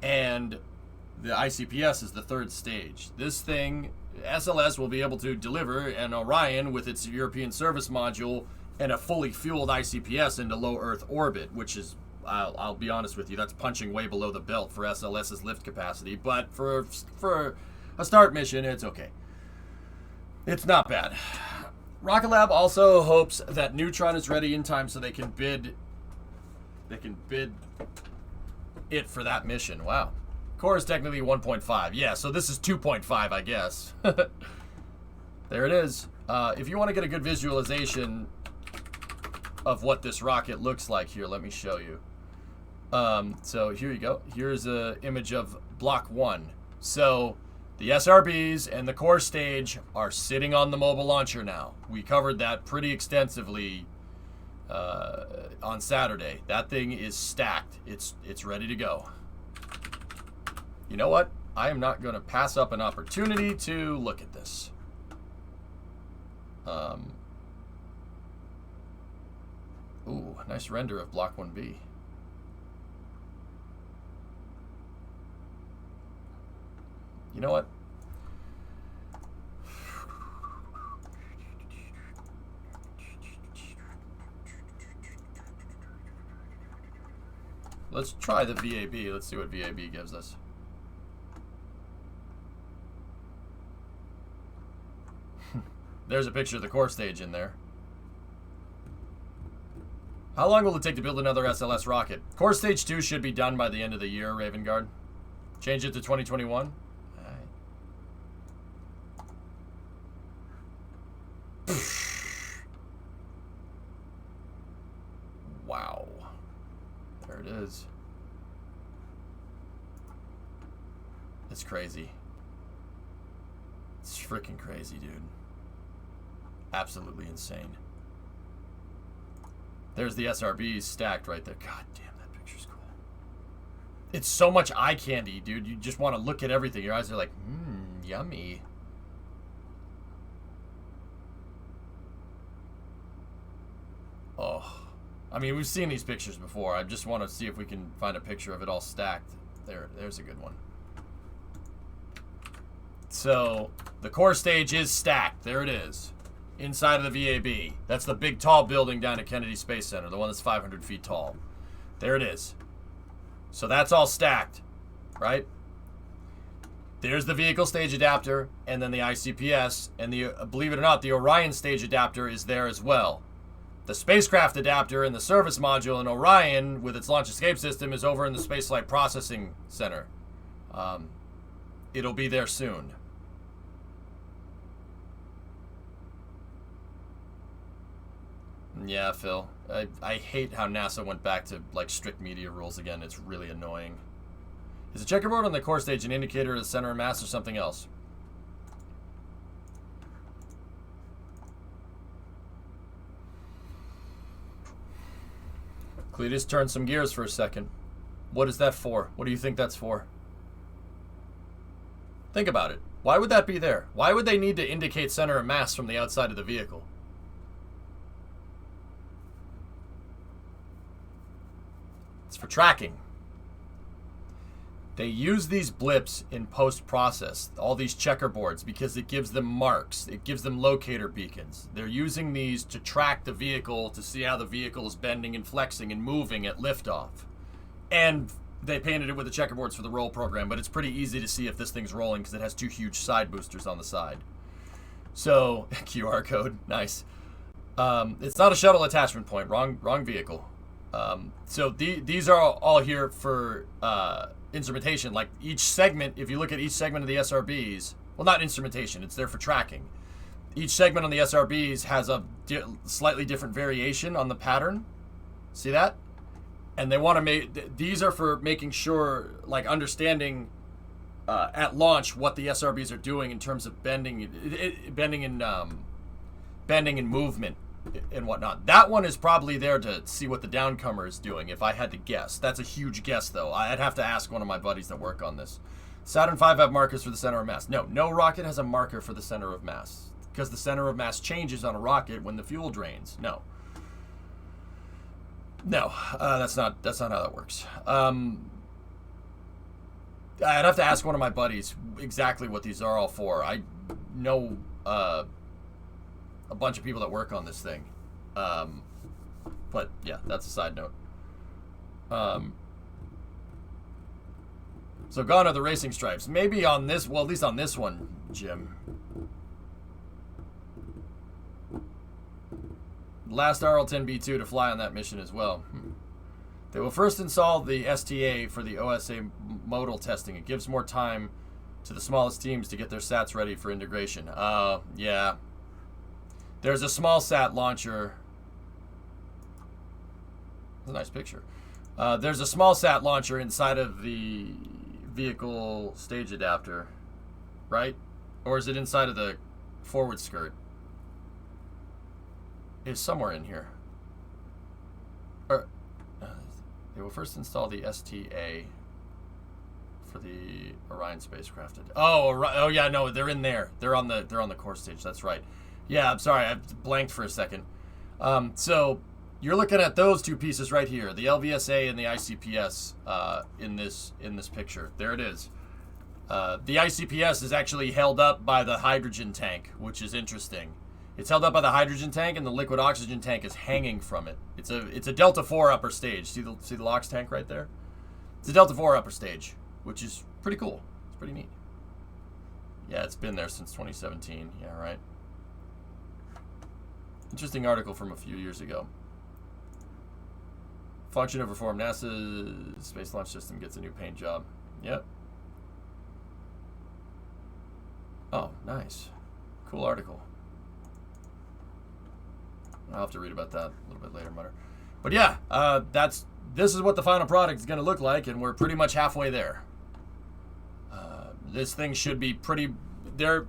S2: And the ICPS is the third stage. This thing, SLS will be able to deliver an Orion with its European service module and a fully fueled ICPS into low Earth orbit, which is, I'll be honest with you, that's punching way below the belt for SLS's lift capacity. But for a start mission, it's okay. It's not bad. Rocket Lab also hopes that Neutron is ready in time so they can bid it for that mission. Wow. Core is technically 1.5. Yeah, so this is 2.5, I guess. There it is. If you want to get a good visualization of what this rocket looks like here, let me show you. So here you go. Here's an image of Block 1. So the SRBs and the core stage are sitting on the mobile launcher now. We covered that pretty extensively on Saturday. That thing is stacked. It's ready to go. You know what? I am not going to pass up an opportunity to look at this. Ooh, nice render of Block 1B. You know what? Let's try the VAB. Let's see what VAB gives us. There's a picture of the core stage in there. How long will it take to build another SLS rocket? Core stage 2 should be done by the end of the year, Raven Guard. Change it to 2021. Wow. There it is. It's crazy. It's freaking crazy, dude. Absolutely insane. There's the SRBs stacked right there. God damn, that picture's cool. It's so much eye candy, dude. You just want to look at everything. Your eyes are like, yummy. Oh. I mean, we've seen these pictures before. I just want to see if we can find a picture of it all stacked. There's a good one. So, the core stage is stacked. There it is. Inside of the VAB. That's the big tall building down at Kennedy Space Center, the one that's 500 feet tall. There it is. So that's all stacked, right? There's the vehicle stage adapter, and then the ICPS, and the believe it or not, the Orion stage adapter is there as well. The spacecraft adapter and the service module in Orion with its launch escape system is over in the Spaceflight Processing Center. It'll be there soon. Yeah, Phil. I hate how NASA went back to like strict media rules again. It's really annoying. Is the checkerboard on the core stage an indicator of the center of mass or something else? Cletus turned some gears for a second. What is that for? What do you think that's for? Think about it. Why would that be there? Why would they need to indicate center of mass from the outside of the vehicle? It's for tracking. They use these blips in post-process, all these checkerboards, because it gives them marks. It gives them locator beacons. They're using these to track the vehicle, to see how the vehicle is bending and flexing and moving at liftoff. And they painted it with the checkerboards for the roll program, but it's pretty easy to see if this thing's rolling because it has 2 huge side boosters on the side. So, QR code, nice. It's not a shuttle attachment point, wrong vehicle. So these are all here for instrumentation. Like each segment, if you look at each segment of the SRBs, well, not instrumentation, it's there for tracking. Each segment on the SRBs has a slightly different variation on the pattern. See that? And they want to make, these are for making sure, like understanding at launch what the SRBs are doing in terms of bending and movement and whatnot. That one is probably there to see what the downcomer is doing, if I had to guess. That's a huge guess, though. I'd have to ask one of my buddies that work on this. Saturn V have markers for the center of mass. No rocket has a marker for the center of mass, because the center of mass changes on a rocket when the fuel drains. No, that's not how that works. I'd have to ask one of my buddies exactly what these are all for. I know a bunch of people that work on this thing. But yeah, that's a side note. So gone are the racing stripes. Maybe on this, well, at least on this one, Jim. Last RL-10B2 to fly on that mission as well. They will first install the STA for the OSA modal testing. It gives more time to the smallest teams to get their sats ready for integration. Yeah. There's a small sat launcher. That's a nice picture. There's a small sat launcher inside of the vehicle stage adapter, right? Or is it inside of the forward skirt? It's somewhere in here. Or, they will first install the STA for the Orion spacecraft. Oh yeah, no, they're in there. They're on the core stage. That's right. Yeah, I'm sorry, I blanked for a second. So you're looking at those two pieces right here, the LVSA and the ICPS in this picture. There it is. The ICPS is actually held up by the hydrogen tank, which is interesting. It's held up by the hydrogen tank, and the liquid oxygen tank is hanging from it. It's a Delta IV upper stage. See the LOX tank right there? It's a Delta IV upper stage, which is pretty cool. It's pretty neat. Yeah, it's been there since 2017. Yeah, right. Interesting article from a few years ago. Function of reform. NASA Space Launch System gets a new paint job. Yep. Oh, nice. Cool article. I'll have to read about that a little bit later, Mutter. But yeah, this is what the final product is going to look like, and we're pretty much halfway there. This thing should be pretty... There,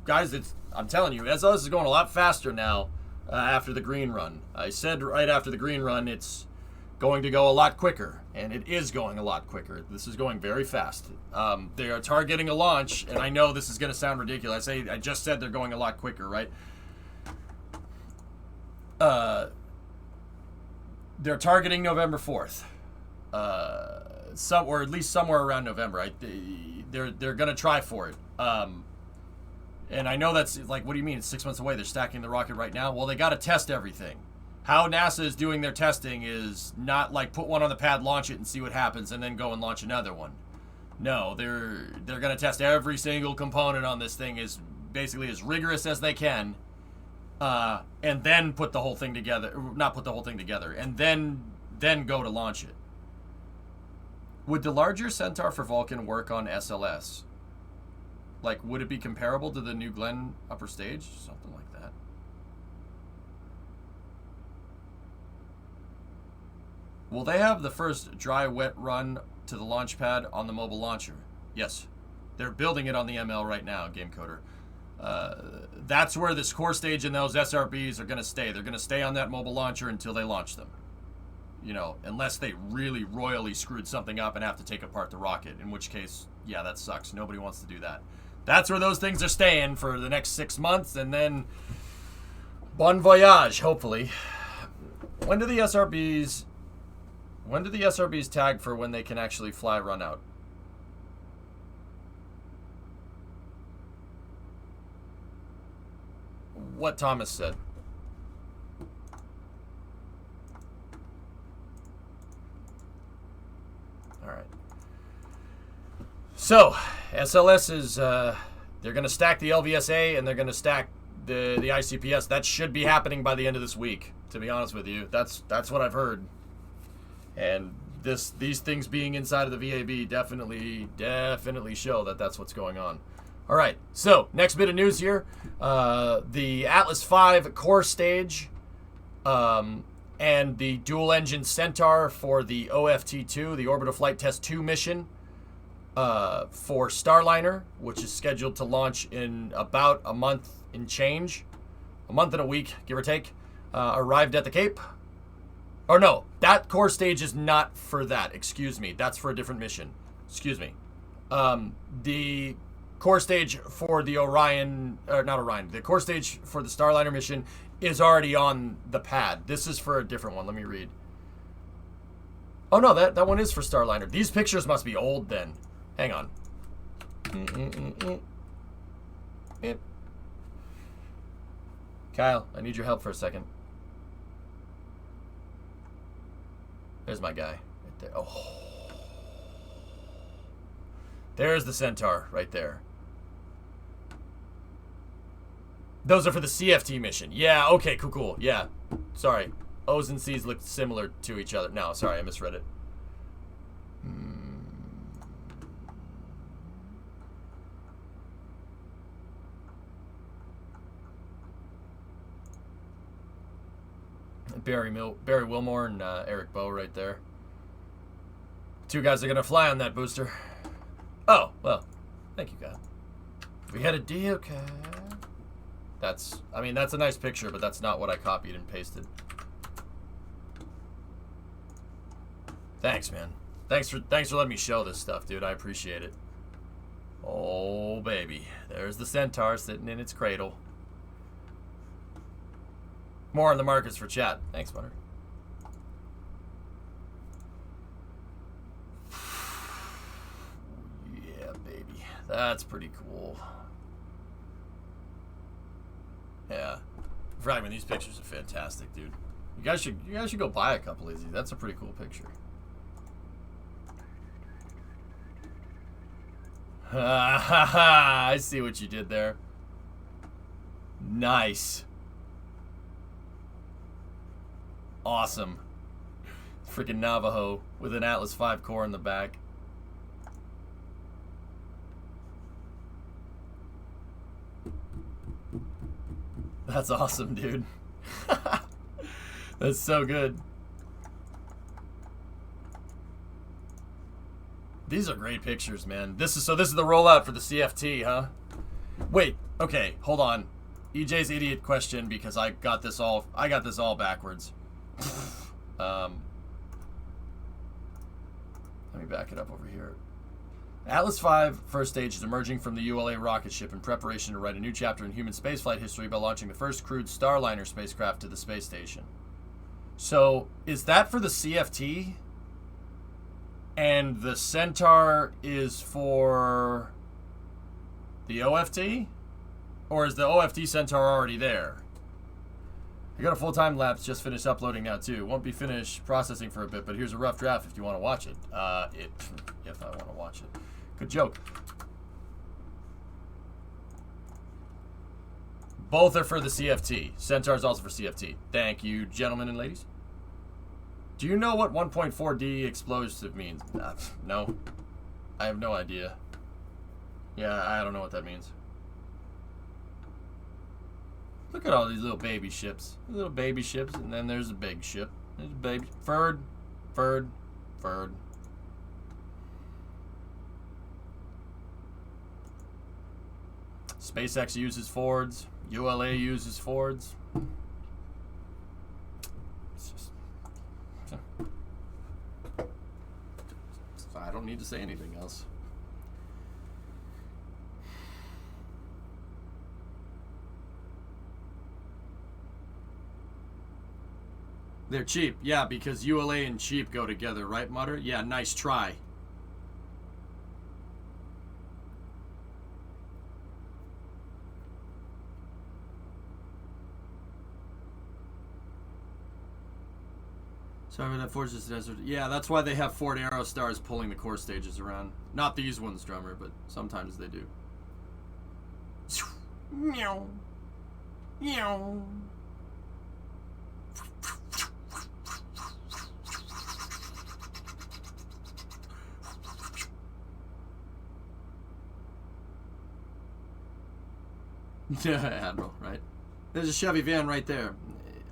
S2: guys, I'm telling you, SLS is going a lot faster now after the green run. I said right after the green run, it's going to go a lot quicker, and it is going a lot quicker. This is going very fast. They are targeting a launch, and I know this is going to sound ridiculous. I just said they're going a lot quicker, right? They're targeting November 4th, or at least somewhere around November. Right? They're gonna try for it. And I know that's like, what do you mean? It's 6 months away. They're stacking the rocket right now. Well, they got to test everything. How NASA is doing their testing is not like put one on the pad, launch it, and see what happens, and then go and launch another one. No, they're gonna test every single component on this thing as basically as rigorous as they can. And then put the whole thing together, not put the whole thing together, and then go to launch it. Would the larger Centaur for Vulcan work on SLS? Like, would it be comparable to the New Glenn upper stage? Something like that. Will they have the first dry wet run to the launch pad on the mobile launcher? Yes. They're building it on the ML right now, Game Coder. That's where this core stage and those SRBs are going to stay. They're going to stay on that mobile launcher until they launch them. You know, unless they really royally screwed something up and have to take apart the rocket, in which case, yeah, that sucks. Nobody wants to do that. That's where those things are staying for the next 6 months, and then bon voyage, hopefully. When do the SRBs When do the SRBs tag for when they can actually fly run out? What Thomas said. All right. So, SLS is, they're going to stack the LVSA and they're going to stack the ICPS. That should be happening by the end of this week, to be honest with you. That's what I've heard. And these things being inside of the VAB definitely show that that's what's going on. All right, so next bit of news here. The Atlas V core stage and the dual-engine Centaur for the OFT-2, the Orbital Flight Test 2 mission for Starliner, which is scheduled to launch in about a month and change. A month and a week, give or take. Arrived at the Cape. Or no, that core stage is not for that. Excuse me. That's for a different mission. Excuse me. The core stage for the Orion, or not Orion, the core stage for the Starliner mission is already on the pad. This is for a different one. Let me read. Oh no, that one is for Starliner. These pictures must be old then. Hang on. Kyle, I need your help for a second. There's my guy right there. Oh. There's the Centaur right there. Those are for the CFT mission. Yeah, okay, cool. Yeah. Sorry. O's and C's look similar to each other. No, sorry, I misread it. Barry Wilmore and Eric Bowe right there. Two guys are going to fly on that booster. Oh, well, thank you, God. We had a deal, okay. That's a nice picture, but that's not what I copied and pasted. Thanks, man. Thanks for letting me show this stuff, dude. I appreciate it. Oh, baby. There's the Centaur sitting in its cradle. More on the markers for chat. Thanks, Butter. Yeah, baby. That's pretty cool. Yeah. Fragment, these pictures are fantastic, dude. You guys should go buy a couple of these. That's a pretty cool picture. Ha ha ha! I see what you did there. Nice. Awesome. Freaking Navajo with an Atlas V core in the back. That's awesome, dude. That's so good. These are great pictures, man. This is the rollout for the CFT, huh? Wait, okay, hold on. EJ's idiot question, because I got this all backwards. Let me back it up over here. Atlas V first stage is emerging from the ULA rocket ship in preparation to write a new chapter in human spaceflight history by launching the first crewed Starliner spacecraft to the space station. So, is that for the CFT? And the Centaur is for the OFT? Or is the OFT Centaur already there? I got a full-time lapse, just finished uploading now too. Won't be finished processing for a bit, but here's a rough draft if you want to watch it. If I want to watch it. Good joke. Both are for the CFT. Centaur's also for CFT. Thank you, gentlemen and ladies. Do you know what 1.4D explosive means? No. I have no idea. Yeah, I don't know what that means. Look at all these little baby ships. Little baby ships, and then there's a big ship. There's a baby. Ferd. SpaceX uses Fords. ULA uses Fords. It's just... I don't need to say anything else. They're cheap. Yeah, because ULA and cheap go together, right, Mutter? Yeah, nice try. Sorry, that Fortress Desert. Yeah, that's why they have Ford Aerostars pulling the core stages around. Not these ones, drummer, but sometimes they do. Meow. Meow. Admiral, right? There's a Chevy van right there.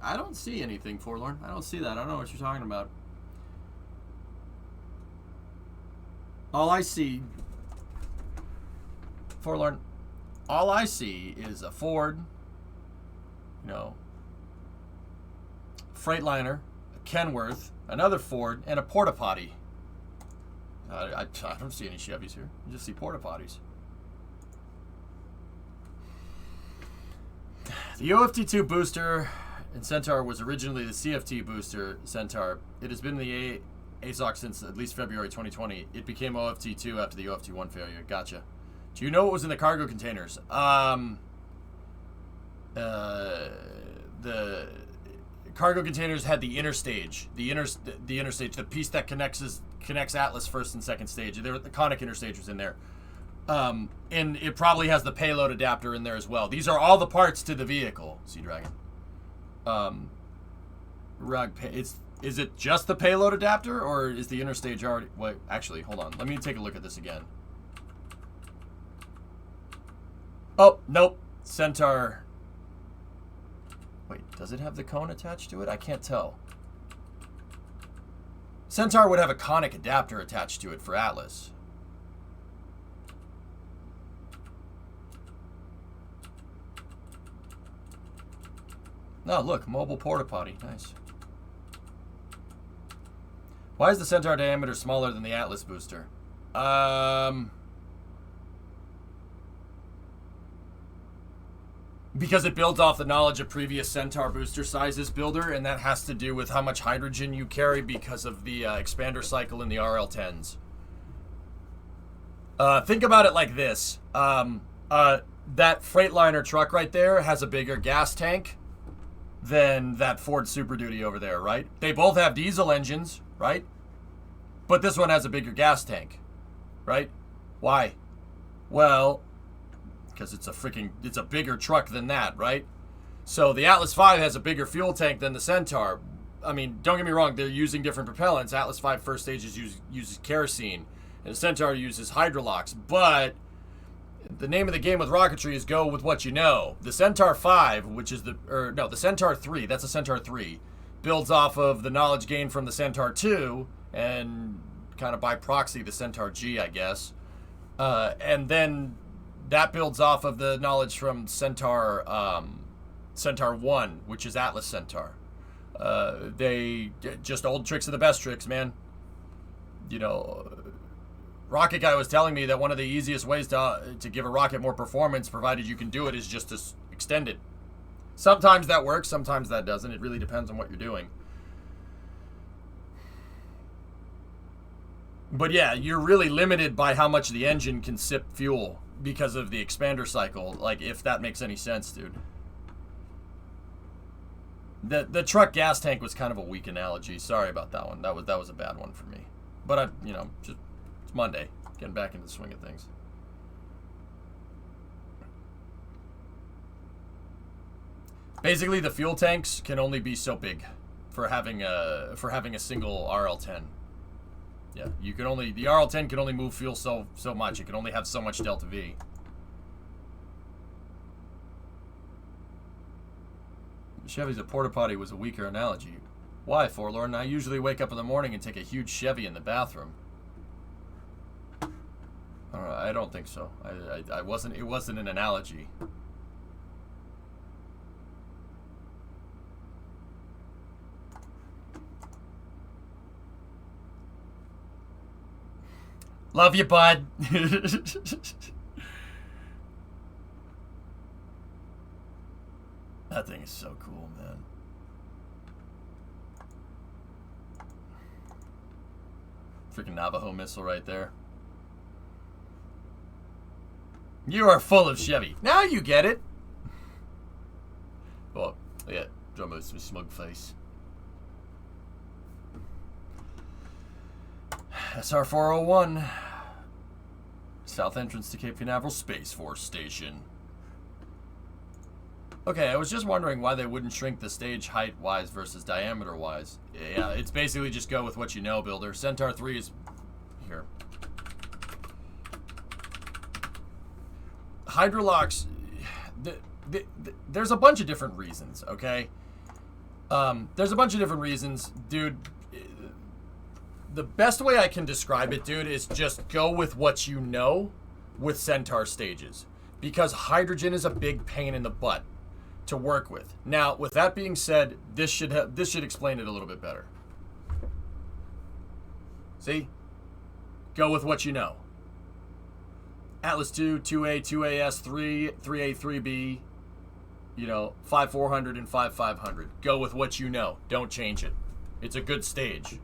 S2: I don't see anything, Forlorn. I don't see that. I don't know what you're talking about. All I see, Forlorn, all I see is a Ford, you know, Freightliner, a Kenworth, another Ford, and a porta potty. I don't see any Chevys here. I just see porta potties. The OFT2 booster in Centaur was originally the CFT booster Centaur. It has been the ASOC since at least February 2020. It became OFT2 after the OFT1 failure. Gotcha. Do you know what was in the cargo containers? The cargo containers had the inner stage, the inner stage, the piece that connects Atlas first and second stage. The conic inner stage was in there. And it probably has the payload adapter in there as well. These are all the parts to the vehicle, Sea Dragon. Is it just the payload adapter, or is the inner stage already... Wait, actually, hold on. Let me take a look at this again. Oh, nope. Centaur... Wait, does it have the cone attached to it? I can't tell. Centaur would have a conic adapter attached to it for Atlas. Oh, look, mobile porta potty. Nice. Why is the Centaur diameter smaller than the Atlas booster? Because it builds off the knowledge of previous Centaur booster sizes, Builder, and that has to do with how much hydrogen you carry because of the expander cycle in the RL-10s. Think about it like this. That Freightliner truck right there has a bigger gas tank than that Ford Super Duty over there, right? They both have diesel engines, right? But this one has a bigger gas tank, right? Why? Well, because it's a bigger truck than that, right? So the Atlas V has a bigger fuel tank than the Centaur. I mean, don't get me wrong, they're using different propellants. Atlas V first stage uses kerosene, and the Centaur uses hydrolox, but the name of the game with rocketry is go with what you know. The Centaur 5, which is the Centaur 3, that's a Centaur 3, builds off of the knowledge gained from the Centaur 2, and kind of by proxy the Centaur G, I guess. And then that builds off of the knowledge from Centaur 1, which is Atlas Centaur. They just old tricks are the best tricks, man. You know, Rocket Guy was telling me that one of the easiest ways to give a rocket more performance, provided you can do it, is just to extend it. Sometimes that works, sometimes that doesn't. It really depends on what you're doing. But yeah, you're really limited by how much the engine can sip fuel because of the expander cycle, like, if that makes any sense, dude. The truck gas tank was kind of a weak analogy. Sorry about that one. That was a bad one for me. But it's Monday, getting back into the swing of things. Basically, the fuel tanks can only be so big for having a single RL-10. Yeah, the RL-10 can only move fuel so much. It can only have so much delta V. Chevy's a porta potty was a weaker analogy. Why, Forlorn? I usually wake up in the morning and take a huge Chevy in the bathroom. I don't think so. It wasn't an analogy. Love you, bud. That thing is so cool, man. Freaking Navajo missile right there. You are full of Chevy. Now you get it. Well, yeah, Drummo's smug face. SR-401. South entrance to Cape Canaveral Space Force Station. Okay, I was just wondering why they wouldn't shrink the stage height-wise versus diameter-wise. Yeah, it's basically just go with what you know, Builder. Centaur 3 is... Here. Hydrolocks... there's a bunch of different reasons, okay? There's a bunch of different reasons. Dude, the best way I can describe it, dude, is just go with what you know with Centaur stages. Because hydrogen is a big pain in the butt to work with. Now, with that being said, this should explain it a little bit better. See? Go with what you know. Atlas 2, 2A, 2AS, 3, 3A, 3B, you know, 5400 and 5500. Go with what you know. Don't change it. It's a good stage.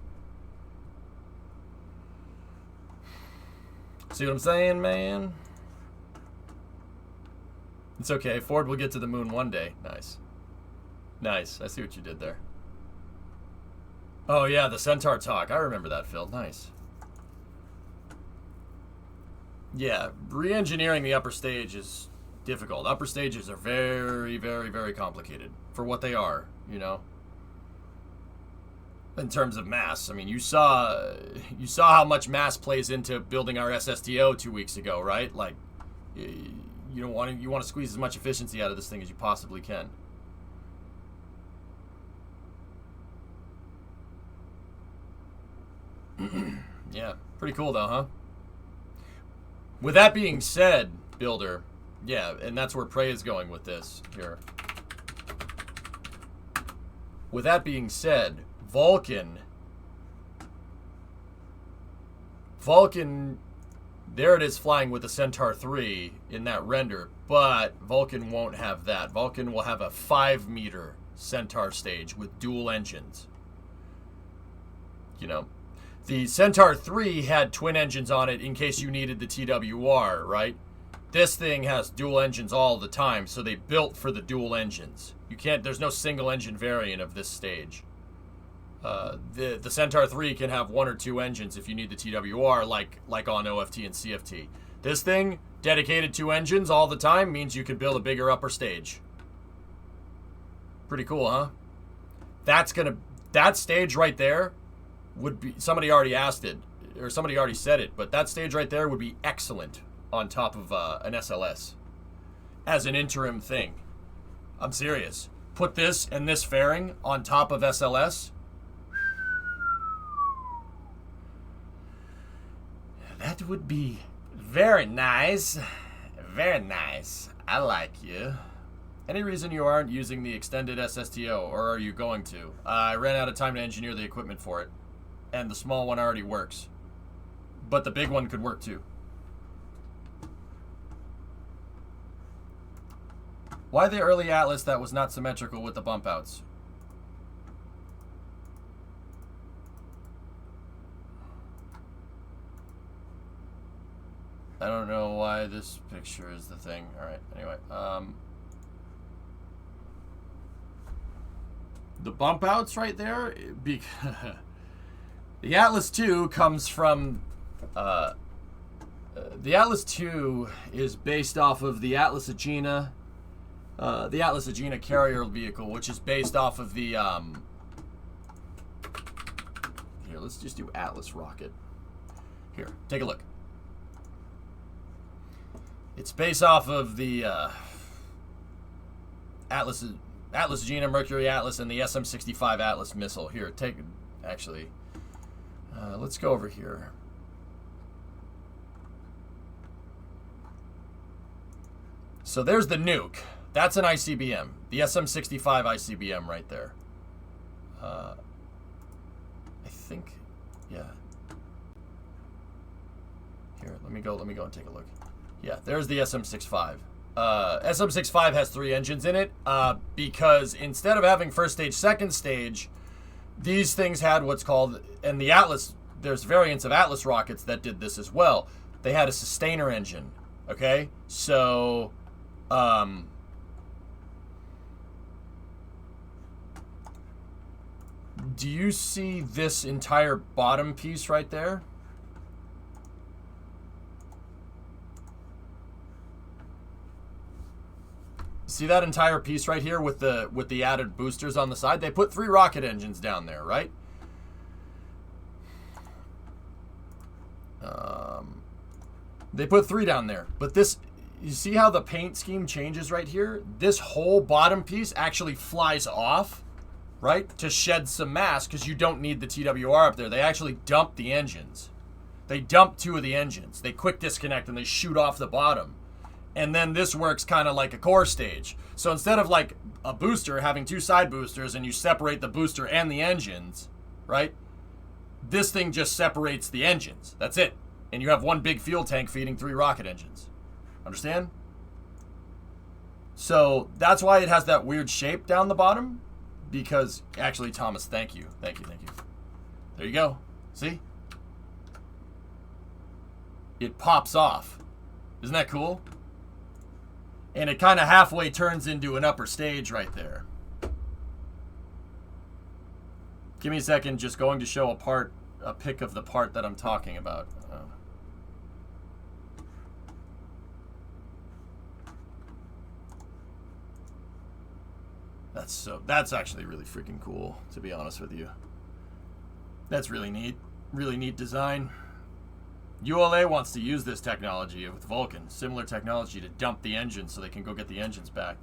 S2: See what I'm saying, man? It's okay. Ford will get to the moon one day. Nice. Nice. I see what you did there. Oh, yeah, the Centaur talk. I remember that, Phil. Nice. Yeah, re-engineering the upper stage is difficult. Upper stages are very, very, very complicated for what they are, you know? In terms of mass, I mean, you saw how much mass plays into building our SSTO 2 weeks ago, right? Like, you want to squeeze as much efficiency out of this thing as you possibly can. Yeah, pretty cool though, huh? With that being said, Builder, yeah, and that's where Prey is going with this here. With that being said, Vulcan, there it is flying with the Centaur 3 in that render, but Vulcan won't have that. Vulcan will have a 5-meter Centaur stage with dual engines. You know, the Centaur 3 had twin engines on it in case you needed the TWR, right? This thing has dual engines all the time, so they built for the dual engines. You can't, there's no single engine variant of this stage. The Centaur 3 can have 1 or 2 engines if you need the TWR, like on OFT and CFT. This thing, dedicated 2 engines all the time, means you could build a bigger upper stage. Pretty cool, huh? That stage right there would be, somebody already asked it, or somebody already said it, but that stage right there would be excellent on top of an SLS as an interim thing. I'm serious. Put this and this fairing on top of SLS. That would be very nice. Very nice. I like you. Any reason you aren't using the extended SSTO, or are you going to? I ran out of time to engineer the equipment for it, and the small one already works. But the big one could work too. Why the early Atlas that was not symmetrical with the bump outs? I don't know why this picture is the thing. Alright, anyway. The bump outs right there, the Atlas 2 comes from, the Atlas 2 is based off of the Atlas Agena carrier vehicle, which is based off of the, here, let's just do Atlas rocket. Here, take a look. It's based off of the Atlas Agena, Mercury Atlas, and the SM-65 Atlas missile. Here, actually, let's go over here. So there's the nuke. That's an ICBM. The SM-65 ICBM right there. I think, yeah. Here, let me go and take a look. Yeah, there's the SM-65. SM-65 has 3 engines in it because instead of having first stage, second stage, these things had what's called, and the Atlas there's variants of Atlas rockets that did this as well. They had a sustainer engine, okay? So, do you see this entire bottom piece right there? See that entire piece right here with the added boosters on the side? They put 3 rocket engines down there, right? They put 3 down there. But this, you see how the paint scheme changes right here? This whole bottom piece actually flies off, right? To shed some mass because you don't need the TWR up there. They actually dump the engines. They dump 2 of the engines. They quick disconnect and they shoot off the bottom. And then this works kind of like a core stage. So instead of like a booster having 2 side boosters and you separate the booster and the engines, right? This thing just separates the engines. That's it. And you have 1 big fuel tank feeding 3 rocket engines. Understand? So that's why it has that weird shape down the bottom. Because, actually, Thomas, thank you. Thank you. There you go. See? It pops off. Isn't that cool? And it kind of halfway turns into an upper stage right there. Give me a second, just going to show a pic of the part that I'm talking about. That's actually really freaking cool, to be honest with you. That's really neat. Really neat design. ULA wants to use this technology with Vulcan, similar technology to dump the engines so they can go get the engines back.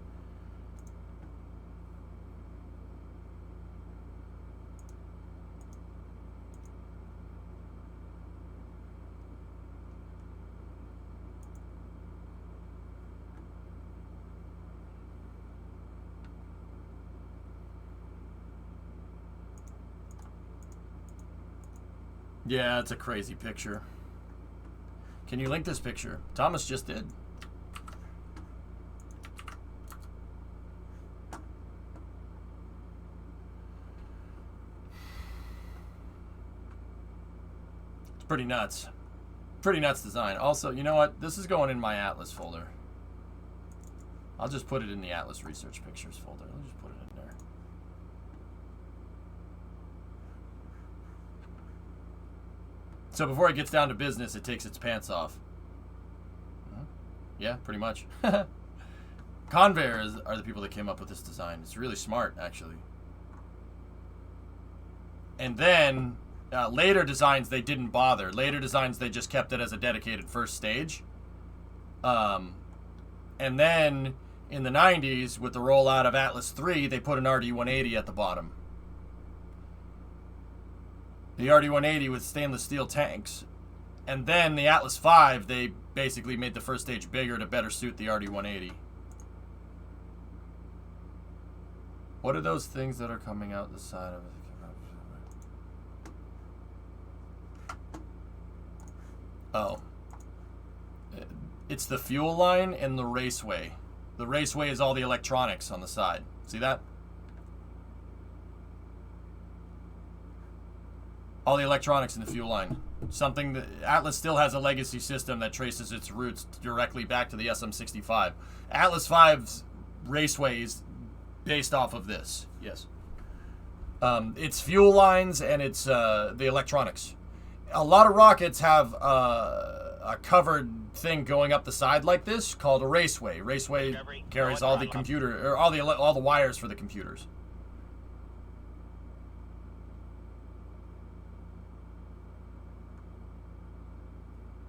S2: Yeah, it's a crazy picture. Can you link this picture? Thomas just did. It's pretty nuts. Pretty nuts design. Also, you know what? This is going in my Atlas folder. I'll just put it in the Atlas Research Pictures folder. I'll just put it in there. So before it gets down to business, it takes its pants off. Yeah, pretty much. Convair are the people that came up with this design. It's really smart, actually. And then, later designs, they didn't bother. Later designs, they just kept it as a dedicated first stage. And then, in the 90s, with the rollout of Atlas 3, they put an RD-180 at the bottom. The RD-180 with stainless steel tanks. And then the Atlas 5, they basically made the first stage bigger to better suit the RD-180. What are those things that are coming out the side of it? Oh. It's the fuel line and the raceway. The raceway is all the electronics on the side. See that? All the electronics in the fuel line. Something that Atlas still has a legacy system that traces its roots directly back to the SM65. Atlas 5's raceway is based off of this. Yes. It's fuel lines and it's the electronics. A lot of rockets have a covered thing going up the side like this called a raceway. Raceway carries all the computer or all the wires for the computers.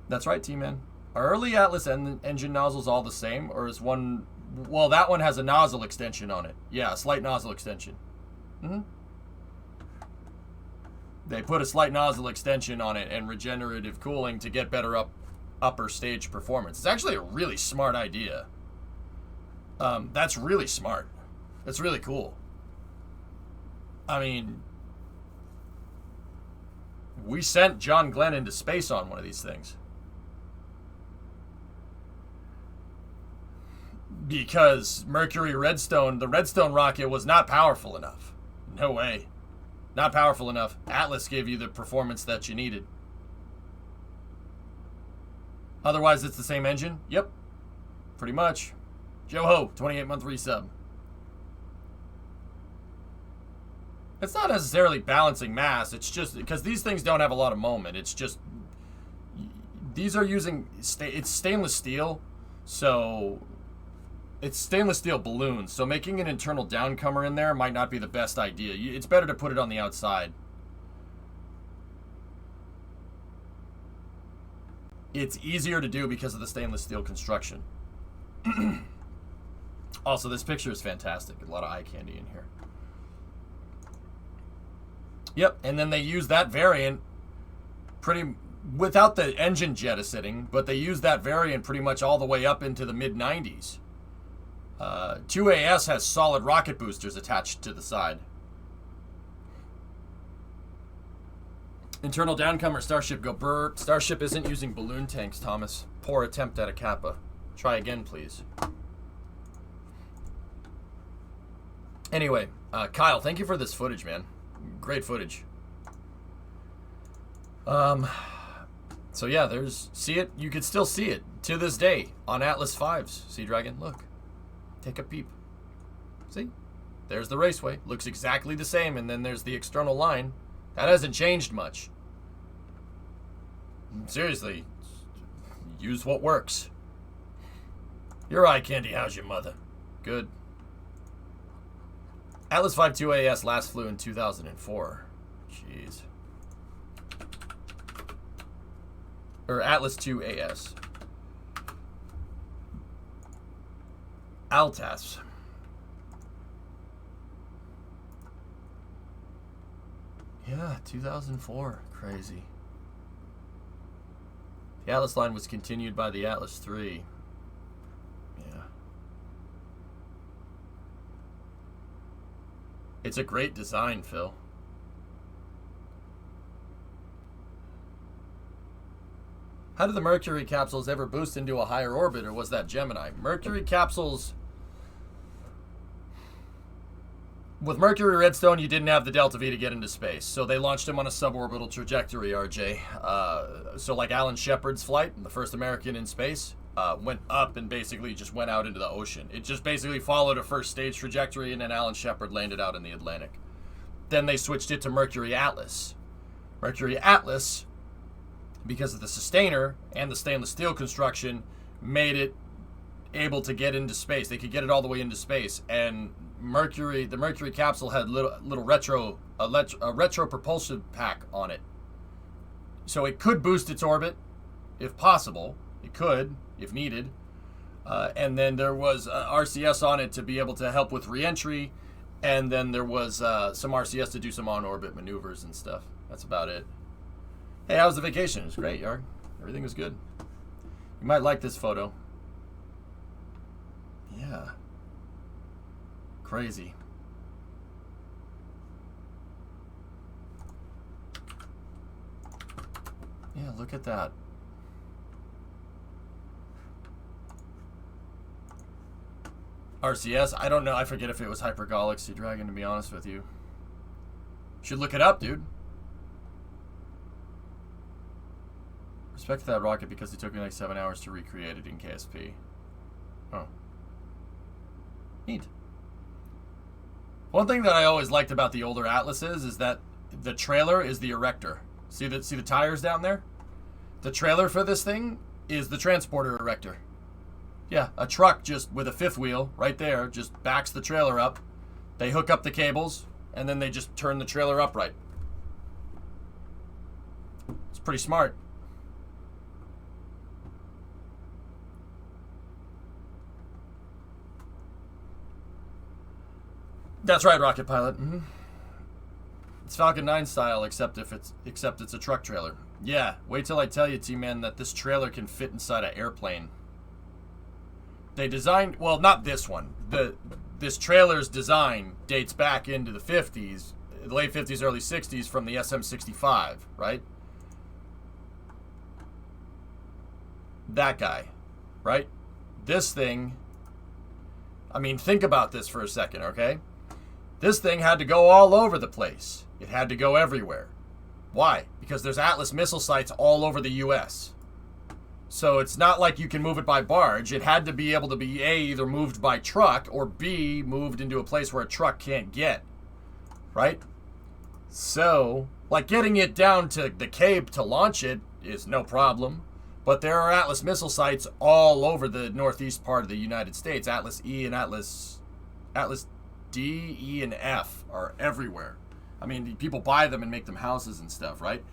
S2: That's right, T-Man. Are early Atlas engine nozzles all the same, or is one... Well, that one has a nozzle extension on it. Yeah, a slight nozzle extension. They put a slight nozzle extension on it and regenerative cooling to get better upper stage performance. It's actually a really smart idea. That's really smart. That's really cool. I mean... We sent John Glenn into space on one of these things. Because Mercury Redstone, the Redstone rocket was not powerful enough. No way. Not powerful enough. Atlas gave you the performance that you needed. Otherwise, it's the same engine? Yep. Pretty much. Joe Ho, 28-month resub. It's not necessarily balancing mass. It's just because these things don't have a lot of moment. It's just these are using it's stainless steel, so it's stainless steel balloons. So making an internal downcomer in there might not be the best idea. It's better to put it on the outside. It's easier to do because of the stainless steel construction. Also, this picture is fantastic. A lot of eye candy in here. Yep, and then they use that variant without the engine jettisoning, but they use that variant pretty much all the way up into the mid-90s. 2AS has solid rocket boosters attached to the side. Internal downcomer, Starship go burp. Starship isn't using balloon tanks, Thomas. Poor attempt at a Kappa. Try again, please. Anyway, Kyle, thank you for this footage, man. Great footage. So yeah, see it? You could still see it to this day on Atlas 5s. Sea Dragon, look. Take a peep. See? There's the raceway. Looks exactly the same, and then there's the external line. That hasn't changed much. Seriously, use what works. Your eye candy, how's your mother? Good. Atlas 5 2AS last flew in 2004. Jeez. Or Atlas 2AS. Altas. Yeah, 2004. Crazy. The Atlas line was continued by the Atlas 3. Yeah. It's a great design, Phil. How did the Mercury capsules ever boost into a higher orbit, or was that Gemini? Mercury capsules... With Mercury Redstone, you didn't have the Delta V to get into space, so they launched him on a suborbital trajectory, RJ. So like Alan Shepard's flight, the first American in space, went up and basically just went out into the ocean. It just basically followed a first stage trajectory, and then Alan Shepard landed out in the Atlantic. Then they switched it to Mercury Atlas. Mercury Atlas, because of the sustainer and the stainless steel construction, made it able to get into space. They could get it all the way into space, and the Mercury capsule had little retro propulsion pack on it, so it could boost its orbit if possible. It could if needed, and then there was RCS on it to be able to help with re-entry, and then there was some RCS to do some on-orbit maneuvers and stuff. That's about it. Hey, how was the vacation? It was great, Yarg. Everything was good. You might like this photo. Yeah. Crazy. Yeah, look at that. RCS, I don't know. I forget if it was Hypergalaxy Dragon, to be honest with you. Should look it up, dude. Respect to that rocket because it took me like 7 hours to recreate it in KSP. Oh. Neat. One thing that I always liked about the older Atlases is that the trailer is the erector. See the tires down there? The trailer for this thing is the transporter erector. Yeah, a truck just with a fifth wheel right there just backs the trailer up. They hook up the cables, and then they just turn the trailer upright. It's pretty smart. That's right, Rocket Pilot. Mm-hmm. It's Falcon 9 style, except it's a truck trailer. Yeah, wait till I tell you, T-Man, that this trailer can fit inside an airplane. They designed, well, not this one. This trailer's design dates back into the 50s, late 50s, early 60s, from the SM-65, right? That guy, right? This thing, I mean, think about this for a second, okay? This thing had to go all over the place. It had to go everywhere. Why? Because there's Atlas missile sites all over the U.S. So it's not like you can move it by barge. It had to be able to be A, either moved by truck, or B, moved into a place where a truck can't get. Right? So, like getting it down to the Cape to launch it is no problem. But there are Atlas missile sites all over the northeast part of the United States. Atlas E and Atlas D, E, and F are everywhere. I mean, people buy them and make them houses and stuff, right?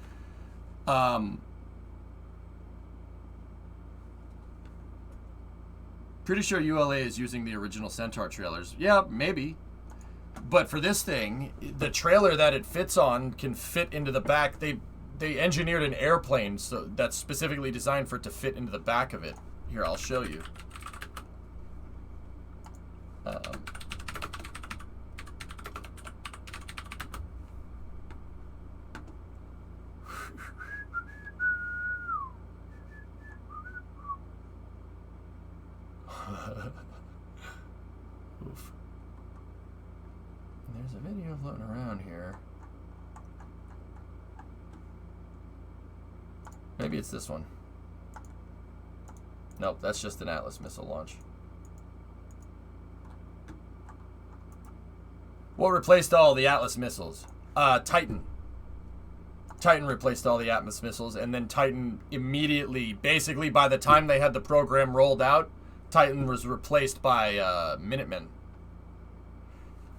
S2: Pretty sure ULA is using the original Centaur trailers. Yeah, maybe. But for this thing, the trailer that it fits on can fit into the back. They engineered an airplane so that's specifically designed for it to fit into the back of it. Here, I'll show you. Oof. There's a video floating around here. Maybe it's this one. Nope, that's just an Atlas missile launch. What replaced all the Atlas missiles? Titan. Titan replaced all the Atlas missiles, and then Titan immediately, basically by the time they had the program rolled out, Titan was replaced by Minutemen.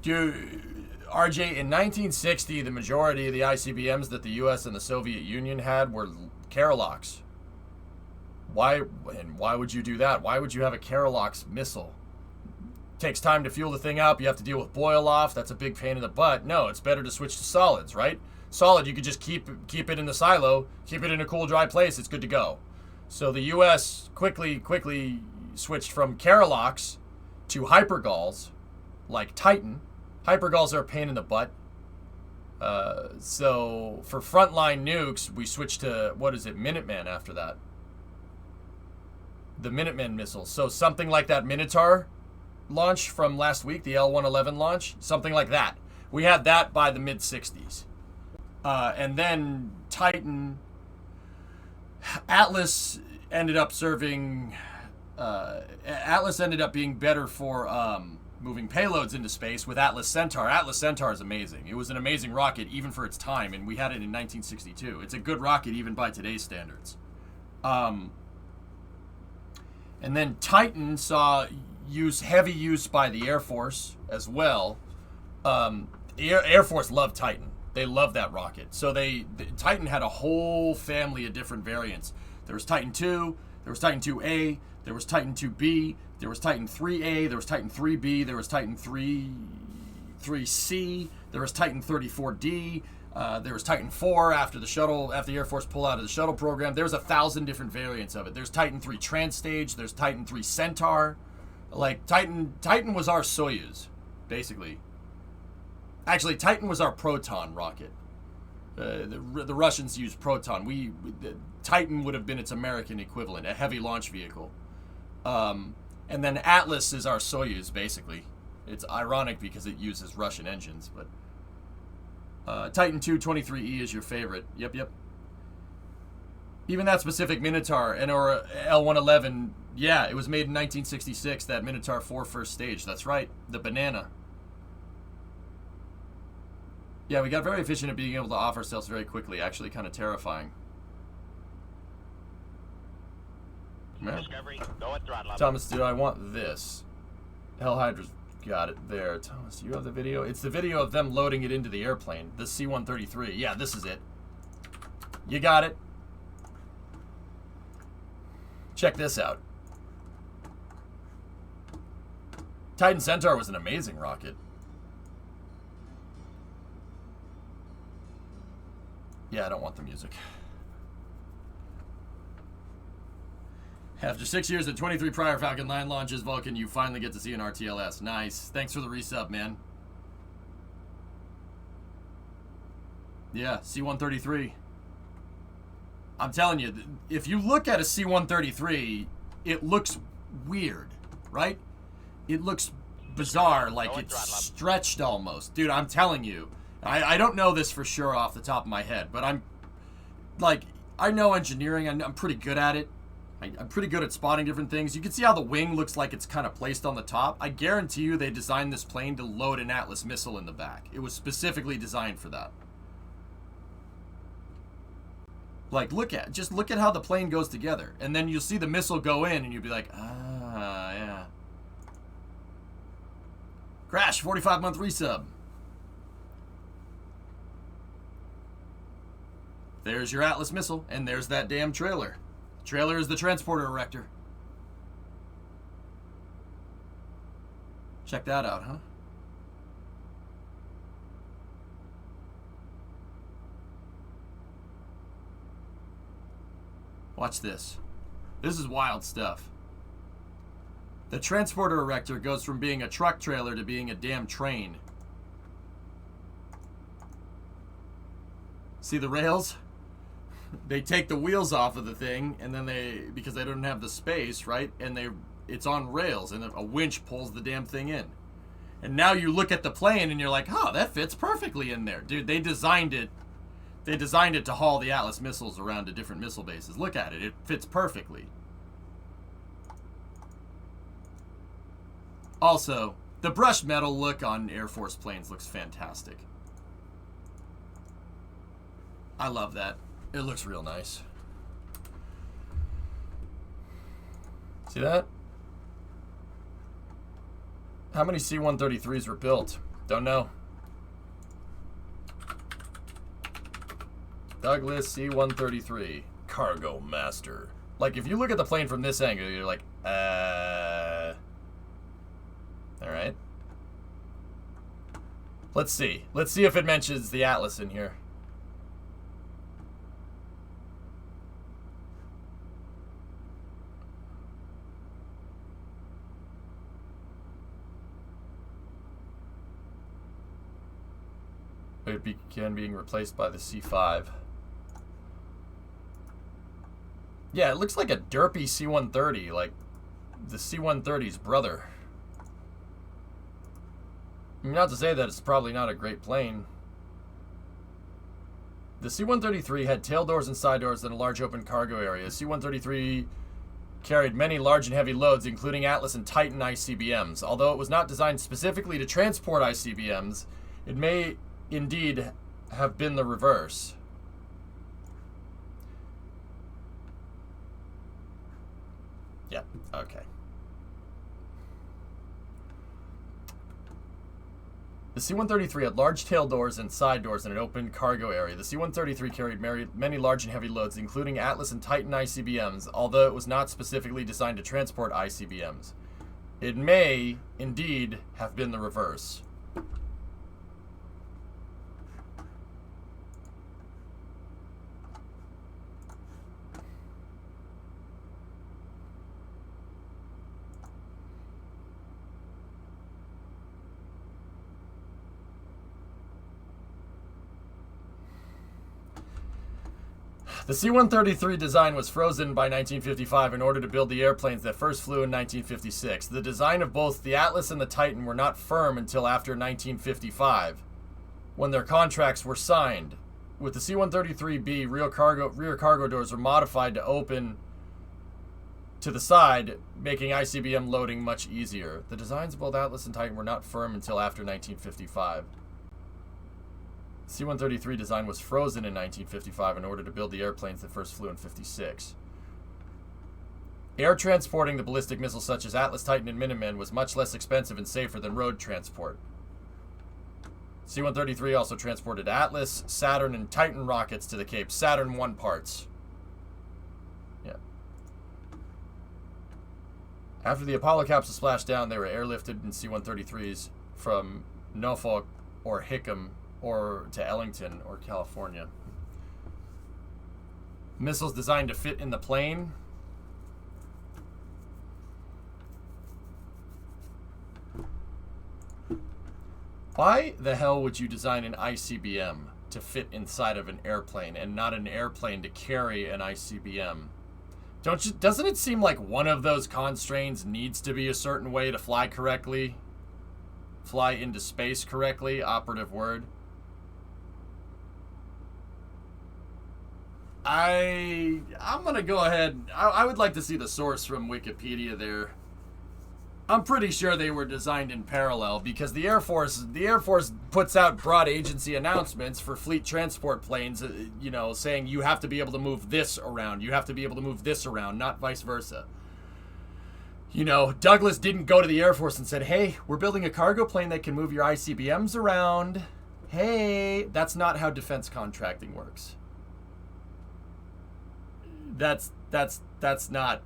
S2: Dude, RJ, in 1960, the majority of the ICBMs that the U.S. and the Soviet Union had were Karolox. Why would you do that? Why would you have a Karolox missile? Takes time to fuel the thing up. You have to deal with boil off. That's a big pain in the butt. No, it's better to switch to solids, right? Solid, you could just keep it in the silo, keep it in a cool, dry place. It's good to go. So the U.S. quickly switched from Karolox to hypergalls, like Titan. Hypergalls are a pain in the butt. So for frontline nukes, we switched to, what is it, Minuteman after that. The Minuteman missiles. So something like that Minotaur launch from last week, the L-111 launch, something like that. We had that by the mid-60s. And then Titan, Atlas ended up serving, Atlas ended up being better for moving payloads into space with Atlas Centaur. Atlas Centaur is amazing. It was an amazing rocket even for its time, and we had it in 1962. It's a good rocket even by today's standards. And then Titan saw heavy use by the Air Force as well. Air Force loved Titan. They loved that rocket. So Titan had a whole family of different variants. There was Titan 2, there was Titan 2A, there was Titan 2B, there was Titan 3A, there was Titan 3B, there was Titan 3C, there was Titan 34D, there was Titan 4 after the Air Force pulled out of the shuttle program. There's 1,000 different variants of it. There's Titan 3 Transstage, there's Titan 3 Centaur. Like, Titan was our Soyuz, basically. Actually, Titan was our Proton rocket. The Russians used Proton. Titan would have been its American equivalent, a heavy launch vehicle. And then Atlas is our Soyuz, basically. It's ironic because it uses Russian engines, but Titan 223E is your favorite. Yep. Even that specific Minotaur or L-111, yeah, it was made in 1966, that Minotaur 4 first stage. That's right, the banana. Yeah, we got very efficient at being able to off ourselves very quickly. Actually, kind of terrifying.
S5: Discovery, go at throttle.
S2: Thomas, do I want this? Hell Hydra's got it there. Thomas, do you have the video? It's the video of them loading it into the airplane. The C-133. Yeah, this is it. You got it. Check this out. Titan Centaur was an amazing rocket. Yeah, I don't want the music. After 6 years and 23 prior Falcon 9 launches, Vulcan, you finally get to see an RTLS. Nice. Thanks for the resub, man. Yeah, C-133. I'm telling you, if you look at a C-133, it looks weird, right? It looks bizarre, like it's stretched almost. Dude, I'm telling you, I don't know this for sure off the top of my head, but I'm, like, I know engineering. I'm pretty good at it. I'm pretty good at spotting different things. You can see how the wing looks like it's kind of placed on the top. I guarantee you they designed this plane to load an Atlas missile in the back. It was specifically designed for that. Like, just look at how the plane goes together. And then you'll see the missile go in and you'll be like, ah, yeah. Crash, 45-month resub. There's your Atlas missile, and there's that damn trailer. Trailer is the transporter erector. Check that out, huh? Watch this. This is wild stuff. The transporter erector goes from being a truck trailer to being a damn train. See the rails? They take the wheels off of the thing, and then because they don't have the space, right? And it's on rails, and a winch pulls the damn thing in. And now you look at the plane, and you're like, oh, that fits perfectly in there. Dude, they designed it. They designed it to haul the Atlas missiles around to different missile bases. Look at it. It fits perfectly. Also, the brushed metal look on Air Force planes looks fantastic. I love that. It looks real nice. See that? How many C-133s were built? Don't know. Douglas C-133. Cargo Master. Like, if you look at the plane from this angle, you're like, Alright. Let's see. Let's see if it mentions the Atlas in here. It began being replaced by the C-5. Yeah, it looks like a derpy C-130, like the C-130's brother. I mean, not to say that it's probably not a great plane. The C-133 had tail doors and side doors and a large open cargo area. C-133 carried many large and heavy loads, including Atlas and Titan ICBMs. Although it was not designed specifically to transport ICBMs, it may indeed have been the reverse. Yeah, okay. The C-133 had large tail doors and side doors and an open cargo area. The C-133 carried many large and heavy loads, including Atlas and Titan ICBMs, although it was not specifically designed to transport ICBMs. It may indeed have been the reverse. The C-133 design was frozen by 1955 in order to build the airplanes that first flew in 1956. The design of both the Atlas and the Titan were not firm until after 1955, when their contracts were signed. With the C-133B, rear cargo doors were modified to open to the side, making ICBM loading much easier. The designs of both Atlas and Titan were not firm until after 1955. C-133 design was frozen in 1955 in order to build the airplanes that first flew in 56. Air transporting the ballistic missiles such as Atlas, Titan, and Minuteman was much less expensive and safer than road transport. C-133 also transported Atlas, Saturn, and Titan rockets to the Cape. Saturn I parts. Yeah. After the Apollo capsule splashed down, they were airlifted in C-133s from Norfolk or Hickam or to Ellington or California. Missiles designed to fit in the plane. Why the hell would you design an ICBM to fit inside of an airplane and not an airplane to carry an ICBM? Doesn't it seem like one of those constraints needs to be a certain way to fly correctly? Fly into space correctly, operative word. I'm gonna go ahead. I would like to see the source from Wikipedia there. I'm pretty sure they were designed in parallel because the Air Force puts out broad agency announcements for fleet transport planes, you know, saying you have to be able to move this around, you have to be able to move this around, not vice versa. You know, Douglas didn't go to the Air Force and said, "Hey, we're building a cargo plane that can move your ICBMs around." Hey, that's not how defense contracting works. That's not.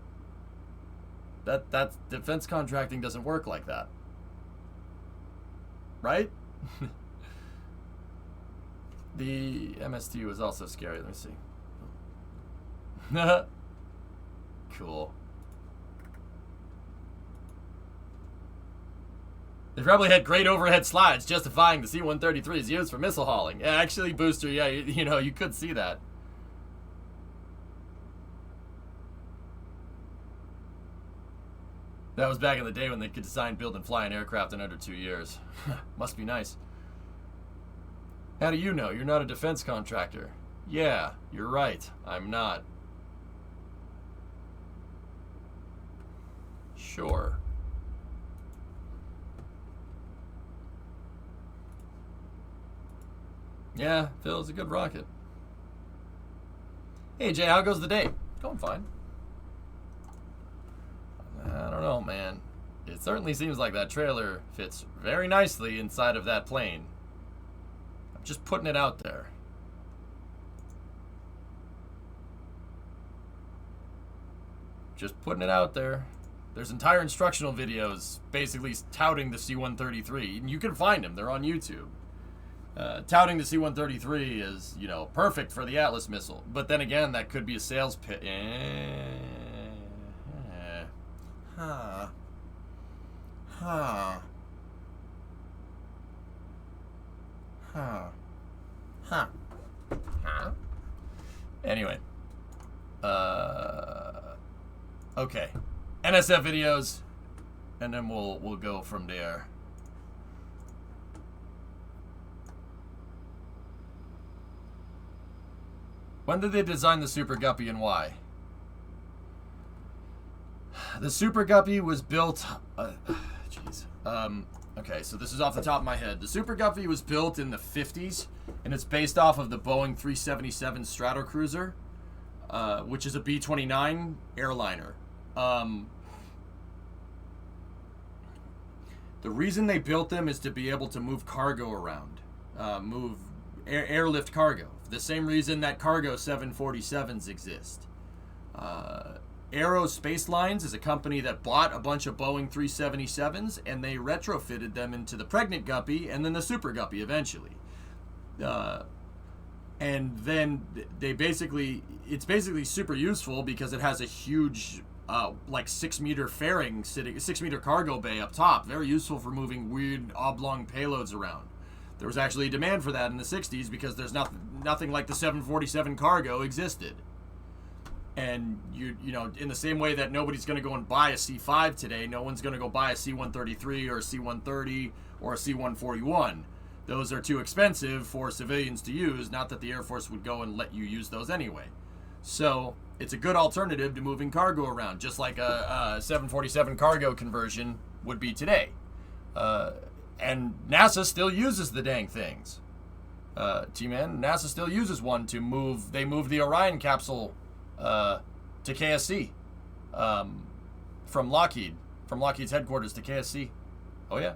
S2: That's defense contracting doesn't work like that. Right? The MST was also scary. Let me see. Cool. They probably had great overhead slides justifying the C-133's use for missile hauling. Yeah, actually, Booster, yeah, you know, you could see that. That was back in the day when they could design, build, and fly an aircraft in under 2 years. Must be nice. How do you know? You're not a defense contractor. Yeah, you're right. I'm not. Sure. Yeah, Phil, it's a good rocket. Hey, Jay, how goes the day? Going fine. I don't know, man. It certainly seems like that trailer fits very nicely inside of that plane. I'm just putting it out there. Just putting it out there. There's entire instructional videos basically touting the C-133. And you can find them. They're on YouTube. Touting the C-133 is, you know, perfect for the Atlas missile. But then again, that could be a sales pitch. Huh. Huh. Huh. Huh. Huh. Anyway. Okay. NSF videos, and then we'll go from there. When did they design the Super Guppy and why? The Super Guppy was built... okay, so this is off the top of my head. The Super Guppy was built in the 50s, and it's based off of the Boeing 377 Stratocruiser, which is a B-29 airliner. The reason they built them is to be able to move cargo around, move airlift cargo. The same reason that cargo 747s exist. Aero Space Lines is a company that bought a bunch of Boeing 377s and they retrofitted them into the Pregnant Guppy and then the Super Guppy eventually. And then it's basically super useful because it has a huge, like 6 meter fairing, 6 meter cargo bay up top. Very useful for moving weird oblong payloads around. There was actually a demand for that in the 60s because there's nothing like the 747 cargo existed. And you know, in the same way that nobody's going to go and buy a C-5 today, no one's going to go buy a C-133 or a C-130 or a C-141. Those are too expensive for civilians to use, not that the Air Force would go and let you use those anyway. So it's a good alternative to moving cargo around, just like a 747 cargo conversion would be today. And NASA still uses the dang things. T-Man, NASA still uses one to move. They moved the Orion capsule to KSC from Lockheed's headquarters to KSC. Oh yeah.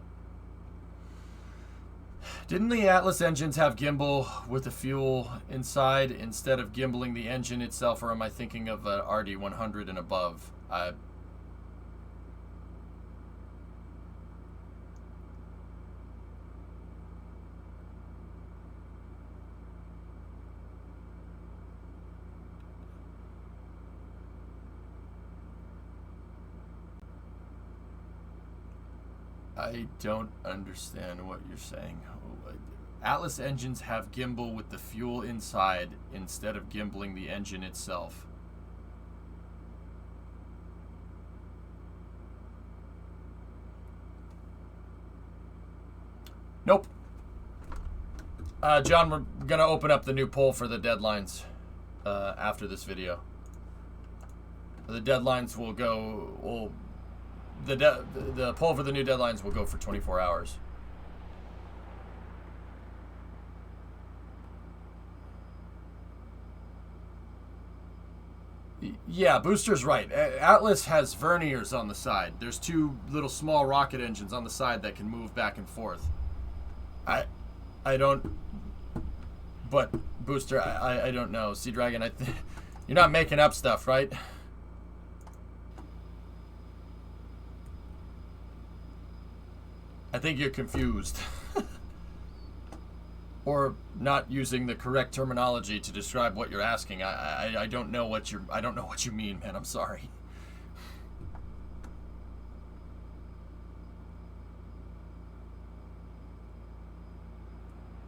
S2: Didn't the Atlas engines have gimbal with the fuel inside instead of gimbaling the engine itself, or am I thinking of an RD-100 and above? I don't understand what you're saying. Atlas engines have gimbal with the fuel inside instead of gimbaling the engine itself. Nope. John, we're going to open up the new poll for the deadlines. after this video. The deadlines will go. The poll for the new deadlines will go for 24 hours. Yeah, Booster's right. Atlas has verniers on the side. There's two little small rocket engines on the side that can move back and forth. I don't. But Booster, I don't know. Sea Dragon, you're not making up stuff, right? I think you're confused. Or not using the correct terminology to describe what you're asking. I don't know what you mean, man. I'm sorry.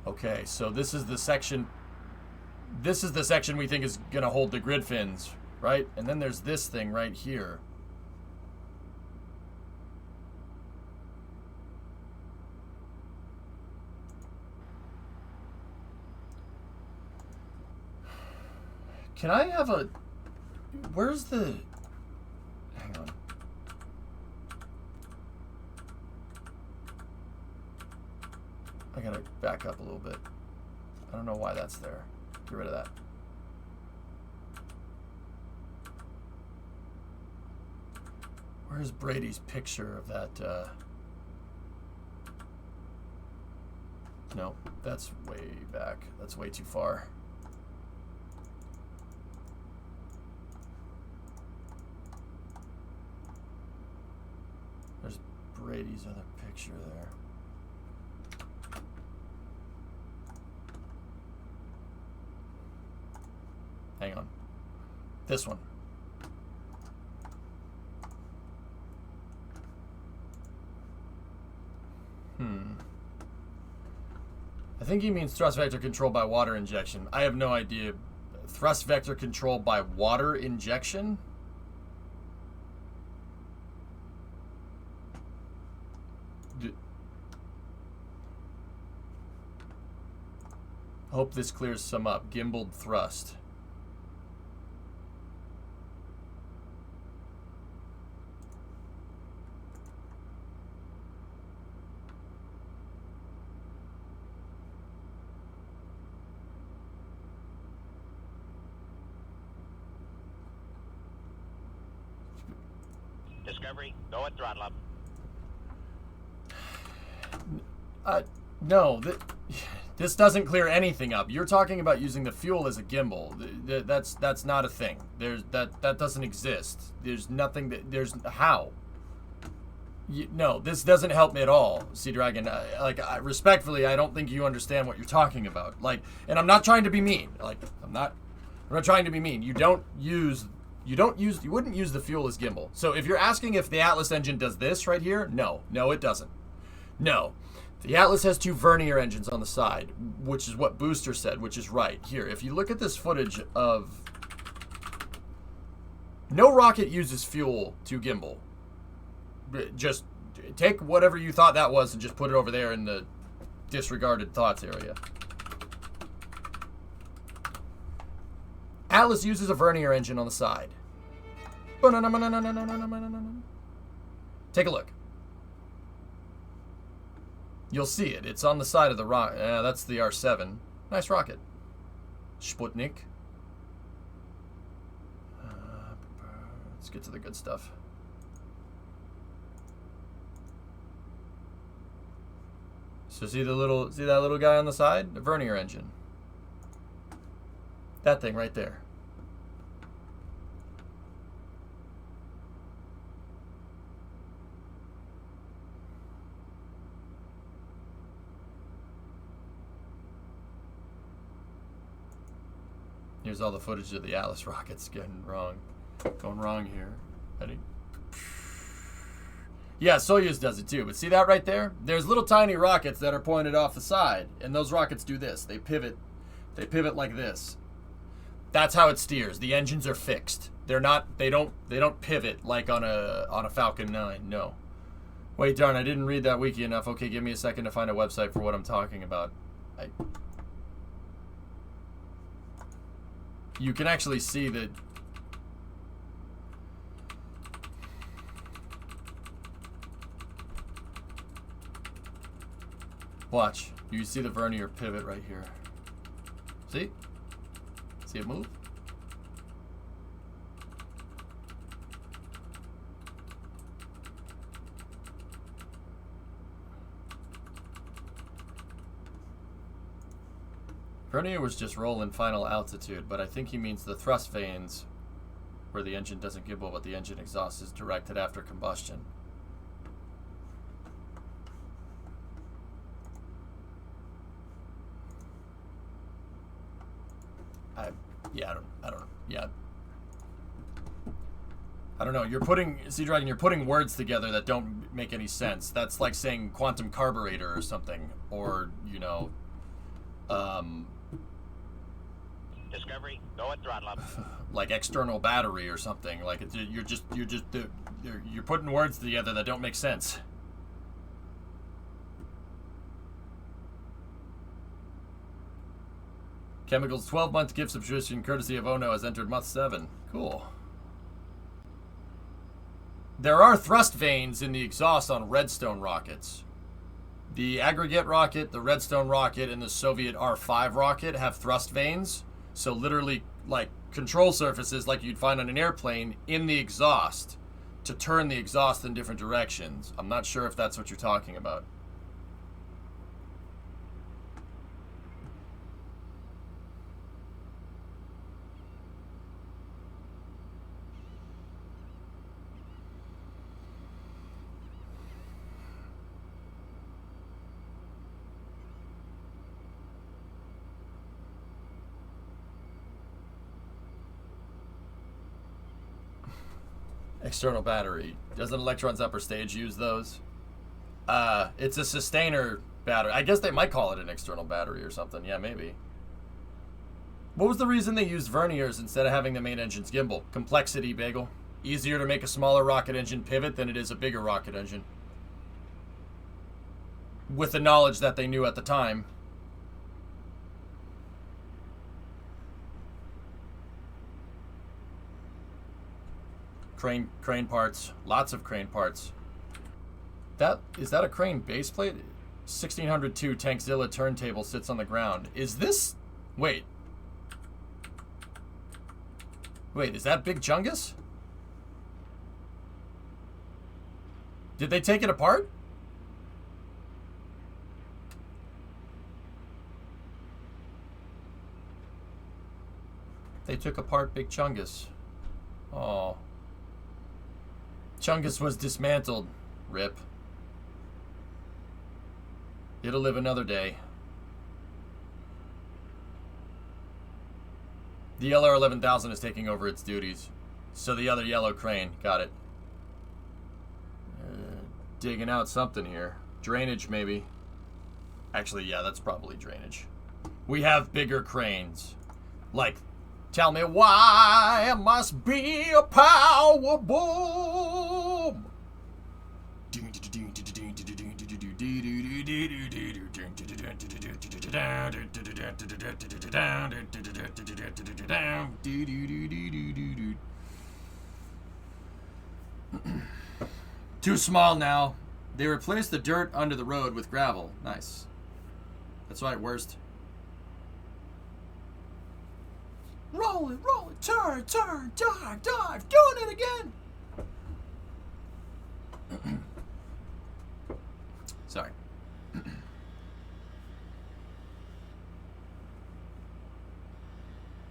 S2: Okay, so this is the section we think is gonna hold the grid fins, right? And then there's this thing right here. Can I have a... Where's the... Hang on. I gotta back up a little bit. I don't know why that's there. Get rid of that. Where's Brady's picture of that? No, that's way back. That's way too far. There's Brady's other picture there. Hang on. This one. I think he means thrust vector control by water injection. I have no idea. Thrust vector control by water injection? Hope this clears some up. Gimbaled thrust.
S5: Discovery, go at throttle up.
S2: No, this doesn't clear anything up. You're talking about using the fuel as a gimbal. That's not a thing. That doesn't exist. There's nothing how? No, this doesn't help me at all, Sea Dragon. Respectfully, I don't think you understand what you're talking about. And I'm not trying to be mean. I'm not trying to be mean. You wouldn't use the fuel as gimbal. So if you're asking if the Atlas engine does this right here, no, it doesn't. No. The Atlas has two vernier engines on the side, which is what Booster said, which is right. Here, if you look at this footage of... No rocket uses fuel to gimbal. Just take whatever you thought that was and just put it over there in the disregarded thoughts area. Atlas uses a vernier engine on the side. Take a look. You'll see it. It's on the side of the rocket. That's the R7. Nice rocket. Sputnik. Let's get to the good stuff. So see that little guy on the side? The vernier engine. That thing right there. Here's all the footage of the Atlas rockets going wrong here. Yeah, Soyuz does it too. But see that right there? There's little tiny rockets that are pointed off the side, and those rockets do this. They pivot like this. That's how it steers. The engines are fixed. They don't pivot like on a Falcon 9. No. Wait, darn, I didn't read that wiki enough. Okay, give me a second to find a website for what I'm talking about. you can actually see that. Watch. You see the vernier pivot right here. See? See it move? Vernier was just rolling final altitude, but I think he means the thrust vanes where the engine doesn't gimbal, but the engine exhaust is directed after combustion. I don't know. You're putting, Sea Dragon, you're putting words together that don't make any sense. That's like saying quantum carburetor or something, or, you know,
S5: Discovery, go at throttle up.
S2: like external battery or something. Like you're putting words together that don't make sense. Chemicals 12-month gift subscription courtesy of Ono has entered month 7. Cool. There are thrust vanes in the exhaust on Redstone rockets. The aggregate rocket, the Redstone rocket, and the Soviet R5 rocket have thrust vanes. So literally, like, control surfaces like you'd find on an airplane in the exhaust to turn the exhaust in different directions. I'm not sure if that's what you're talking about. External battery. Doesn't Electron's upper stage use those? It's a sustainer battery. I guess they might call it an external battery or something. Yeah, maybe. What was the reason they used verniers instead of having the main engine's gimbal? Complexity, Bagel. Easier to make a smaller rocket engine pivot than it is a bigger rocket engine. With the knowledge that they knew at the time. Crane parts. Lots of crane parts. Is that a crane base plate? 1602 Tankzilla turntable sits on the ground. Is this... Wait, is that Big Chungus? Did they take it apart? They took apart Big Chungus. Oh. Chungus was dismantled. Rip. It'll live another day. The LR 11,000 is taking over its duties. So the other yellow crane. Got it. Digging out something here. Drainage, maybe. Actually, yeah, that's probably drainage. We have bigger cranes. Like, tell me why it must be a power boom. Too small now. They replaced the dirt under the road with gravel. Nice. That's right, worst. Roll it, turn, dive, doing it again. Sorry.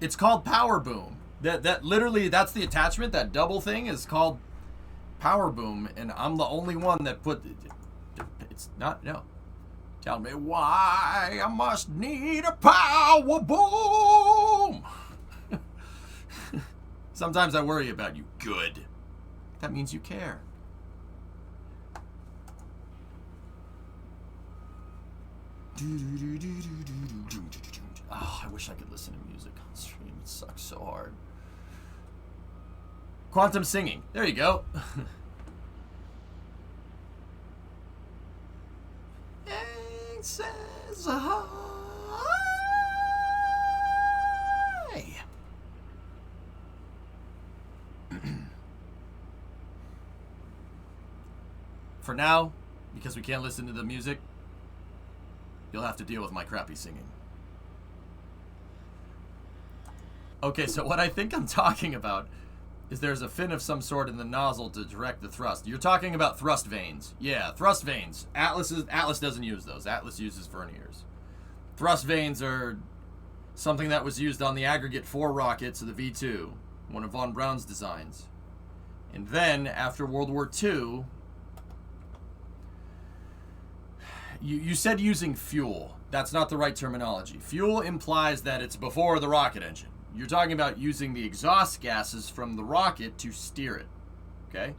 S2: It's called Power Boom. That literally, that's the attachment. That double thing is called Power Boom, and I'm the only one that put. It's not, no. Tell me why I must need a power boom. Sometimes I worry about you. Good. That means you care. Oh, I wish I could listen to music on stream. It sucks so hard. Quantum singing. There you go. Says hi. for now, because we can't listen to the music, you'll have to deal with my crappy singing. Okay, so what I think I'm talking about is there's a fin of some sort in the nozzle to direct the thrust. You're talking about thrust vanes. Yeah, thrust vanes. Atlas doesn't use those. Atlas uses verniers. Thrust vanes are something that was used on the Aggregate 4 rockets of the V2, one of von Braun's designs. And then, after World War II, you said using fuel. That's not the right terminology. Fuel implies that it's before the rocket engine. You're talking about using the exhaust gases from the rocket to steer it, okay?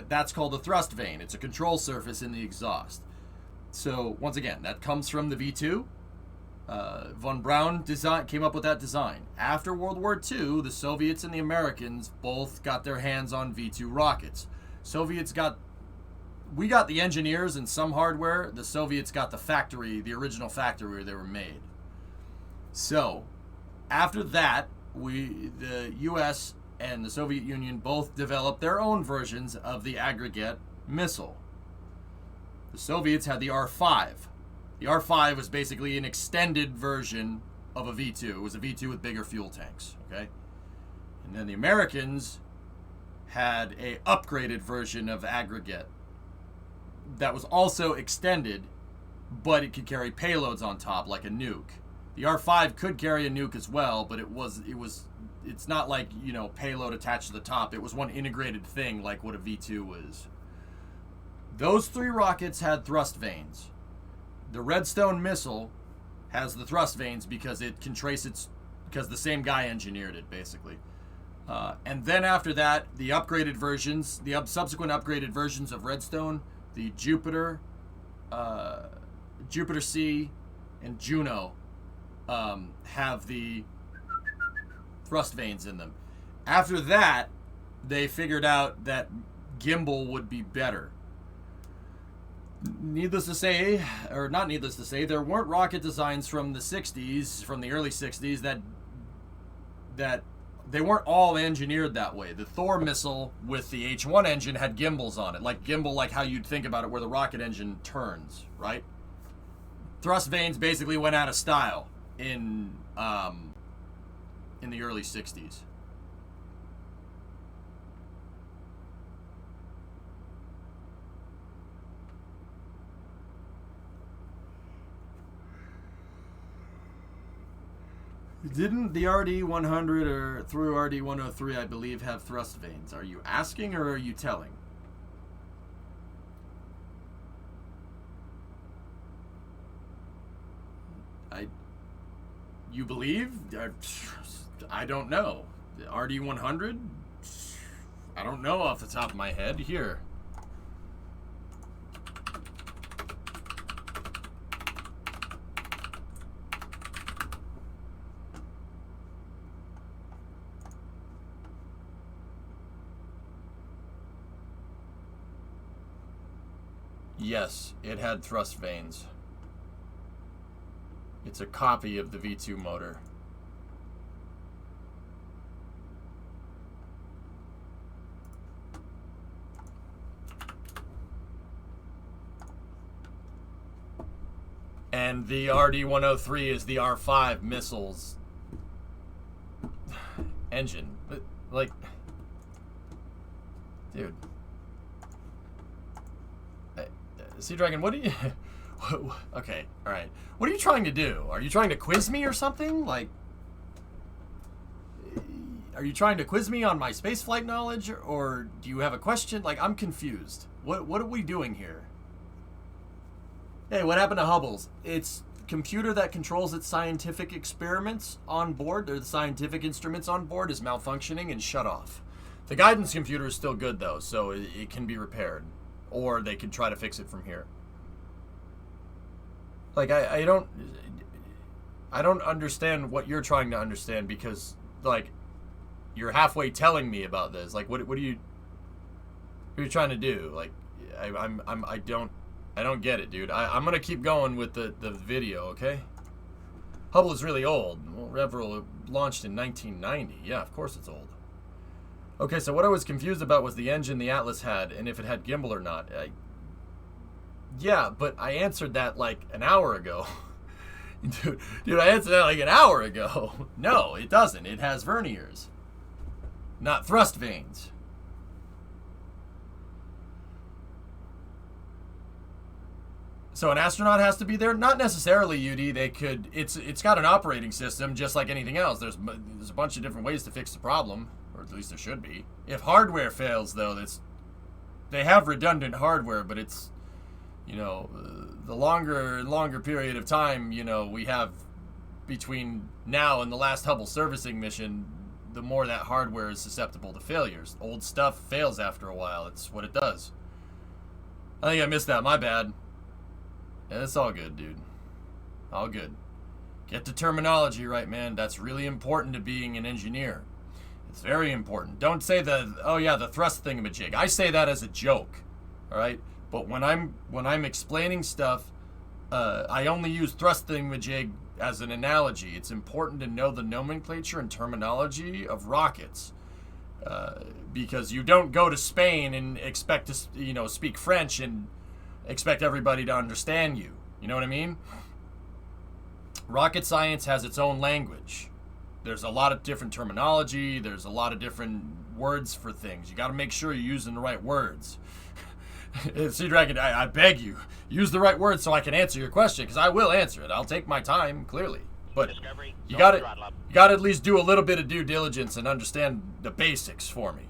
S2: That's called a thrust vane. It's a control surface in the exhaust. So, once again, that comes from the V2. Von Braun came up with that design. After World War II, the Soviets and the Americans both got their hands on V2 rockets. We got the engineers and some hardware. The Soviets got the factory, the original factory where they were made. So, after that, the U.S. and the Soviet Union both developed their own versions of the Aggregate missile. The Soviets had the R-5. The R-5 was basically an extended version of a V-2. It was a V-2 with bigger fuel tanks, okay? And then the Americans had a upgraded version of Aggregate that was also extended, but it could carry payloads on top, like a nuke. The R-5 could carry a nuke as well, but it's not like, payload attached to the top. It was one integrated thing like what a V-2 was. Those 3 rockets had thrust vanes. The Redstone missile has the thrust vanes because it can trace because the same guy engineered it, basically. And then after that, the upgraded versions, subsequent upgraded versions of Redstone, the Jupiter, Jupiter C, and Juno, have the thrust vanes in them. After that, they figured out that gimbal would be better. Needless to say, or not needless to say, there weren't rocket designs from the 60s, from the early 60s, that they weren't all engineered that way. The Thor missile with the H-1 engine had gimbals on it, like how you'd think about it, where the rocket engine turns, right? Thrust vanes basically went out of style in the early 60s. Didn't the RD-100 or through RD-103, I believe, have thrust vanes? Are you asking or are you telling? You believe? I don't know. The RD-100? I don't know off the top of my head. Here. Yes, it had thrust vanes. It's a copy of the V2 motor. And the RD-103 is the R5 missiles engine. Like, dude. Sea Dragon, what do you... Okay, alright. What are you trying to do? Are you trying to quiz me or something? Like, are you trying to quiz me on my spaceflight knowledge? Or do you have a question? Like, I'm confused. What are we doing here? Hey, what happened to Hubble's? It's computer that controls its scientific experiments on board, or the scientific instruments on board, is malfunctioning and shut off. The guidance computer is still good, though, so it can be repaired. Or they could try to fix it from here. Like, I don't understand what you're trying to understand, because, like, you're halfway telling me about this. Like, what are you trying to do? Like, I don't get it, dude. I'm gonna keep going with the video, okay? Hubble is really old. Well, Reveral launched in 1990. Yeah, of course it's old. Okay, so what I was confused about was the engine the Atlas had and if it had gimbal or not. Yeah, but I answered that like an hour ago. Dude, I answered that like an hour ago. No, it doesn't. It has verniers, not thrust vanes. So an astronaut has to be there? Not necessarily, UD. They could. It's got an operating system just like anything else. There's a bunch of different ways to fix the problem, or at least there should be. If hardware fails, though, they have redundant hardware, but it's, you know, the longer period of time, you know, we have between now and the last Hubble servicing mission, the more that hardware is susceptible to failures. Old stuff fails after a while. It's what it does. I think I missed that. My bad. Yeah, it's all good, dude. All good. Get the terminology right, man. That's really important to being an engineer. It's very important. Don't say the thrust thingamajig. I say that as a joke, all right? But when I'm explaining stuff, I only use thrust thingamajig as an analogy. It's important to know the nomenclature and terminology of rockets, because you don't go to Spain and expect to, you know, speak French and expect everybody to understand you. You know what I mean? Rocket science has its own language. There's a lot of different terminology. There's a lot of different words for things. You got to make sure you're using the right words. Sea Dragon, I beg you, use the right words so I can answer your question, because I will answer it. I'll take my time, clearly. But you got to at least do a little bit of due diligence and understand the basics for me.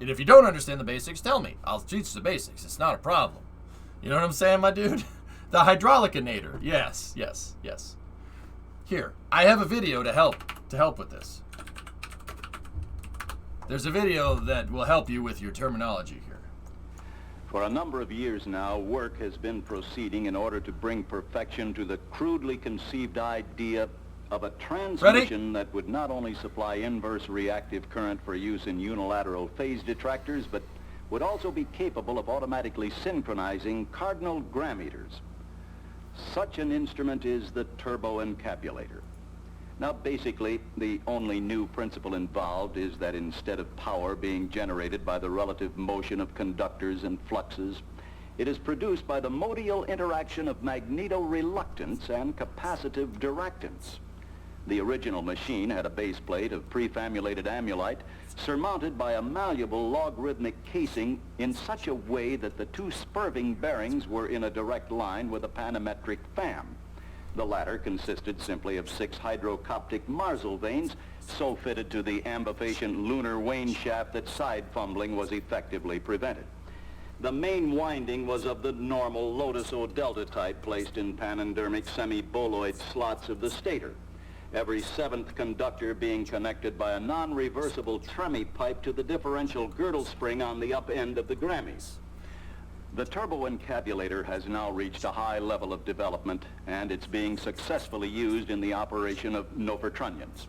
S2: And if you don't understand the basics, tell me. I'll teach the basics. It's not a problem. You know what I'm saying, my dude? The hydraulicinator. Yes. Here, I have a video to help with this. There's a video that will help you with your terminology here.
S6: For a number of years now, work has been proceeding in order to bring perfection to the crudely conceived idea of a transmission that would not only supply inverse reactive current for use in unilateral phase detractors, but would also be capable of automatically synchronizing cardinal grammeters. Such an instrument is the turboencapulator. Now, basically, the only new principle involved is that instead of power being generated by the relative motion of conductors and fluxes, it is produced by the modial interaction of magnetoreluctance and capacitive directance. The original machine had a base plate of prefamulated amulite surmounted by a malleable logarithmic casing in such a way that the two spurving bearings were in a direct line with a panametric fam. The latter consisted simply of 6 hydrocoptic Marsal vanes so fitted to the ambifacient lunar wane shaft that side fumbling was effectively prevented. The main winding was of the normal Lotus O delta type placed in panendermic semi-boloid slots of the stator, every 7th conductor being connected by a non-reversible Tremie pipe to the differential girdle spring on the up end of the Grammys. The turboencapulator has now reached a high level of development, and it's being successfully used in the operation of Nofertrunians.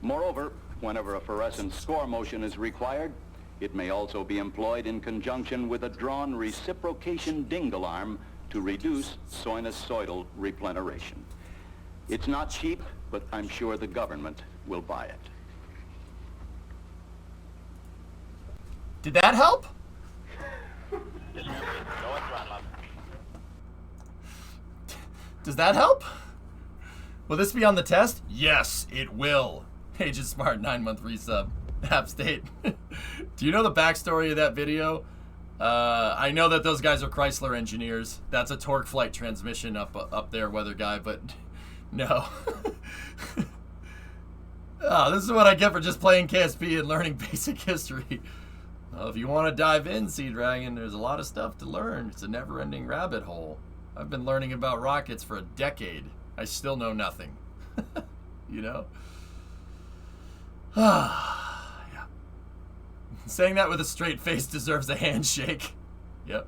S6: Moreover, whenever a fluorescent score motion is required, it may also be employed in conjunction with a drawn reciprocation dingle arm to reduce sinusoidal repleneration. It's not cheap, but I'm sure the government will buy it.
S2: Did that help?
S5: Discovery, go at throttle up.
S2: Does that help? Will this be on the test? Yes, it will. Agent Smart, 9-month resub. App State. Do you know the backstory of that video? I know that those guys are Chrysler engineers. That's a torque flight transmission up there, weather guy, but no. Oh, this is what I get for just playing KSP and learning basic history. Well, if you want to dive in, Sea Dragon, there's a lot of stuff to learn. It's a never-ending rabbit hole. I've been learning about rockets for a decade. I still know nothing. You know? Yeah. Saying that with a straight face deserves a handshake. Yep.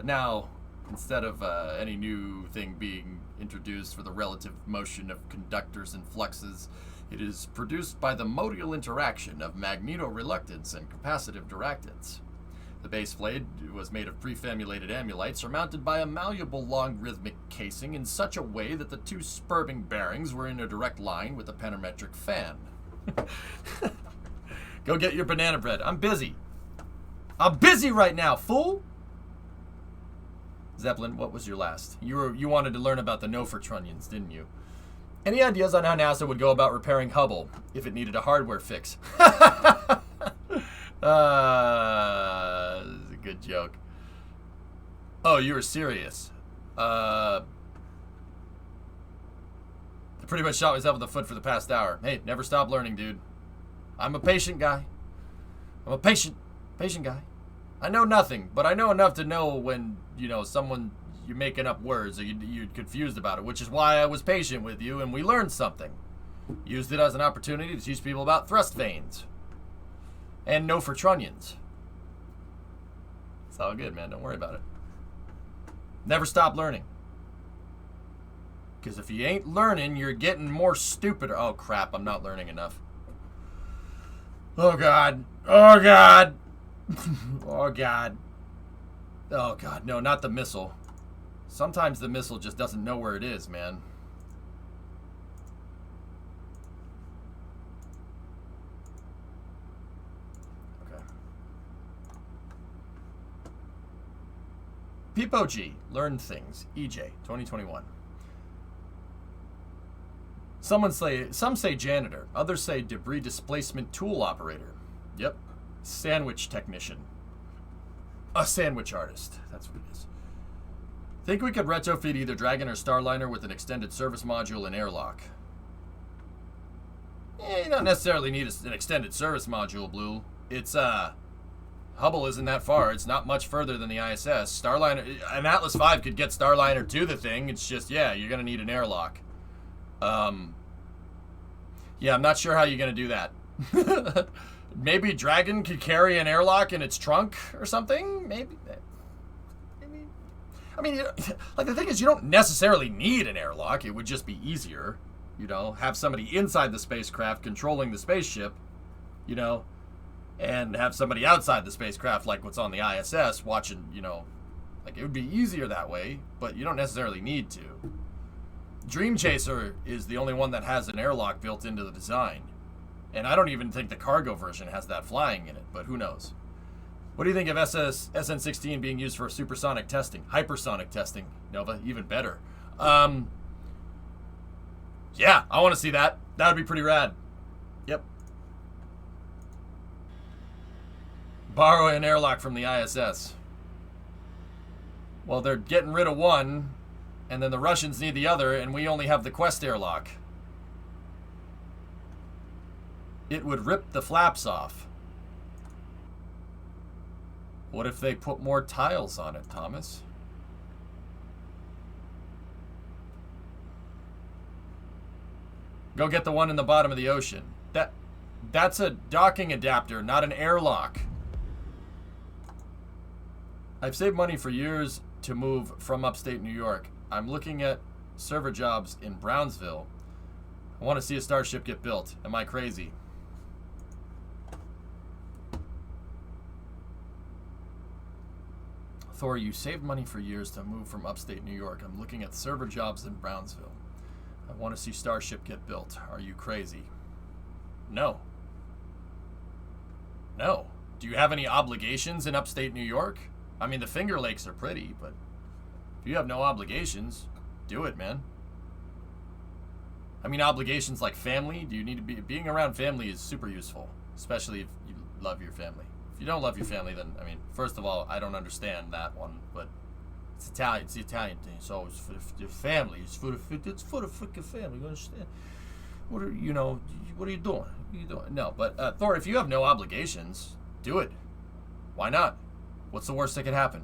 S2: Now, instead of any new thing being introduced for the relative motion of conductors and fluxes, it is produced by the modial interaction of magnetoreluctance and capacitive directance. The base blade was made of prefamulated amulite surmounted by a malleable logarithmic casing in such a way that the two spurring bearings were in a direct line with the pentametric fan. Go get your banana bread. I'm busy. I'm busy right now, fool! Zeppelin, what was your last? You wanted to learn about the Nofer-Trunnions, didn't you? Any ideas on how NASA would go about repairing Hubble if it needed a hardware fix? This is a good joke. Oh, you were serious. I pretty much shot myself in the foot for the past hour. Hey, never stop learning, dude. I'm a patient guy. I'm a patient guy. I know nothing, but I know enough to know when, you know, you're making up words or you're confused about it, which is why I was patient with you and we learned something. Used it as an opportunity to teach people about thrust vanes. And Nofer-Trunnions. It's all good, man. Don't worry about it. Never stop learning. Because if you ain't learning, you're getting more stupider. Oh, crap. I'm not learning enough. Oh, God. Oh, God. Oh, God. Oh, God. No, not the missile. Sometimes the missile just doesn't know where it is, man. Okay. Peepo G. Learn things. EJ. 2021. Some say janitor. Others say debris displacement tool operator. Yep. Sandwich technician. A sandwich artist. That's what it is. Think we could retrofit either Dragon or Starliner with an extended service module and airlock. You don't necessarily need an extended service module, Blue. It's, Hubble isn't that far. It's not much further than the ISS. Starliner, an Atlas V could get Starliner to the thing. It's just, yeah, you're going to need an airlock. Yeah, I'm not sure how you're going to do that. Maybe Dragon could carry an airlock in its trunk or something? Maybe. I mean, like, the thing is, you don't necessarily need an airlock. It would just be easier, you know, have somebody inside the spacecraft controlling the spaceship, you know, and have somebody outside the spacecraft, like what's on the ISS, watching, you know, like, it would be easier that way, but you don't necessarily need to. Dream Chaser is the only one that has an airlock built into the design. And I don't even think the cargo version has that flying in it, but who knows? What do you think of SN16 being used for supersonic testing? Hypersonic testing, Nova, even better. Yeah, I want to see that. That would be pretty rad. Yep. Borrow an airlock from the ISS. Well, they're getting rid of one, and then the Russians need the other, and we only have the Quest airlock. It would rip the flaps off. What if they put more tiles on it, Thomas? Go get the one in the bottom of the ocean. That's a docking adapter, not an airlock. I've saved money for years to move from upstate New York. I'm looking at server jobs in Brownsville. I want to see a starship get built. Am I crazy? Thor, you saved money for years to move from upstate New York. I'm looking at server jobs in Brownsville. I want to see Starship get built. Are you crazy? No. No. Do you have any obligations in upstate New York? I mean, the Finger Lakes are pretty, but if you have no obligations, do it, man. I mean, obligations like family. Do you need to be... Being around family is super useful, especially if you love your family. If you don't love your family, then, I mean, first of all, I don't understand that one, but it's Italian. It's the Italian thing. So it's for the family. It's for the freaking family. You understand? What are you doing? What are you doing? No, but Thor, if you have no obligations, do it. Why not? What's the worst that could happen?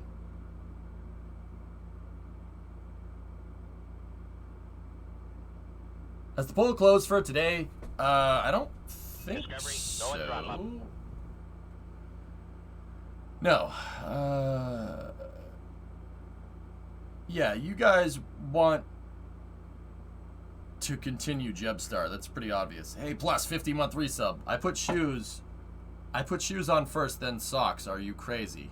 S2: Has the poll closed for today? I don't think so. No. Yeah, you guys want to continue Jebstar. That's pretty obvious. Hey, plus 50-month resub. I put shoes on first, then socks. Are you crazy?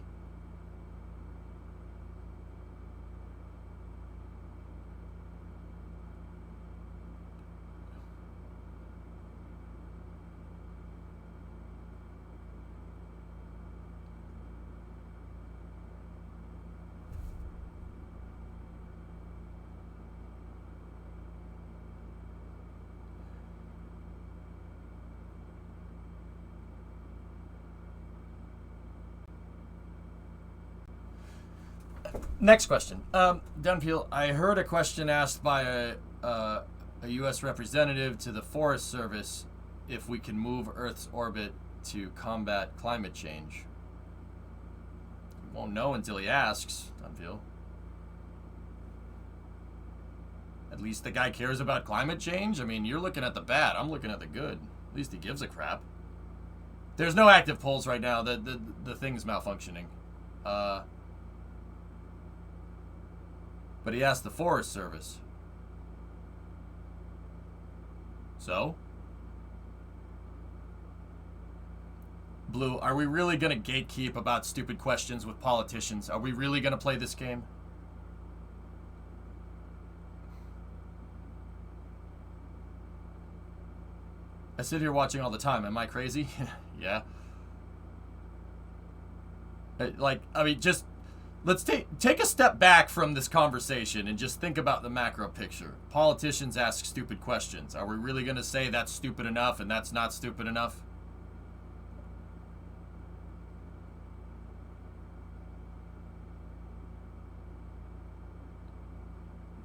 S2: Next question. Dunpeel, I heard a question asked by a U.S. representative to the Forest Service if we can move Earth's orbit to combat climate change. We won't know until he asks, Dunpeel. At least the guy cares about climate change? I mean, you're looking at the bad. I'm looking at the good. At least he gives a crap. There's no active polls right now. The thing's malfunctioning. But he asked the Forest Service. So? Blue, are we really going to gatekeep about stupid questions with politicians? Are we really going to play this game? I sit here watching all the time. Am I crazy? Yeah. Like, I mean, just let's take a step back from this conversation and just think about the macro picture. Politicians ask stupid questions. Are we really going to say that's stupid enough and that's not stupid enough?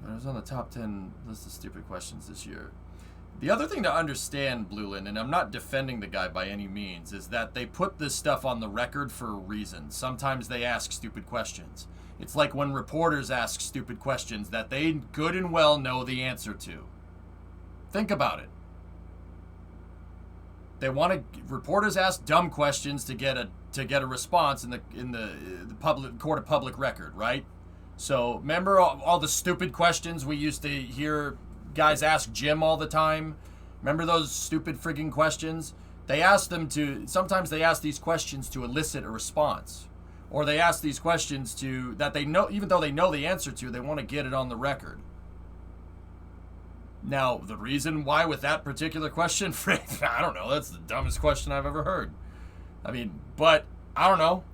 S2: I was on the top 10 list of stupid questions this year. The other thing to understand, Blueland, and I'm not defending the guy by any means, is that they put this stuff on the record for a reason. Sometimes they ask stupid questions. It's like when reporters ask stupid questions that they good and well know the answer to. Think about it. Reporters ask dumb questions to get a response in the public court of public record, right? So remember all the stupid questions we used to hear guys ask Jim all the time? Remember those stupid frigging questions? Sometimes they ask these questions to elicit a response. Or they ask these questions that they know, even though they know the answer to, they want to get it on the record. Now, the reason why with that particular question, I don't know, that's the dumbest question I've ever heard. I mean, but, I don't know.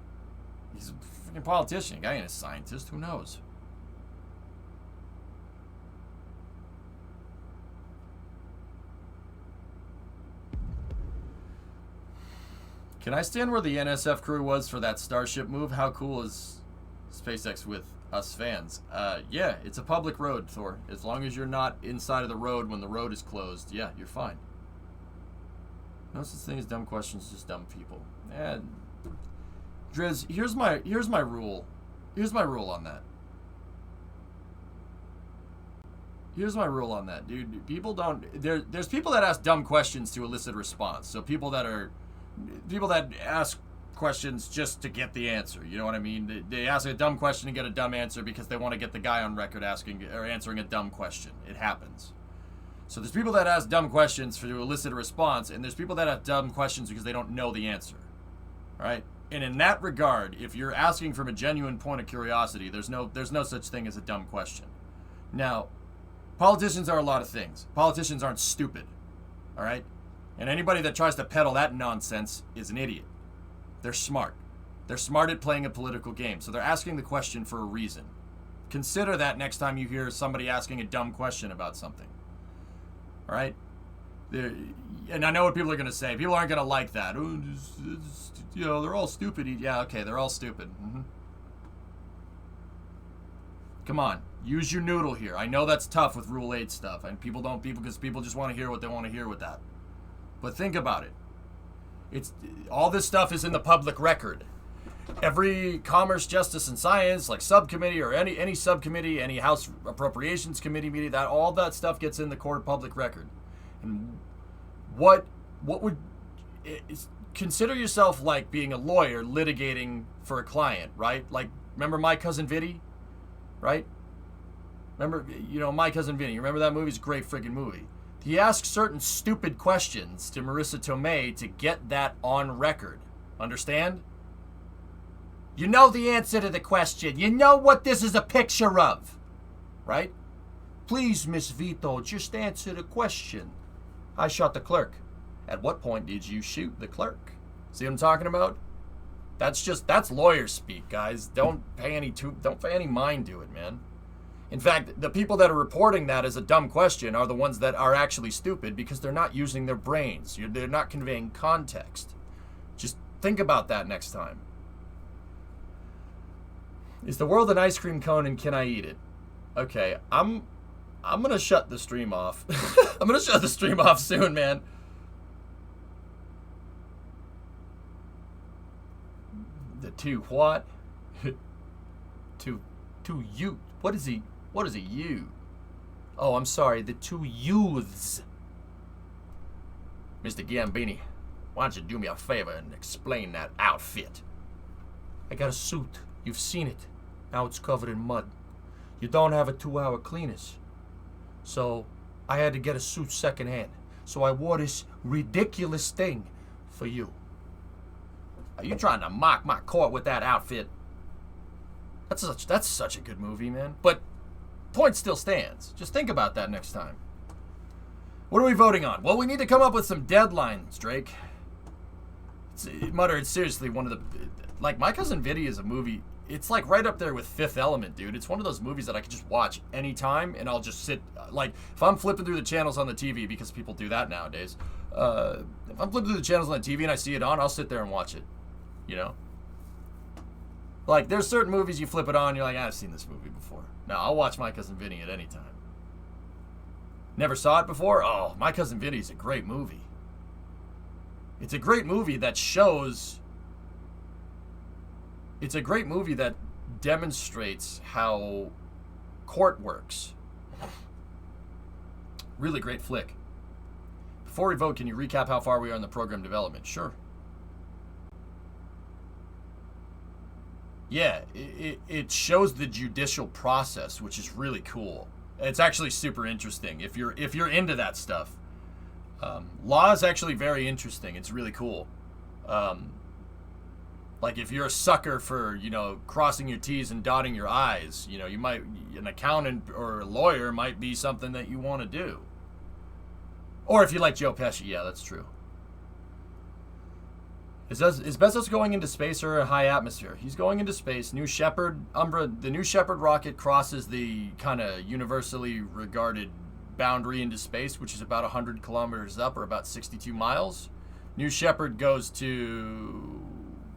S2: He's a freaking politician. Guy ain't a scientist. Who knows? Can I stand where the NSF crew was for that Starship move? How cool is SpaceX with us fans? Yeah, it's a public road, Thor. As long as you're not inside of the road when the road is closed, yeah, you're fine. No such thing as dumb questions, just dumb people. And Driz, here's my rule. Here's my rule on that. Here's my rule on that, dude. People don't. There's people that ask dumb questions to elicit a response. So people that ask questions just to get the answer. You know what I mean? They ask a dumb question and get a dumb answer because they want to get the guy on record asking or answering a dumb question. It happens. So there's people that ask dumb questions to elicit a response, and there's people that have dumb questions because they don't know the answer. All right? And in that regard, if you're asking from a genuine point of curiosity, there's no such thing as a dumb question. Now, politicians are a lot of things. Politicians aren't stupid. All right? And anybody that tries to peddle that nonsense is an idiot. They're smart. They're smart at playing a political game. So they're asking the question for a reason. Consider that next time you hear somebody asking a dumb question about something. All right? And I know what people are going to say. People aren't going to like that. Oh, they're all stupid. Yeah, okay, they're all stupid. Mm-hmm. Come on. Use your noodle here. I know that's tough with Rule 8 stuff. And people just want to hear what they want to hear with that. But think about it. All this stuff is in the public record. Every Commerce, Justice, and Science, like subcommittee or any subcommittee, any House Appropriations Committee meeting, all that stuff gets in the court of public record. And what would consider yourself like being a lawyer litigating for a client, right? Like, remember My Cousin Vinny, right? Remember, My Cousin Vinny. You remember that movie? It's a great friggin' movie. He asks certain stupid questions to Marissa Tomei to get that on record. Understand? You know the answer to the question. You know what this is a picture of. Right? Please, Miss Vito, just answer the question. I shot the clerk. At what point did you shoot the clerk? See what I'm talking about? That's lawyer speak, guys. Don't pay any mind to it, man. In fact, the people that are reporting that as a dumb question are the ones that are actually stupid because they're not using their brains. They're not conveying context. Just think about that next time. Is the world an ice cream cone and can I eat it? Okay, I'm gonna shut the stream off. I'm gonna shut the stream off soon, man. The two what? two you. What is he? What is a you? Oh, I'm sorry. The two youths. Mr. Gambini, why don't you do me a favor and explain that outfit? I got a suit. You've seen it. Now it's covered in mud. You don't have a 2-hour cleaners. So I had to get a suit secondhand. So I wore this ridiculous thing for you. Are you trying to mock my court with that outfit? That's such a good movie, man. But point still stands. Just think about that next time. What are we voting on? Well, we need to come up with some deadlines, Drake. It's seriously one of the... Like, My Cousin Vinny is a movie... It's like right up there with Fifth Element, dude. It's one of those movies that I can just watch anytime, and I'll just sit... Like, if I'm flipping through the channels on the TV, because people do that nowadays, if I'm flipping through the channels on the TV and I see it on, I'll sit there and watch it. You know? Like, there's certain movies you flip it on, you're like, I've seen this movie before. No, I'll watch My Cousin Vinny at any time. Never saw it before? Oh, My Cousin Vinny is a great movie. It's a great movie that shows... It's a great movie that demonstrates how court works. Really great flick. Before we vote, can you recap how far we are in the program development? Sure. Yeah, it shows the judicial process, which is really cool. It's actually super interesting if you're into that stuff. Law is actually very interesting. It's really cool. Like if you're a sucker for, you know, crossing your T's and dotting your I's, you know, you might, an accountant or a lawyer might be something that you want to do. Or if you like Joe Pesci, yeah, that's true. Is Bezos going into space or a high atmosphere? He's going into space. New Shepard, the New Shepard rocket crosses the kind of universally regarded boundary into space, which is about 100 kilometers up, or about 62 miles. New Shepard goes to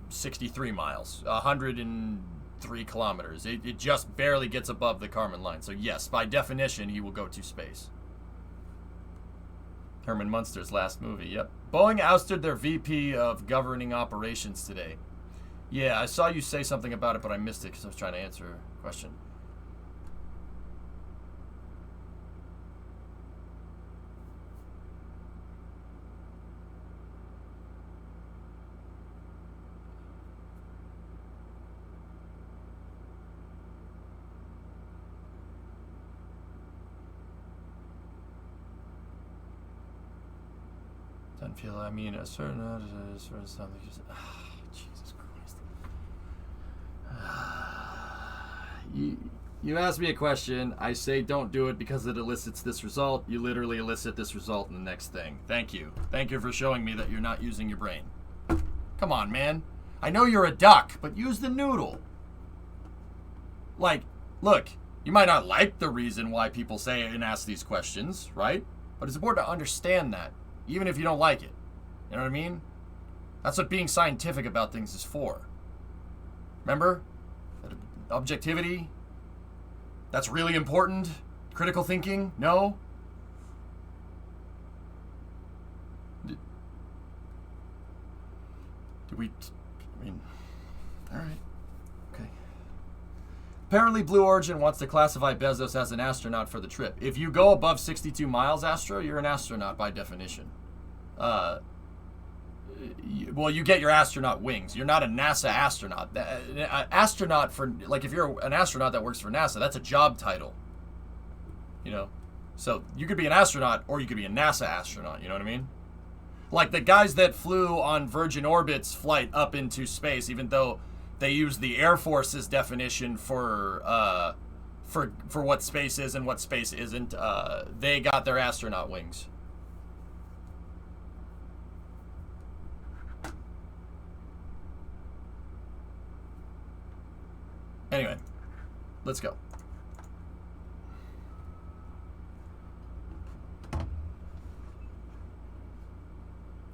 S2: 63 miles, 103 kilometers. It just barely gets above the Kármán line. So yes, by definition, he will go to space. Herman Munster's last movie, yep. Boeing ousted their VP of governing operations today. Yeah, I saw you say something about it, but I missed it because I was trying to answer a question. Doesn't feel, I mean, a certain something. Jesus Christ. You asked me a question. I say don't do it because it elicits this result. You literally elicit this result in the next thing. Thank you. Thank you for showing me that you're not using your brain. Come on, man. I know you're a duck, but use the noodle. Like, look, you might not like the reason why people say and ask these questions, right? But it's important to understand that. Even if you don't like it. You know what I mean? That's what being scientific about things is for. Remember? Objectivity. That's really important. Critical thinking. No? Did we... I mean... Alright. Okay. Apparently Blue Origin wants to classify Bezos as an astronaut for the trip. If you go above 62 miles, Astro, you're an astronaut by definition. Well, you get your astronaut wings. You're not a NASA astronaut. Astronaut for, like, if you're an astronaut that works for NASA, that's a job title. You know? So you could be an astronaut or you could be a NASA astronaut. You know what I mean? Like the guys that flew on Virgin Orbit's flight up into space, even though they use the Air Force's definition for what space is and what space isn't, they got their astronaut wings. Anyway, let's go.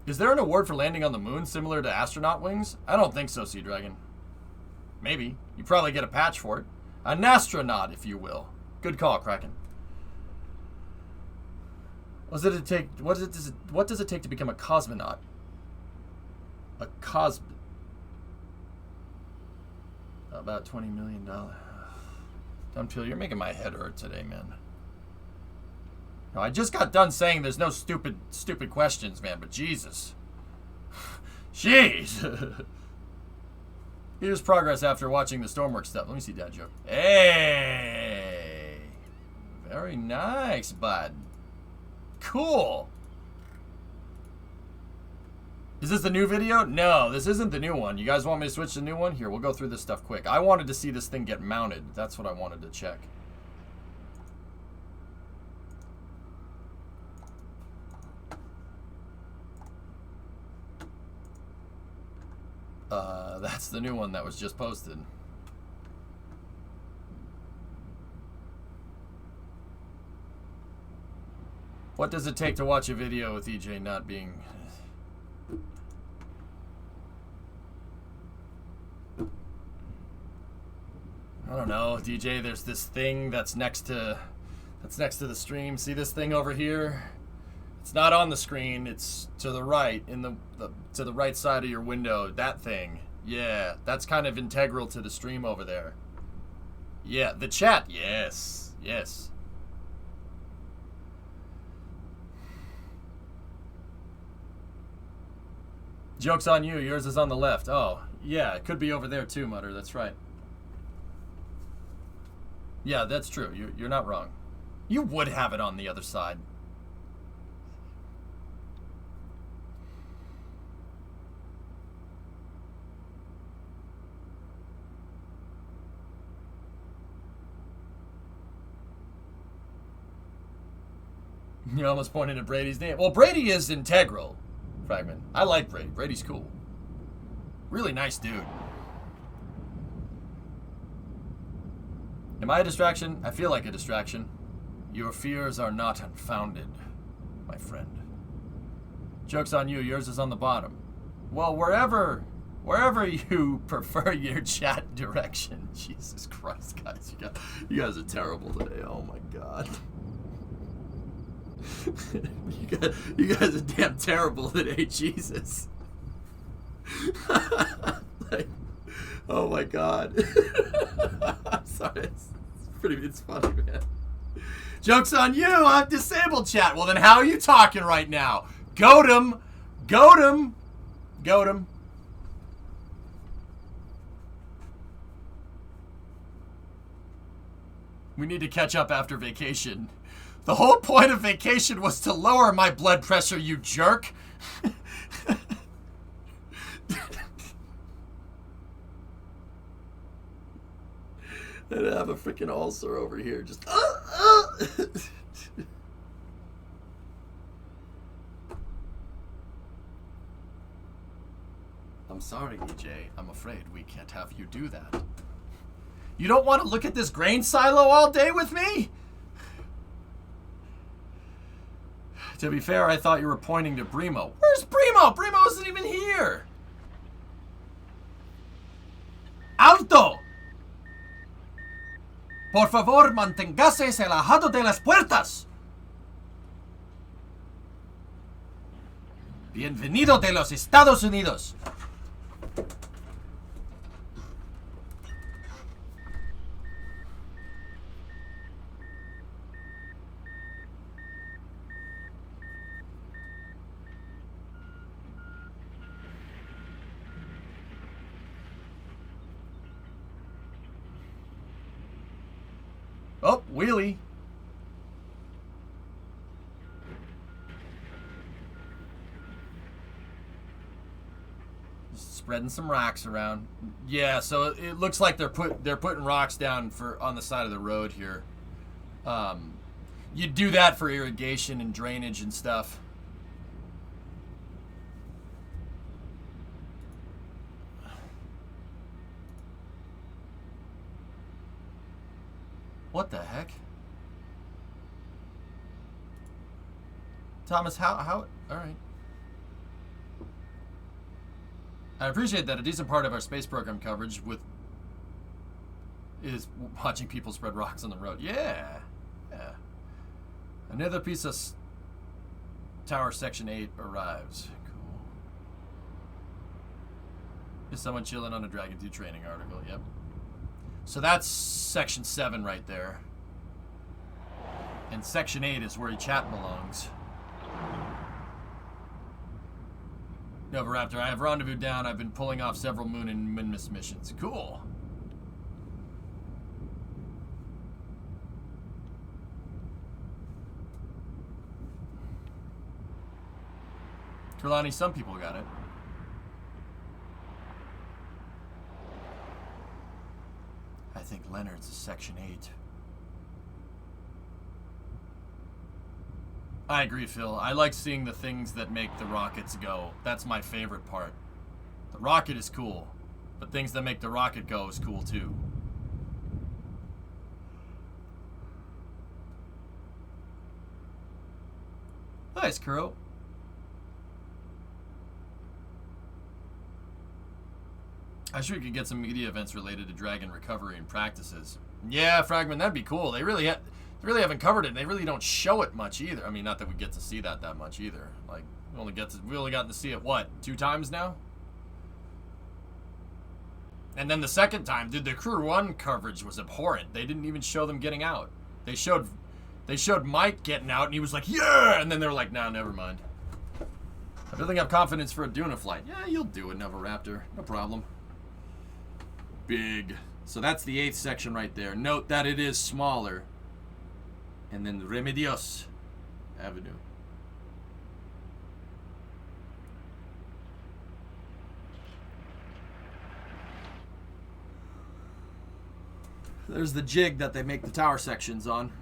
S2: Is there an award for landing on the moon similar to astronaut wings? I don't think so, Sea Dragon. Maybe. You probably get a patch for it. An astronaut, if you will. Good call, Kraken. What does it take to become a cosmonaut? About $20 million. Dunpeel, you're making my head hurt today, man. No, I just got done saying there's no stupid questions, man, but Jesus. Jeez. Here's progress after watching the Stormworks stuff. Let me see that joke. Hey. Very nice, bud. Cool. Is this the new video? No, this isn't the new one. You guys want me to switch to the new one? Here, we'll go through this stuff quick. I wanted to see this thing get mounted. That's what I wanted to check. That's the new one that was just posted. What does it take to watch a video with EJ not being... I don't know, DJ, there's this thing that's next to the stream. See this thing over here? It's not on the screen, it's to the right, to the right side of your window, that thing. Yeah, that's kind of integral to the stream over there. Yeah, the chat, yes, yes. Joke's on you, yours is on the left. Oh, yeah, it could be over there too, Mutter, that's right. Yeah, that's true, you're not wrong. You would have it on the other side. You almost pointed at Brady's name. Well, Brady is integral, Fragment. I like Brady. Brady's cool. Really nice dude. Am I a distraction? I feel like a distraction. Your fears are not unfounded, my friend. Joke's on you. Yours is on the bottom. Well, wherever you prefer your chat direction. Jesus Christ, guys. You guys are terrible today. Oh, my God. you guys are damn terrible today, Jesus. Like, oh my God. I'm sorry, it's funny, man. Joke's on you, I've disabled chat. Well then how are you talking right now? Goat him. We need to catch up after vacation. The whole point of vacation was to lower my blood pressure, you jerk. And I have a freaking ulcer over here. Just. I'm sorry, EJ. I'm afraid we can't have you do that. You don't want to look at this grain silo all day with me? To be fair, I thought you were pointing to Brimo. Where's Brimo? Brimo isn't even here. ¡Alto! Por favor, manténgase alejado de las puertas. Bienvenido de los Estados Unidos. Oh, wheelie. Spreading some rocks around. Yeah, so it looks like they're putting rocks down on the side of the road here. You do that for irrigation and drainage and stuff. What the heck? Thomas, how, alright. I appreciate that a decent part of our space program coverage with is watching people spread rocks on the road. Yeah. Yeah. Another piece of Tower Section 8 arrives. Cool. Is someone chilling on a Dragon 2 training article? Yep. So that's Section 7 right there. And Section 8 is where chat belongs. Nova Raptor, I have rendezvous down. I've been pulling off several Moon and Minmus missions. Cool. Trelawney, some people got it. I think Leonard's is Section 8. I agree, Phil. I like seeing the things that make the rockets go. That's my favorite part. The rocket is cool, but things that make the rocket go is cool too. Nice, Kuro. I'm sure you could get some media events related to Dragon recovery and practices. Yeah, Fragment, that'd be cool. They really haven't covered it, and they really don't show it much either. I mean, not that we get to see that much either. Like, we only gotten to see it, what, 2 times now? And then the second time, dude, the Crew 1 coverage was abhorrent. They didn't even show them getting out. They showed Mike getting out, and he was like, yeah! And then they were like, nah, never mind. I really have confidence for a Duna flight. Yeah, you'll do it, Nova Raptor. No problem. Big. So that's the 8th section right there. Note that it is smaller. And then Remedios Avenue. There's the jig that they make the tower sections on.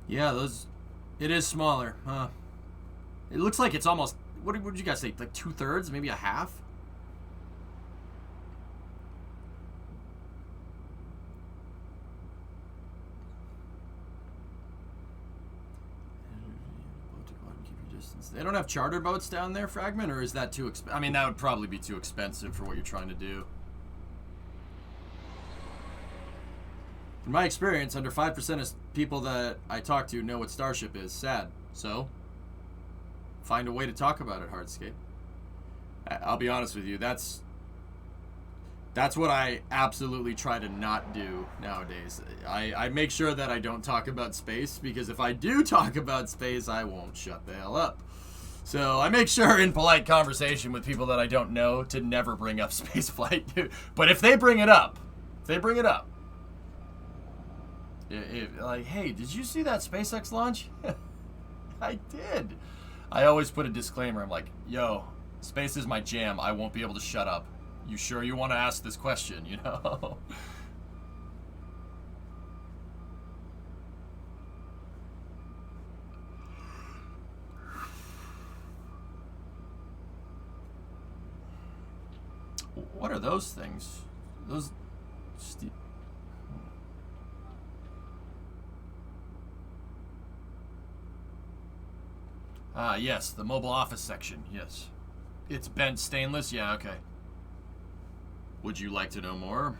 S2: Yeah, those... It is smaller, huh? It looks like it's almost... What did you guys say? Like 2/3? Maybe a half? They don't have charter boats down there, Fragment? Or is that too expensive? I mean, that would probably be too expensive for what you're trying to do. In my experience, under 5% of people that I talk to know what Starship is. Sad. So, find a way to talk about it, Hardscape. I'll be honest with you, that's what I absolutely try to not do nowadays. I make sure that I don't talk about space, because if I do talk about space, I won't shut the hell up. So I make sure in polite conversation with people that I don't know to never bring up spaceflight. But if they bring it up, like, hey, did you see that SpaceX launch? I did. I always put a disclaimer. I'm like, yo, space is my jam. I won't be able to shut up. You sure you want to ask this question, you know? What are those things? Those... Ah, yes, the mobile office section, yes. It's bent stainless? Yeah, okay. Would you like to know more?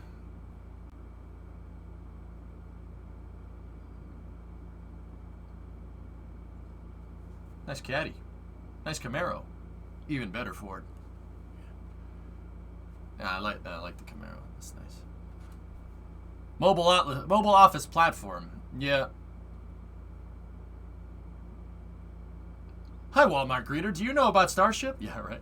S2: Nice caddy. Nice Camaro. Even better Ford. Yeah, I like the Camaro. That's nice. Mobile office platform. Yeah. Hi, Walmart greeter. Do you know about Starship? Yeah, right.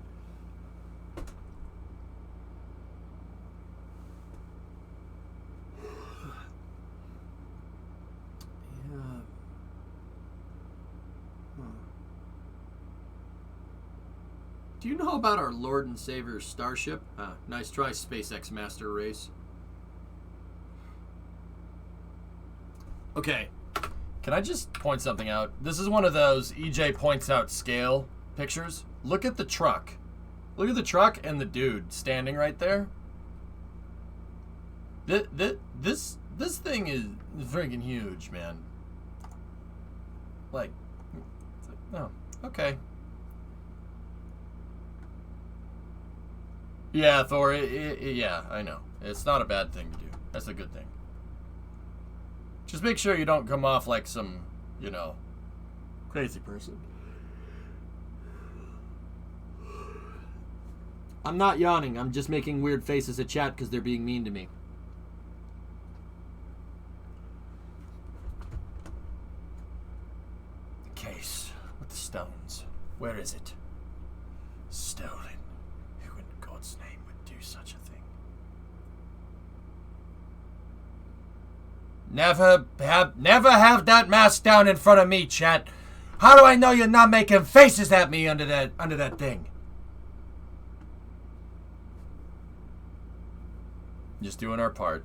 S2: Yeah. Huh. Do you know about our Lord and Savior Starship? Nice try, SpaceX Master Race. Okay, can I just point something out? This is one of those EJ points out scale pictures. Look at the truck. Look at the truck and the dude standing right there. This thing is freaking huge, man. Like, oh, okay. Yeah, Thor, yeah, I know. It's not a bad thing to do. That's a good thing. Just make sure you don't come off like some, you know, crazy person. I'm not yawning. I'm just making weird faces at chat because they're being mean to me. Case with the stones. Where is it? Stolen. Who in God's name would do such a thing? Never have that mask down in front of me, chat. How do I know you're not making faces at me under that thing? Just doing our part.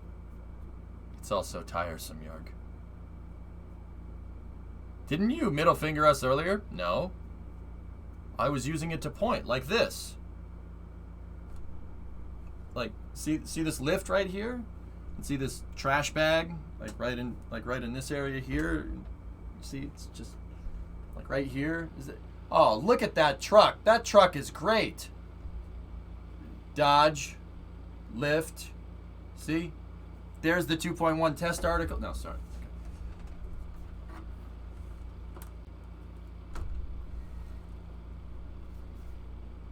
S2: It's all so tiresome, Yarg. Didn't you middle finger us earlier? No. I was using it to point, like this. Like, see this lift right here? And see this trash bag? Like right in this area here? See, it's just like right here. Is it? Oh, look at that truck. That truck is great. Dodge. Lift. See? There's the 2.1 test article. No, sorry.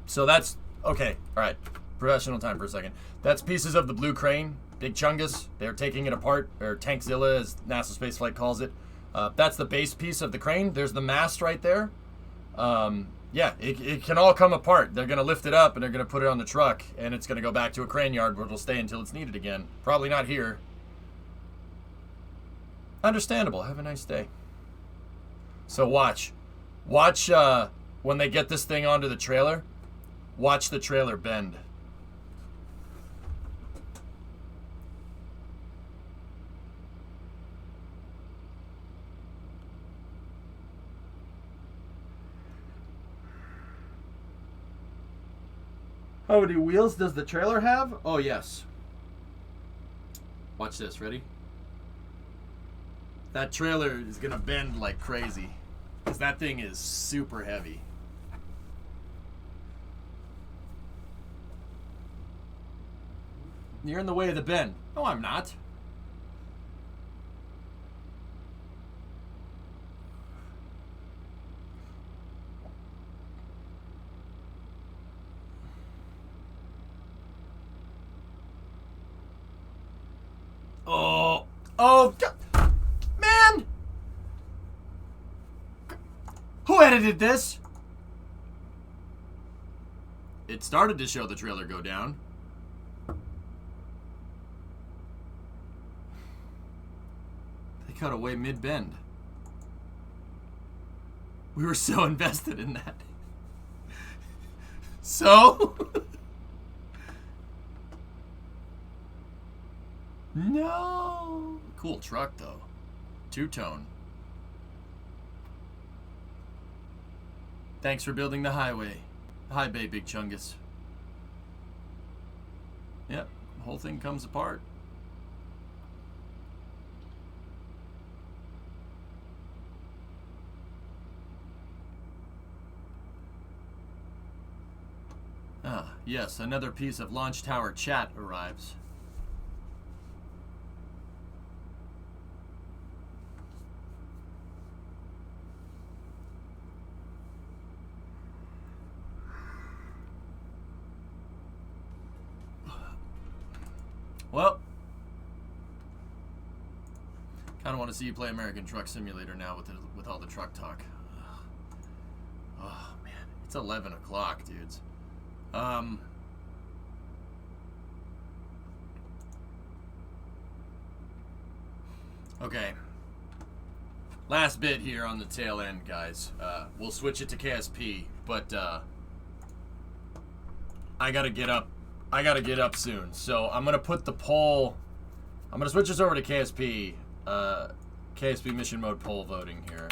S2: So that's, okay, all right, professional time for a second. That's pieces of the blue crane, Big Chungus. They're taking it apart, or Tankzilla, as NASA Spaceflight calls it. That's the base piece of the crane. There's the mast right there. Yeah, it can all come apart. They're going to lift it up, and they're going to put it on the truck, and it's going to go back to a crane yard where it'll stay until it's needed again. Probably not here. Understandable. Have a nice day. So watch. Watch when they get this thing onto the trailer. Watch the trailer bend. How many wheels does the trailer have? Oh, yes. Watch this. Ready? That trailer is going to bend like crazy. Because that thing is super heavy. You're in the way of the bend. No, I'm not. Oh, man! Who edited this? It started to show the trailer go down. They cut away mid-bend. We were so invested in that. So? No. Cool truck, though. Two-tone. Thanks for building the highway. High Bay, Big Chungus. Yep, the whole thing comes apart. Ah, yes, another piece of launch tower chat arrives. Well, kind of want to see you play American Truck Simulator now with all the truck talk. Oh man, it's 11 o'clock, dudes. Okay. Last bit here on the tail end, guys. We'll switch it to KSP, but I gotta get up. I gotta get up soon. So I'm gonna put the poll. I'm gonna switch this over to KSP. KSP mission mode poll voting here.